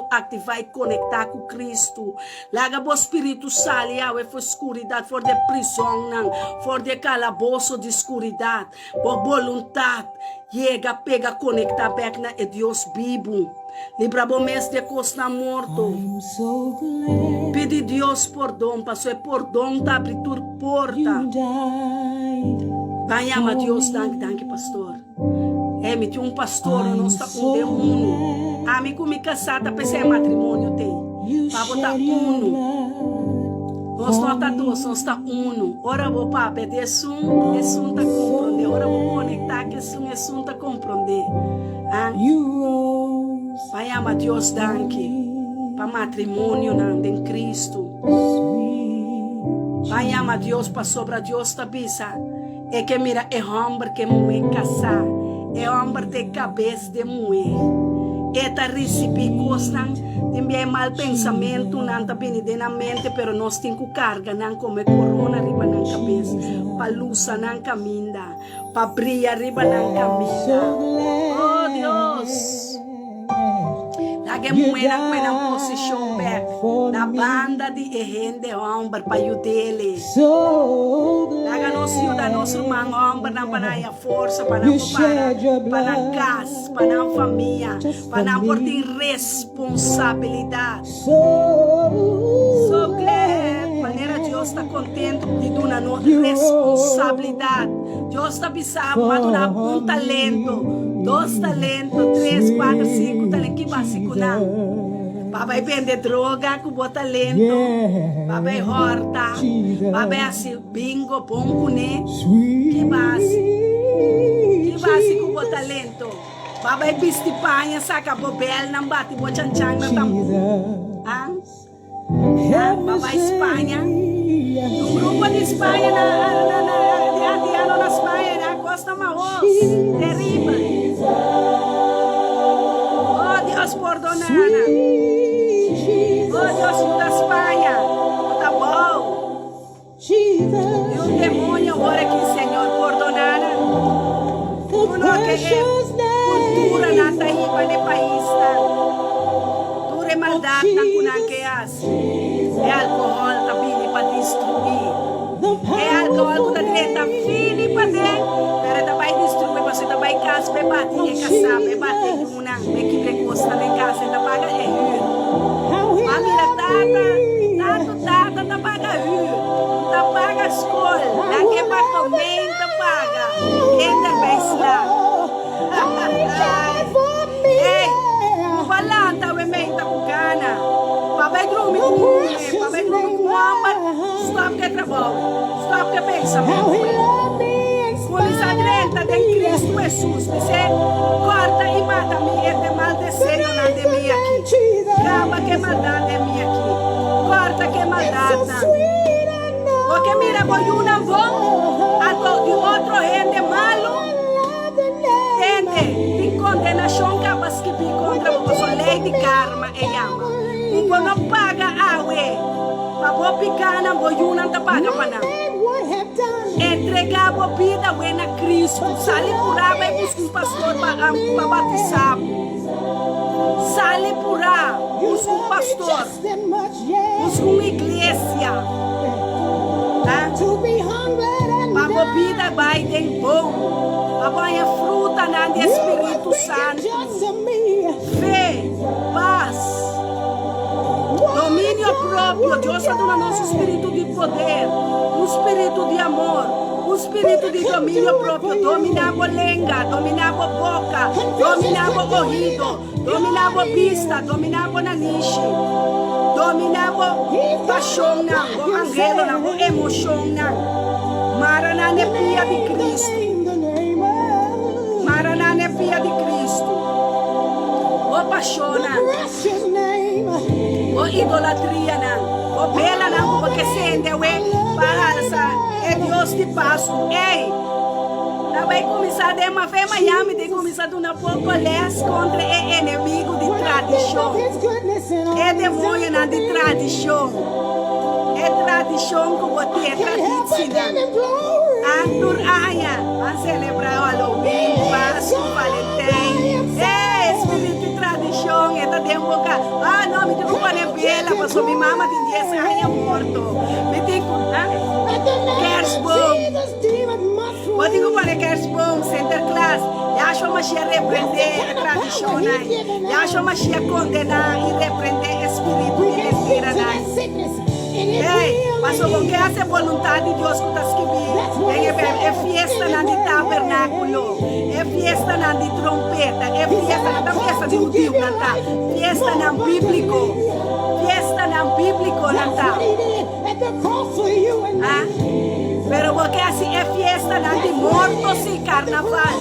e conectar com Cristo. Laga o espírito sair, for escuridade, for de prisão, for de calabouço de escuridade. Por vontade, chega, pega, conectar, pega, é Deus vivo. Libra o mês de costa morto. Pede Deus perdão, passou perdão para abrir tua porta. Vai amar Deus, danke, pastor. Me tinha pastor, não está com de uno. Amigo me casada, pensei matrimônio tem. Para botar uno. Nós não está dois, nós está uno. Ora vou papo, é um tá compreender. Ora vou conectar que é um tá compreender. Vai amar Deus, danke. Para matrimônio, não, em Cristo. Vai amar Deus, para sobra Deus tá bisa. É que mira, é homem que mulher casar. É homem de cabeça de mulher. Eta receber coisas, também mal pensamento, não está bem na mente, pero nós temos que carga, não como corona riba na cabeça, para luz não caminha, para brilhar riba não caminha. Oh Deus! Lagi mulher na posição na banda de gente homem para ajudá-le. Laga nosso ajuda nosso irmão homem para a força para a casa, para a família, para por ter responsabilidade. So glad, maneira Deus está contente de dar uma responsabilidade. Deus está pensando, mas um talento. 2 talentos, 3, 4, 5 talentos, que básico não. Papai vende droga com o talento, papai horta, papai assim bingo, bom né? Que básico com o talento. Papai veste panha, saca bobel, não bate o tchan-tchan na tampo. Papai Espanha, no grupo de Espanha, na Espanha, na Costa Maos, terrível. Oh Deus, perdona. Oh Deus, da Espanha. Tá bom. E o demônio agora aqui, Senhor, perdona. Uno que é cultura na taíba de país. Tudo é maldade na cunã que é alcohol também para destruir. É alcohol que está direita filho para dentro. Pero vai destruir, você vai casa, vai bater, vai caçar, vai bater uma, vai que precoce em casa, ainda paga tata, tá paga tá paga escola, daqui para comer, ainda paga, ainda vai lá. Ei, o valanta, o emenda com cana, papai dorme com homem, stop que trabalho, stop que pensamento. Começa a renta de Cristo Jesus. Dice, corta e mata-me este mal desejo na de mim aqui. Acaba que maldade de mim aqui. Corta que maldade. Porque mira, voy una voz a todo otro gente malo. Gente, de condenação capaz que vi contra você, lei de karma e llama. Quando paga água, para vos picar, não vou não te paga para nada. Entregar a vida buena a Cristo, sale por aí e busca um pastor para batizar. Sale por aí, busca um pastor, busca uma igreja. Para a vida vai ter bom, para a fruta do Espírito Santo, fé, paz, domínio próprio. Deus está dando nosso espírito de poder, um espírito de amor, um espírito de domínio próprio. Dominava a língua, dominava a boca, dominava o ouvido, dominava a vista, dominava a nariz, dominava a paixão, o angelo, a emoção. Maranane pia de Cristo. Maranane pia de Cristo. O paixona. O idolatria não. O bela não, porque se endeue para é Deus de Páscoa. Ei, vai começar de uma fé Miami, de começar de uma pouco lés contra o inimigo de tradição. É demônio não de tradição. É tradição que você é tradicional. Antur aia, a celebrar o Halloween, Páscoa, Valentim. É espírito de tradição, é da tempo que não, me digo para a bela, passou minha mama de 10 anos morto. Me digo, Kersboom. Eu digo para Kersboom, Center Class. Yahshua Mashiach repreender a tradição, Yahshua Mashiach condenar e repreender o espírito de mentira. Ei, mas o que hace voluntad de Dios que está escrito, é fiesta na de tabernáculo, é fiesta na de trompeta, é fiesta na fiesta de judío, fiesta na bíblico, nata. Pero porque assim é fiesta na de mortos e carnaval.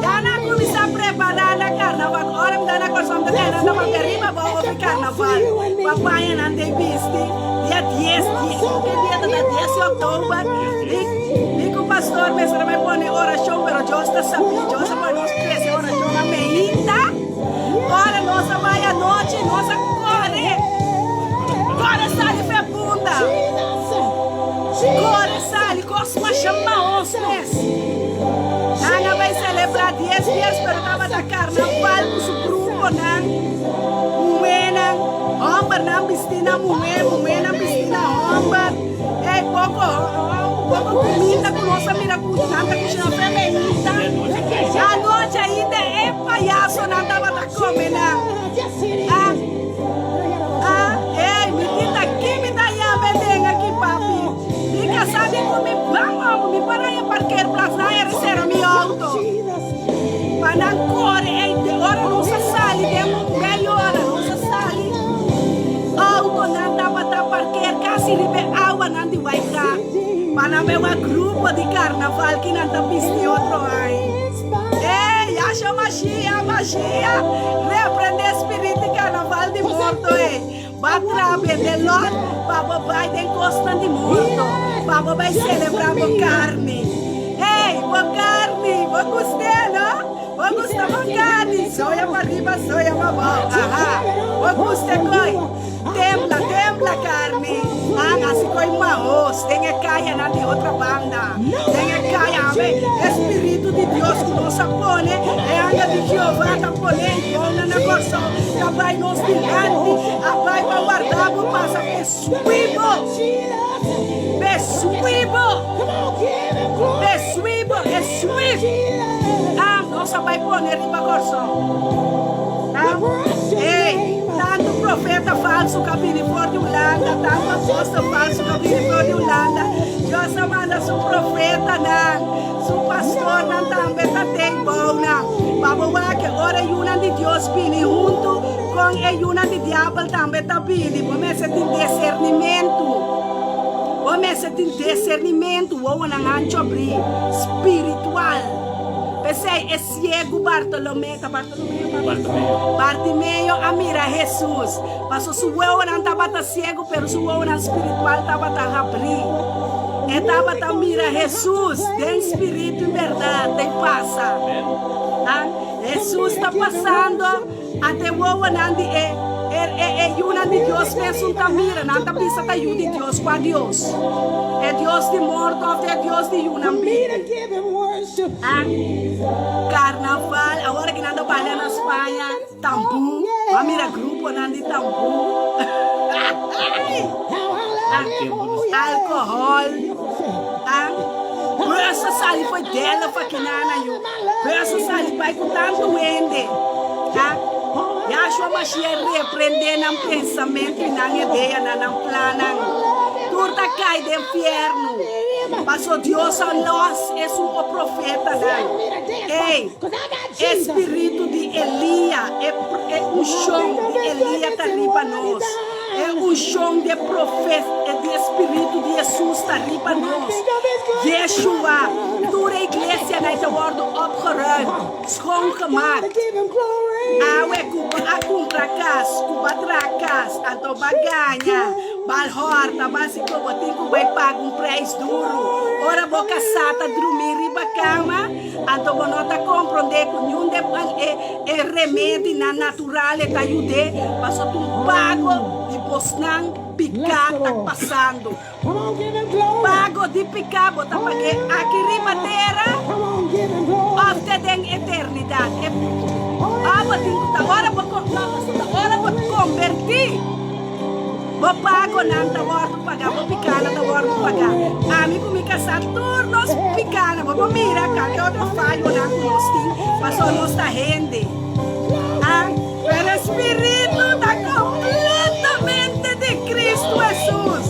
Já na começa a preparar na carnaval, ora me dá na coisa de carnaval, porque arriba vou para carnaval, papai não tem viste. Dia 10, que dia da 10 de outubro, digo pastor, mas não me põe oração, mas Deus está sabendo, Deus vai nos fazer oração na meita. Ora, nossa vai à noite, nossa corre, sai fecunda, corre, sai, cosma chama os pés. Ana vai celebrar 10 dias, pero estava da carnaval, com o grupo, não, homem não vestina mulher não vestina homem. É pouco comida com nossa mira com tanta que chama feminina. A noite ainda é palhaço, não estava da comida. Ei, menina aqui me dá bem aqui, papi. Fica sabe comigo, vamos, me para aí parqueiro para sair e ser meu auto. Para não correr, hora não se sale, meia hora não se sale. Auto não dava para parqueiro, casi ribe água não te vai dar. Para ver um grupo de carnaval que não está vestindo outro aí. Ei, Yahshua Mashiach, repreende espírito de carnaval de morto, batrabe de lot, para vai de costa de morto, para vai celebrar com carne. Ei, com carne, vou gostar, não? Vou gostar com carne, soia para arriba, soia para baixo, vou gostar coi, templa carne. Assim como uma hoz, tem que cair na de outra banda, tem que cair, Espírito de Deus que nos apone, é anga de Jeová que apone, dona na coração, que vai nos dilante, vai para guardar, passa pessuibo, nossa vai poner em coração, ei, tanto profeta falso que vive fora de Holanda, tanto apóstolo falso que vive fora de Holanda, Deus manda seu profeta, seu pastor, também tem bom, para que ora e uma de Deus vini junto com a uma de diabo também está vindo, começa a ter discernimento. Começa a ter discernimento, ou não anjo abrir, espiritual. Pensei, é cego Bartolomeu, Bartimeu, a mira Jesus. Passou se o não estava cego, mas se o não espiritual estava a abrir. E estava a mira Jesus, tem espírito em verdade, tem passa. Jesus está passando, até o não é uma de Deus, pensa um tamira, não está pensando de Deus com Deus. É Deus de morto, é Deus de uma vida. Carnaval, agora que nada balha na Espanha, tambu, a mira grupo não de tambu. Alcohol. Essa sali foi dela para que não essa sali vai com tanto ende. E acho que a repreender no pensamento e na ideia, no plano. Tudo cai do inferno. Passou Deus a nós, é o profeta. Ei, espírito de Elia, é chão de Elia está ali para nós. É chão de profeta, é de espírito de Jesus está ali para nós. Yeshua, toda a igreja na ordem opgeruimd, schoongemaakt. Awe a compra casa, casa, a tua ganha, bal horta, básico, botinho vai pagar preço duro. Ora boca sata dormir riba cama, a tua nota compreender que nenhum é remédio na natural e ajude, passou tu pago de bosnang picar tá passando. Pago de picar, bota para que aqui riba terra, até tem eternidade. Agora vou convertir. Vou pagar, não vou pagar, vou picar, não vou pagar. Amigo, me casar, turnos picar, vou mirar, que outro falho não gostem, passou nossa rende. O Espírito está completamente de Cristo Jesus.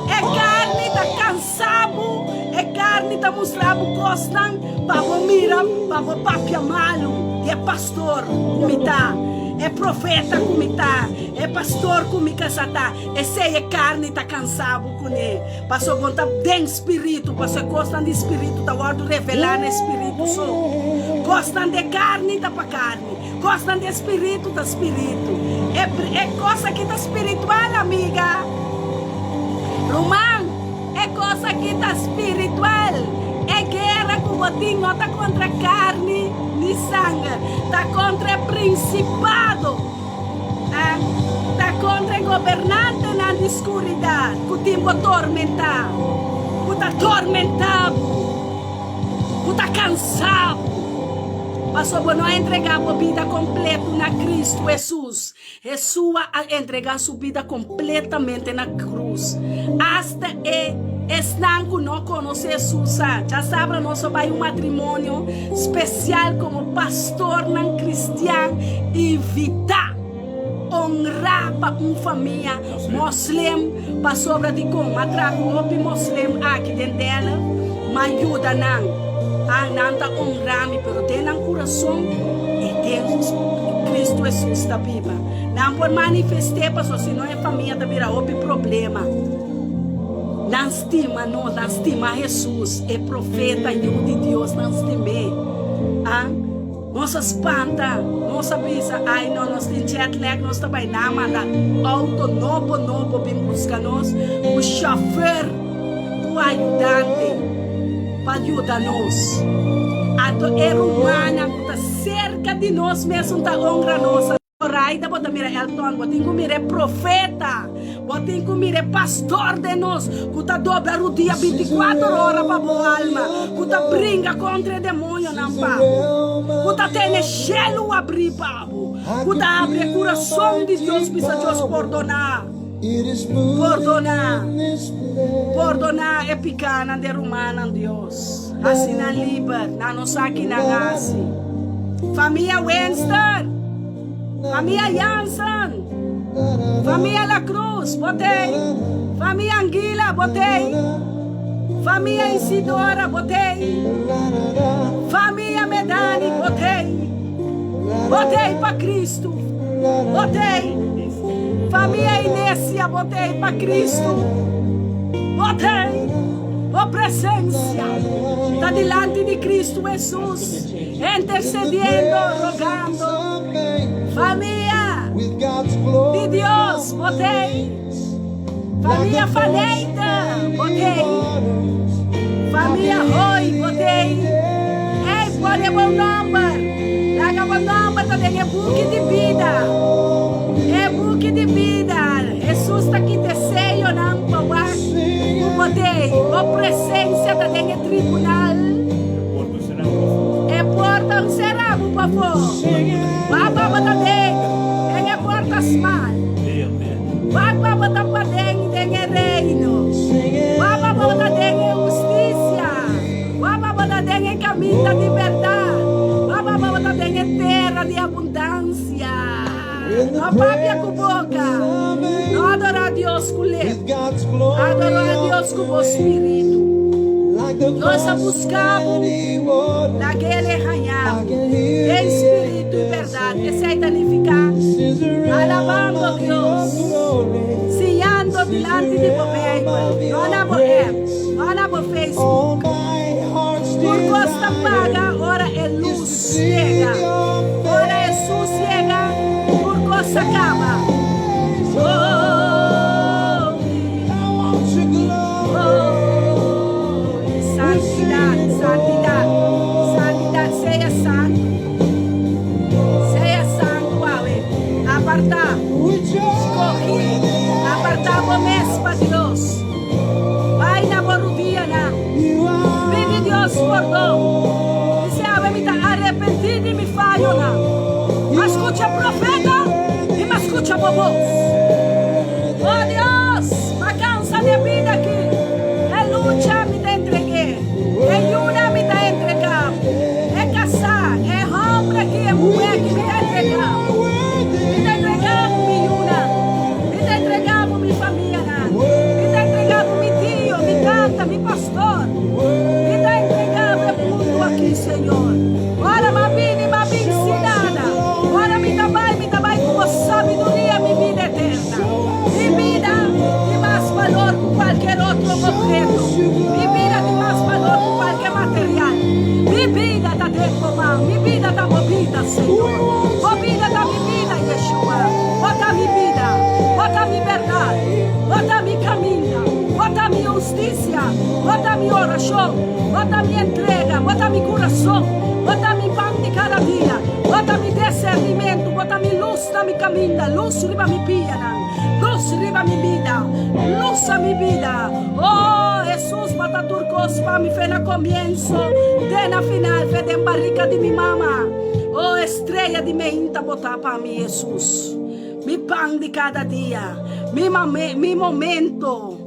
É carne, está cansado, é carne, está mostrando gostam. Pavo mira, pavo papia malo, é pastor comita, é profeta comita, é pastor comita sata, esse é carne tá cansado com ele, passou conta den espírito, passou gostam de espírito, tá guardo revelar no espírito só, gostam de carne tá para carne, gostam de espírito tá espírito, é coisa que tá espiritual amiga, Romão, é coisa que tá espiritual. É guerra que o botinho está contra carne e sangue, está contra principado, está contra governante na escuridão, que tem atormentado, que está atormentado, que está cansado. Passou por não entregar a vida completa na Cristo Jesus. Jesus a entregar sua vida completamente na cruz. Hasta estão que não conhece Jesus. Já sabe, nós vai matrimônio especial como pastor não cristão e evitar honrar para uma família muslim para sobre de como atraco o muslim aqui dentro dela, mas ajuda não. Não está honrando, mas tem um coração e Deus, Cristo Jesus está viva. Não pode manifestar, porque senão a família está virando outro problema. Não estima, não estima Jesus, é profeta e de Deus, não estima. Nossa espanta, nossa bisa, ai não, nós temos jet lag, nós também não manda auto novo, vem buscar nós, o chofer, o ajudante, para ajudar nós. A é humana, que está cerca de nós mesmo, está honra nossa. Raida, bota mira Elton, bota mira profeta, bota mira pastor de nós, que está dobra o dia 24 horas para boa alma, que está brinca contra o demônio, não pabo, que está tendo gelo abrir, pabo, que está abre o coração de Deus, precisa Deus perdonar é picana de romana Deus, assim na liber, na nossa aqui na assim, família Winston. Família Jansen, família La Cruz, botei. Família Anguila, botei. Família Isidora, botei. Família Medani, botei. Botei para Cristo, botei. Família Inésia, botei para Cristo. Botei. Oh presencia, está delante de Cristo Jesús, intercediendo, rogando. Familia de Dios, botei. Familia Faneita, botei. Familia Roy, botei. Ei, pode bom nome. Laga bom nome, tá dentro book de vida. É book de vida. Jesus está aqui desejo, não, papá. Botei, a presença da dentro do tribunal. É porta um será, por favor. Baba bota dentro, é portas mal. Baba bota para dentro, é reino. Baba bota dentro, é justiça. Baba bota dentro, é caminho da liberdade. Baba bota dentro, é terra de abundância. Não papia com boca. Não adorar a Deus com leite. Adorar a Deus com o espírito. Nós buscamos naquele arranhado de espírito e verdade. Esse é danificar. Alabando a Deus. Sinhando diante de você. Não na web. Não na Facebook. Por costa paga, ora é luz chega. Ora é Jesus chega. Por costa acaba. Santidade, seja santo, apartar, escorrer, apartar o mês para Deus, vai na borudia, vive Deus perdão, se a me está arrependido e me falho, mas escucha profeta e me escucha bobo. Oh Deus, a cansa de vida aqui, é luta, me te entreguei, é una, me te entregado, é casar, é homem que é mulher que me te entregado, me te entregado, mi una, me te entregado, mi família, me te entregado, mi tio, mi tanta, mi pastor, me te entregado, é tudo aqui, Senhor. Ora, ma bem ensinada, ora, me trabalhe com sabedoria, minha vida eterna. Mi vida de mais valor que qualquer outro objeto. Mi vida de mais valor que qualquer material. Mi vida está dentro, mão. Mi vida está movida, Senhor. Movida da minha vida, Yeshua. Bota minha vida, bota minha verdade, bota minha caminho, bota minha justiça, bota minha oração, bota minha entrega, bota meu coração, bota meu pão de cada dia, bota meu discernimento, bota minha luz na minha caminho, luz riba minha pia. Luz riba minha vida, luz a minha vida. Oh, Jesus, bata turcos para mi fe na comienzo, de na final, fe de barriga de minha mama. Oh, estrela de menta botar para mim, Jesus. Mi pão de cada dia, mi momento.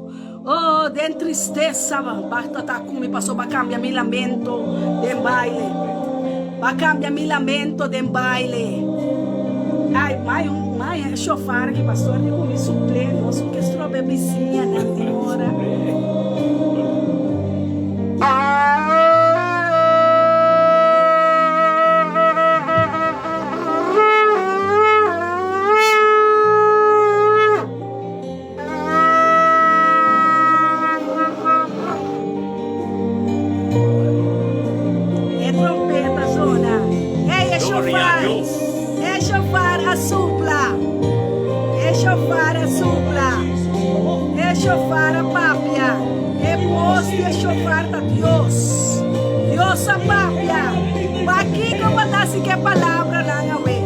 Oh, de tristeza, basta estar comigo, passou para cambiar meu lamento de baile. Para cambiar meu lamento de baile. Ai, mãe, é chofar que pastor de comigo suplê, nosso que estou bebecinha, né, demora. É trompeta, zona. É chofar. É chofar a supla. É chofar a supla. É chofar a pápia. É poste é chofar a Deus. Deus a pápia. Aqui como está se que palavra na Yahweh.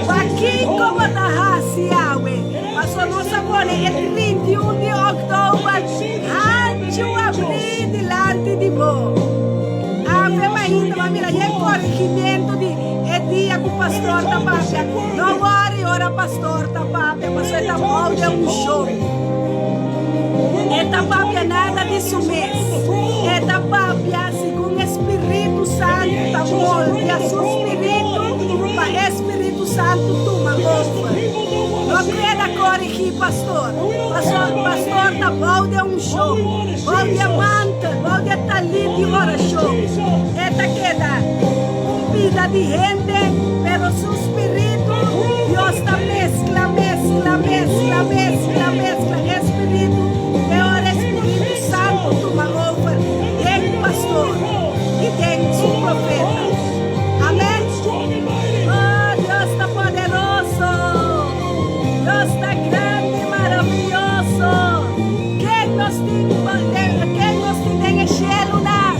Aqui como está assim Yahweh. Mas o nosso agora é 31 de outubro. Anjo abrir delante de vós. Ainda, mamila, e corrigimento de dia com o pastor da pápia. Não ore, ora pastor da pápia, mas esta molde é um show. Esta pápia nada disso mesmo. Esta pápia, segundo o Espírito Santo, está molde a seu Espírito, para o Espírito Santo toma over. Não queda corrigir, pastor. Pastor da molde é um show. Molde é manta, molde é talit de oração. Esta queda vida de gente, pero su espíritu, Dios está mezcla una mezcla, Espíritu, ahora Espíritu Santo, toma over, den pastor y den su profeta. Amén. Oh, Dios está poderoso, Dios está grande y maravilloso. Quem nos tem enchelo na,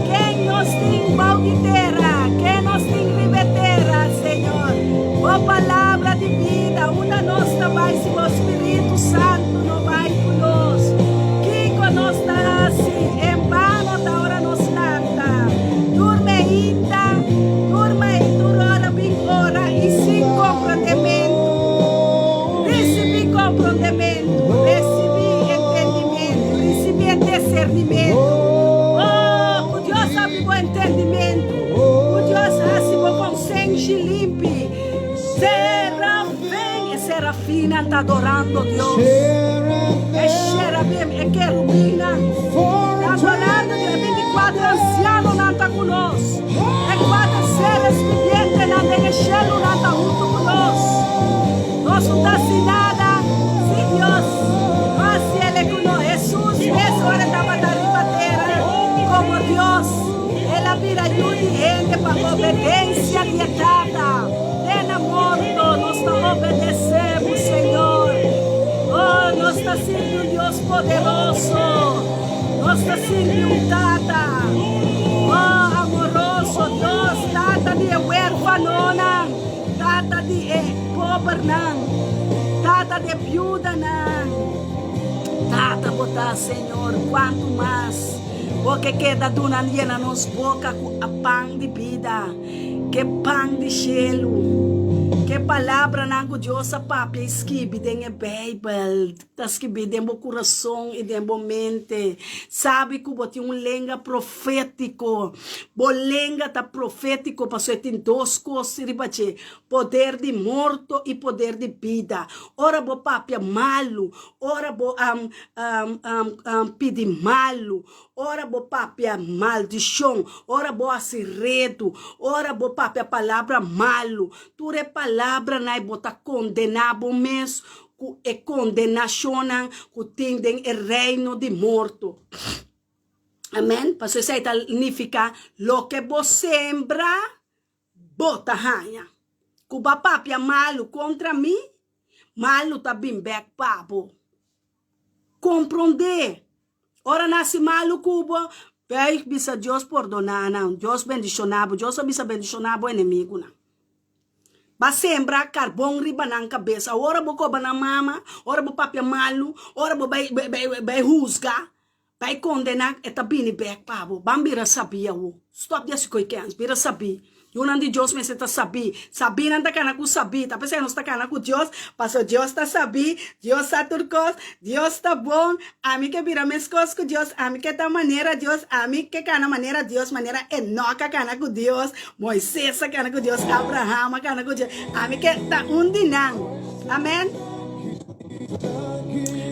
quem nos tem balde terra, quem nos tem ribeterra, Senhor. Oh, palavra de vida, una nossa vai se o Espírito Santo não vai conosco. Que conosco assim, em vano da hora nos nanta. Durma hora, bem hora e sem comprometimento. Recebi comprometimento, recebi entendimento, recebi discernimento. Oh, o Deus sabe o entendimento, o Deus sabe o consciência limpo. Serafim e serafina está adorando Deus. É xerabim, é querubina, está adorando Deus. 24 ancianos não está conosco. É 4 seres vivientes não tem enxelo, não está junto conosco. Nós não está sem nada, sem Deus. Mas se Ele é conosco, Jesus, essa hora estava da ribateira, como Deus. Ela vira ajuda e gente para obediência dietada. Den amor, nós está obedecemos, Senhor. Oh, nós está servindo um Deus poderoso. Nós está servindo um Tata. Oh, amoroso Deus, Tata de huérfano, Tata de pobre, Tata de viúva, Tata botar, Senhor, quanto mais. Porque queda duna llena nos boca a pão de vida, que pão de cielo. Que palavra nango Deus a papia esquibe den a Bible, tá esquibe den bo coração e den bo mente. Sabe que bote lenga profético, bo lenga tá profético para só tem 2 coisas ribache, poder de morto e poder de vida. Ora bo papia malo, ora bo pedir malo, ora bo papia maldição, ora bo asirredo, ora bo papia palavra malo. Tu é palavra na bota condenado mesmo, é condenação que tem o reino de morto. Amém? Para isso significa lo que você sembra, bota ranha. Cuba papia malo contra mim, malo tá bem back pabo. Compreender. Ora nasce malo cuba, vai bisa Deus perdonar, não. Deus bendicionado, Deus bisa bendicionado o inimigo, não. Ba sembra carvão riba na cabeça. Ora bo coba na mama, ora bo papia malo, ora bo vai rusga, vai condenar eta bini back pabo. Bambira sabia o. Stop desse coikens, bira sabi. Eu não de Deus me está sabi. Sabi não está cana com sabi. Tá pensando está cana com Deus. Passou Deus está sabi. Deus está turcos. Deus está bom. A mim que vira minhas coisas com Deus. A mim que tá maneira Deus. A mim que cana maneira Deus. Maneira Enoca cana com Deus. Moisés cana com Deus. Abraham cana com Deus. A mim que tá dinang. Amém.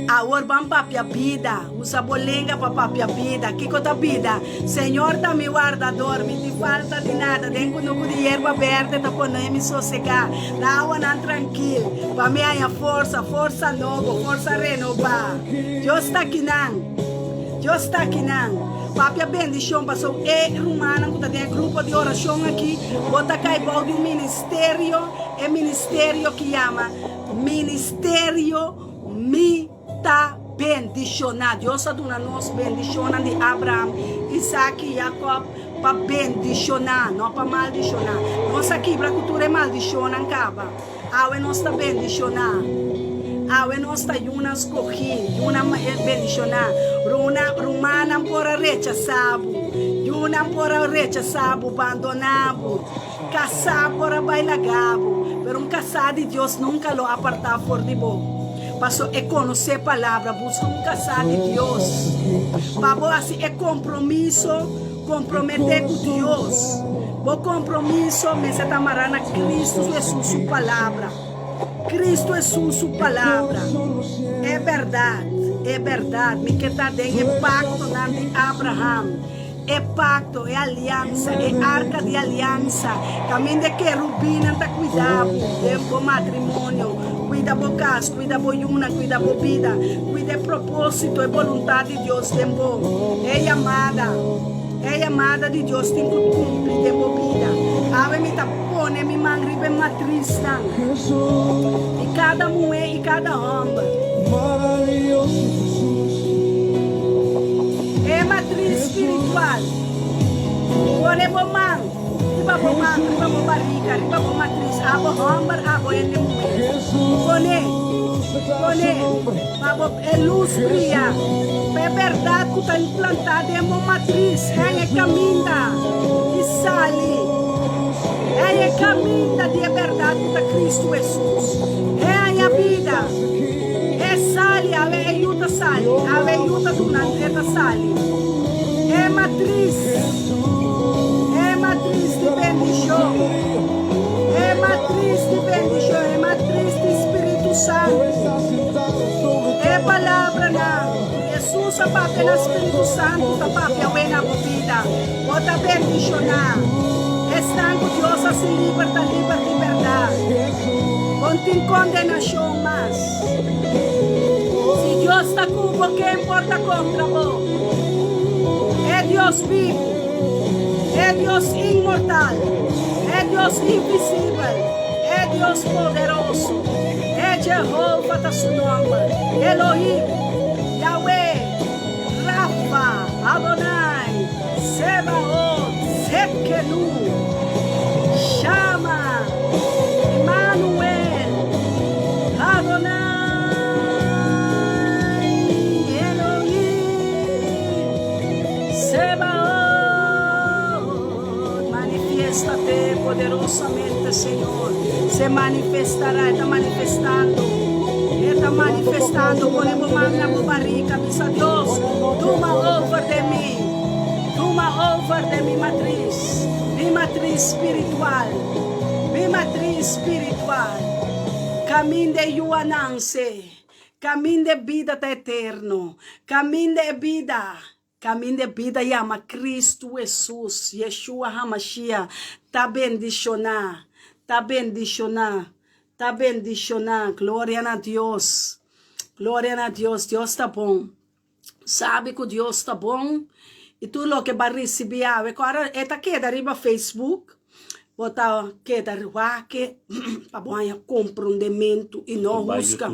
Agora vamos para a vida, usa bolenga para papia vida, que coisa vida, Senhor tá me guardador, me te falta de nada, tenho no de erva verde, tá pondo me sossegar, na água não tranquilo, para mim há força nova, força renovar, Deus está aqui não, Deus está aqui não, papia bendição, passou romana, que tem grupo de oração aqui, bota cá de um ministério, é ministério que chama, ministério Mita bendicionado. Deus está dando nos bendicionar de Abraão, Isaac e Jacob para bendicionar, não para maldicionar. Nós aqui para a cultura é maldicionar, acaba. Awe nós está bendicionar. Awe nós está unas corridas, uma bendicionar. Romana por rechazado, uma por rechazado, abandonado, casar por bailagabo. Pero casado de Deus nunca lo apartar por de boca. Passou é conhecer a palavra, busca casar de Deus. Babo assim é compromisso, comprometer com Deus. O compromisso me se tamarana Cristo Jesus sua palavra. Cristo Jesus sua palavra. É verdade. Me que tá dentro pacto de Abraham. É pacto, é aliança, é arca de aliança. Caminho de querubina está cuidado, tempo matrimônio. Cuida a casa, cuida a yuna, cuida a vida. Cuida o propósito e vontade de Deus tempo. É amada de Deus tem que cumprir de vida. Ave me tapone, me mangribe matriz. E cada mulher e cada homem. É matriz espiritual. Pone bomang, riba barriga, riba matriz, abo homem, abo ele mulher. Pone, abo é luz brilha. É verdade que está implantada em uma matriz, é caminha e sale. É caminha de verdade que está Cristo Jesus. É a vida. É sale, a ajuda sale, a ajuda do nada sale. É matriz de bendição. É matriz de bendição, é matriz de Espírito Santo. É palavra não. Jesus a papel no Espírito Santo, a papel vem na vida. Bota bendicionar. Estando Deus a se liberta, liberdade. Não tem condenação mais. Se Deus está com você, que importa contra você? É Deus vivo. É Deus imortal, é Deus invisível, é Deus poderoso, é Jeová da seu nome, Elohim, Yahweh, Rafa, Adonai, Sebaot, Sekenu, Shama, Emmanuel, Adonai, Elohim, Sebaot. Manifiesta-te poderosamente, Senhor. Se manifestará, está manifestando. Está manifestando. Ponemos mão na barriga, diz a Deus. Toma over de mim. Toma over de minha matriz. Minha matriz espiritual. Minha matriz espiritual. Caminho de Yuananse. Caminho de vida eterno. Caminho de vida. Caminho de vida chama Cristo Jesus, Yeshua HaMashiach, tá bendicionar, glória a Deus, Deus está bom, sabe que Deus está bom, e tu lo que vai receber, agora é aqui da riba Facebook, botar que da riba que para ganhar compreendimento e não busca,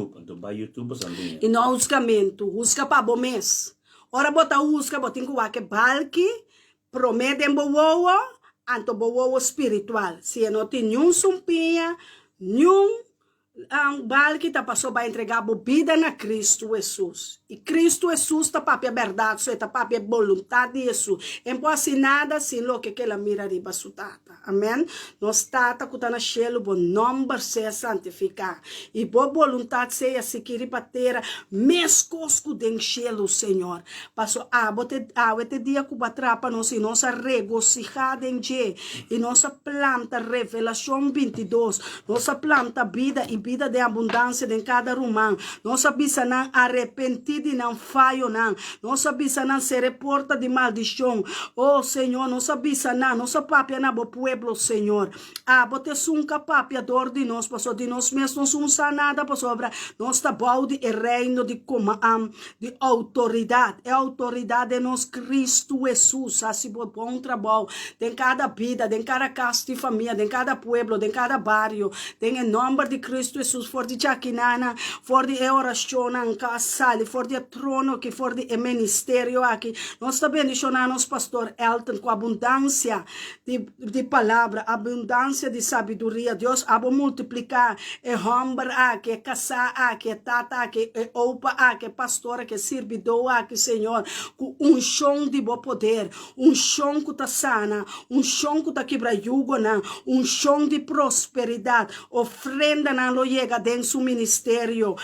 e não buscamento, busca para bom mês. Ora bota usca, bota em que balque, promete boa, anto boa espiritual. Se não tem nenhum sumpinha, nenhum balque tá passou para entregar a vida na Cristo Jesus. E Cristo Jesus tá para a verdade, só tá para a vontade de Jesus. Não pode ser nada sem o que ela mira riba sutata. Amém? Nós tata que tá na cielo, bom nome seja santificado. E boa vontade seja seguir para terra, mescosco den cielo, Senhor. Passou este dia que batrapa nós e nossa regocijada em G. E nossa planta revelação 22. Nossa planta vida e vida de abundância em cada rumão. Nossa bisa não arrependida e não falho não. Nossa bisa não ser porta de maldição. Oh Senhor, nossa bisa não. Nossa papia na bo pueblo, Senhor. Bote sunca papia dor de nós, passou de nós mesmos, não usa nada, passou obra. Nós tá balde e reino de autoridade. É autoridade de nós, Cristo Jesus. Assim, bom trabalho. Tem cada vida, tem cada casa de família, tem cada pueblo, tem cada barrio. Tem em nome de Cristo Jesus, for de jaquinana, for de oração, sali, for de trono, que for de ministério aqui. Nós também bendicionamos pastor Elton com abundância de palavra, abundância de sabedoria. Deus abo multiplicar é homem aqui, é casar aqui, é tata aqui, é opa aqui, é pastor aqui, é servidor aqui, Senhor, com chão de bom poder, chão que tá sana, chão que tá quebra jugo, chão de prosperidade, ofrenda não lo chega dentro do ministério.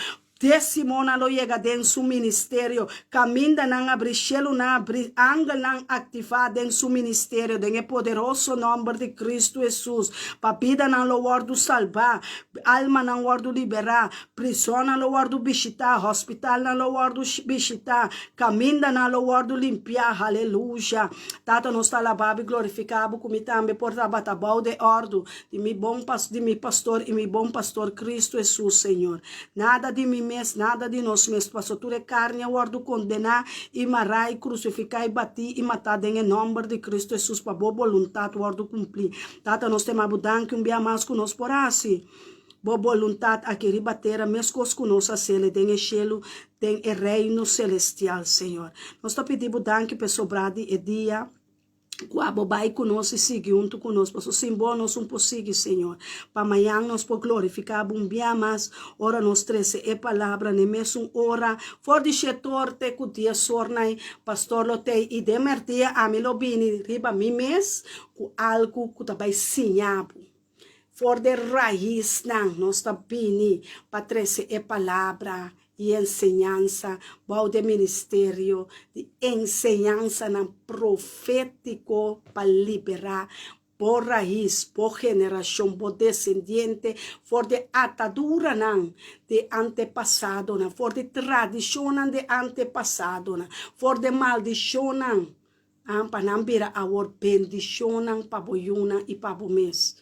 Testimona lo llega den su ministerio. Caminda nang abrir cielo na abrir angel nang activar den su ministerio. Den el poderoso nombre de Cristo Jesus. Papida nang lo guardo salvar. Alma nang guardo liberar. Prisão nang lo guardo visitar. Hospital nang lo guardo visitar. Caminda nang lo guardo limpiar. Aleluia. Tata nos está lavado e glorificado como também por trabalho de ordo. De mi pastor e mi bom pastor Cristo Jesus, Senhor. Nada de mim nada de nós mesmos, passou tudo é carne, guardo condenar e marar e crucificar e bater e matar em nome de Cristo Jesus, para boa vontade, guardo cumprir. Tata, nós temos abudan que dia mais conosco por assim. Boa vontade a querer bater a mesma conosco a cele, tem o cielo, tem o reino celestial, Senhor. Nós está pedindo danke para sobrar de dia. Quando vai conosco e siga junto conosco, para simbolo nós possível, Senhor. Para amanhã nós por glorificar um dia mais, ora nós trece é palavra, nem mesmo ora, for de setor te cutia sornai, pastor lotei e demertia a mi lobini, riba mi mes, com algo que também sinhabo. For de raiz não, nós também, para trece é palavra, e enseñanza, bau de ministério, de enseñanza profético para liberar por raiz, por geração, por descendiente, for de atadura não, de antepassado, não, for de tradição de antepassado, não, for de maldição não, para não vir a bendição para boiuna e para o mês.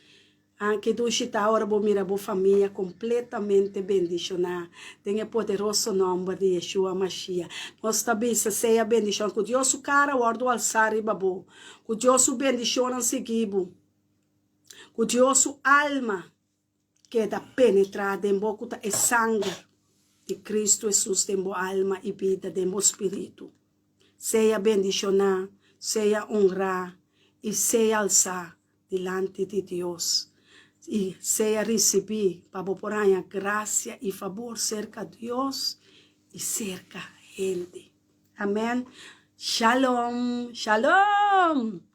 Que tu está agora vou mirar a família completamente bendicionada. Tenha poderoso nome de Yeshua Mashiach. Nós também seja bendição. Que Deus o cara guarda o alçar e babu. Que Deus o bendição seguibo. Que Deus o alma queda penetrada em boca e sangue de Cristo Jesus em boa alma e vida de meu espírito. Seja bendicionar, seja honrar e seja alçar delante de Deus. E seja receber para por a graça e favor cerca de Deus e cerca de gente. Amém. Shalom, shalom.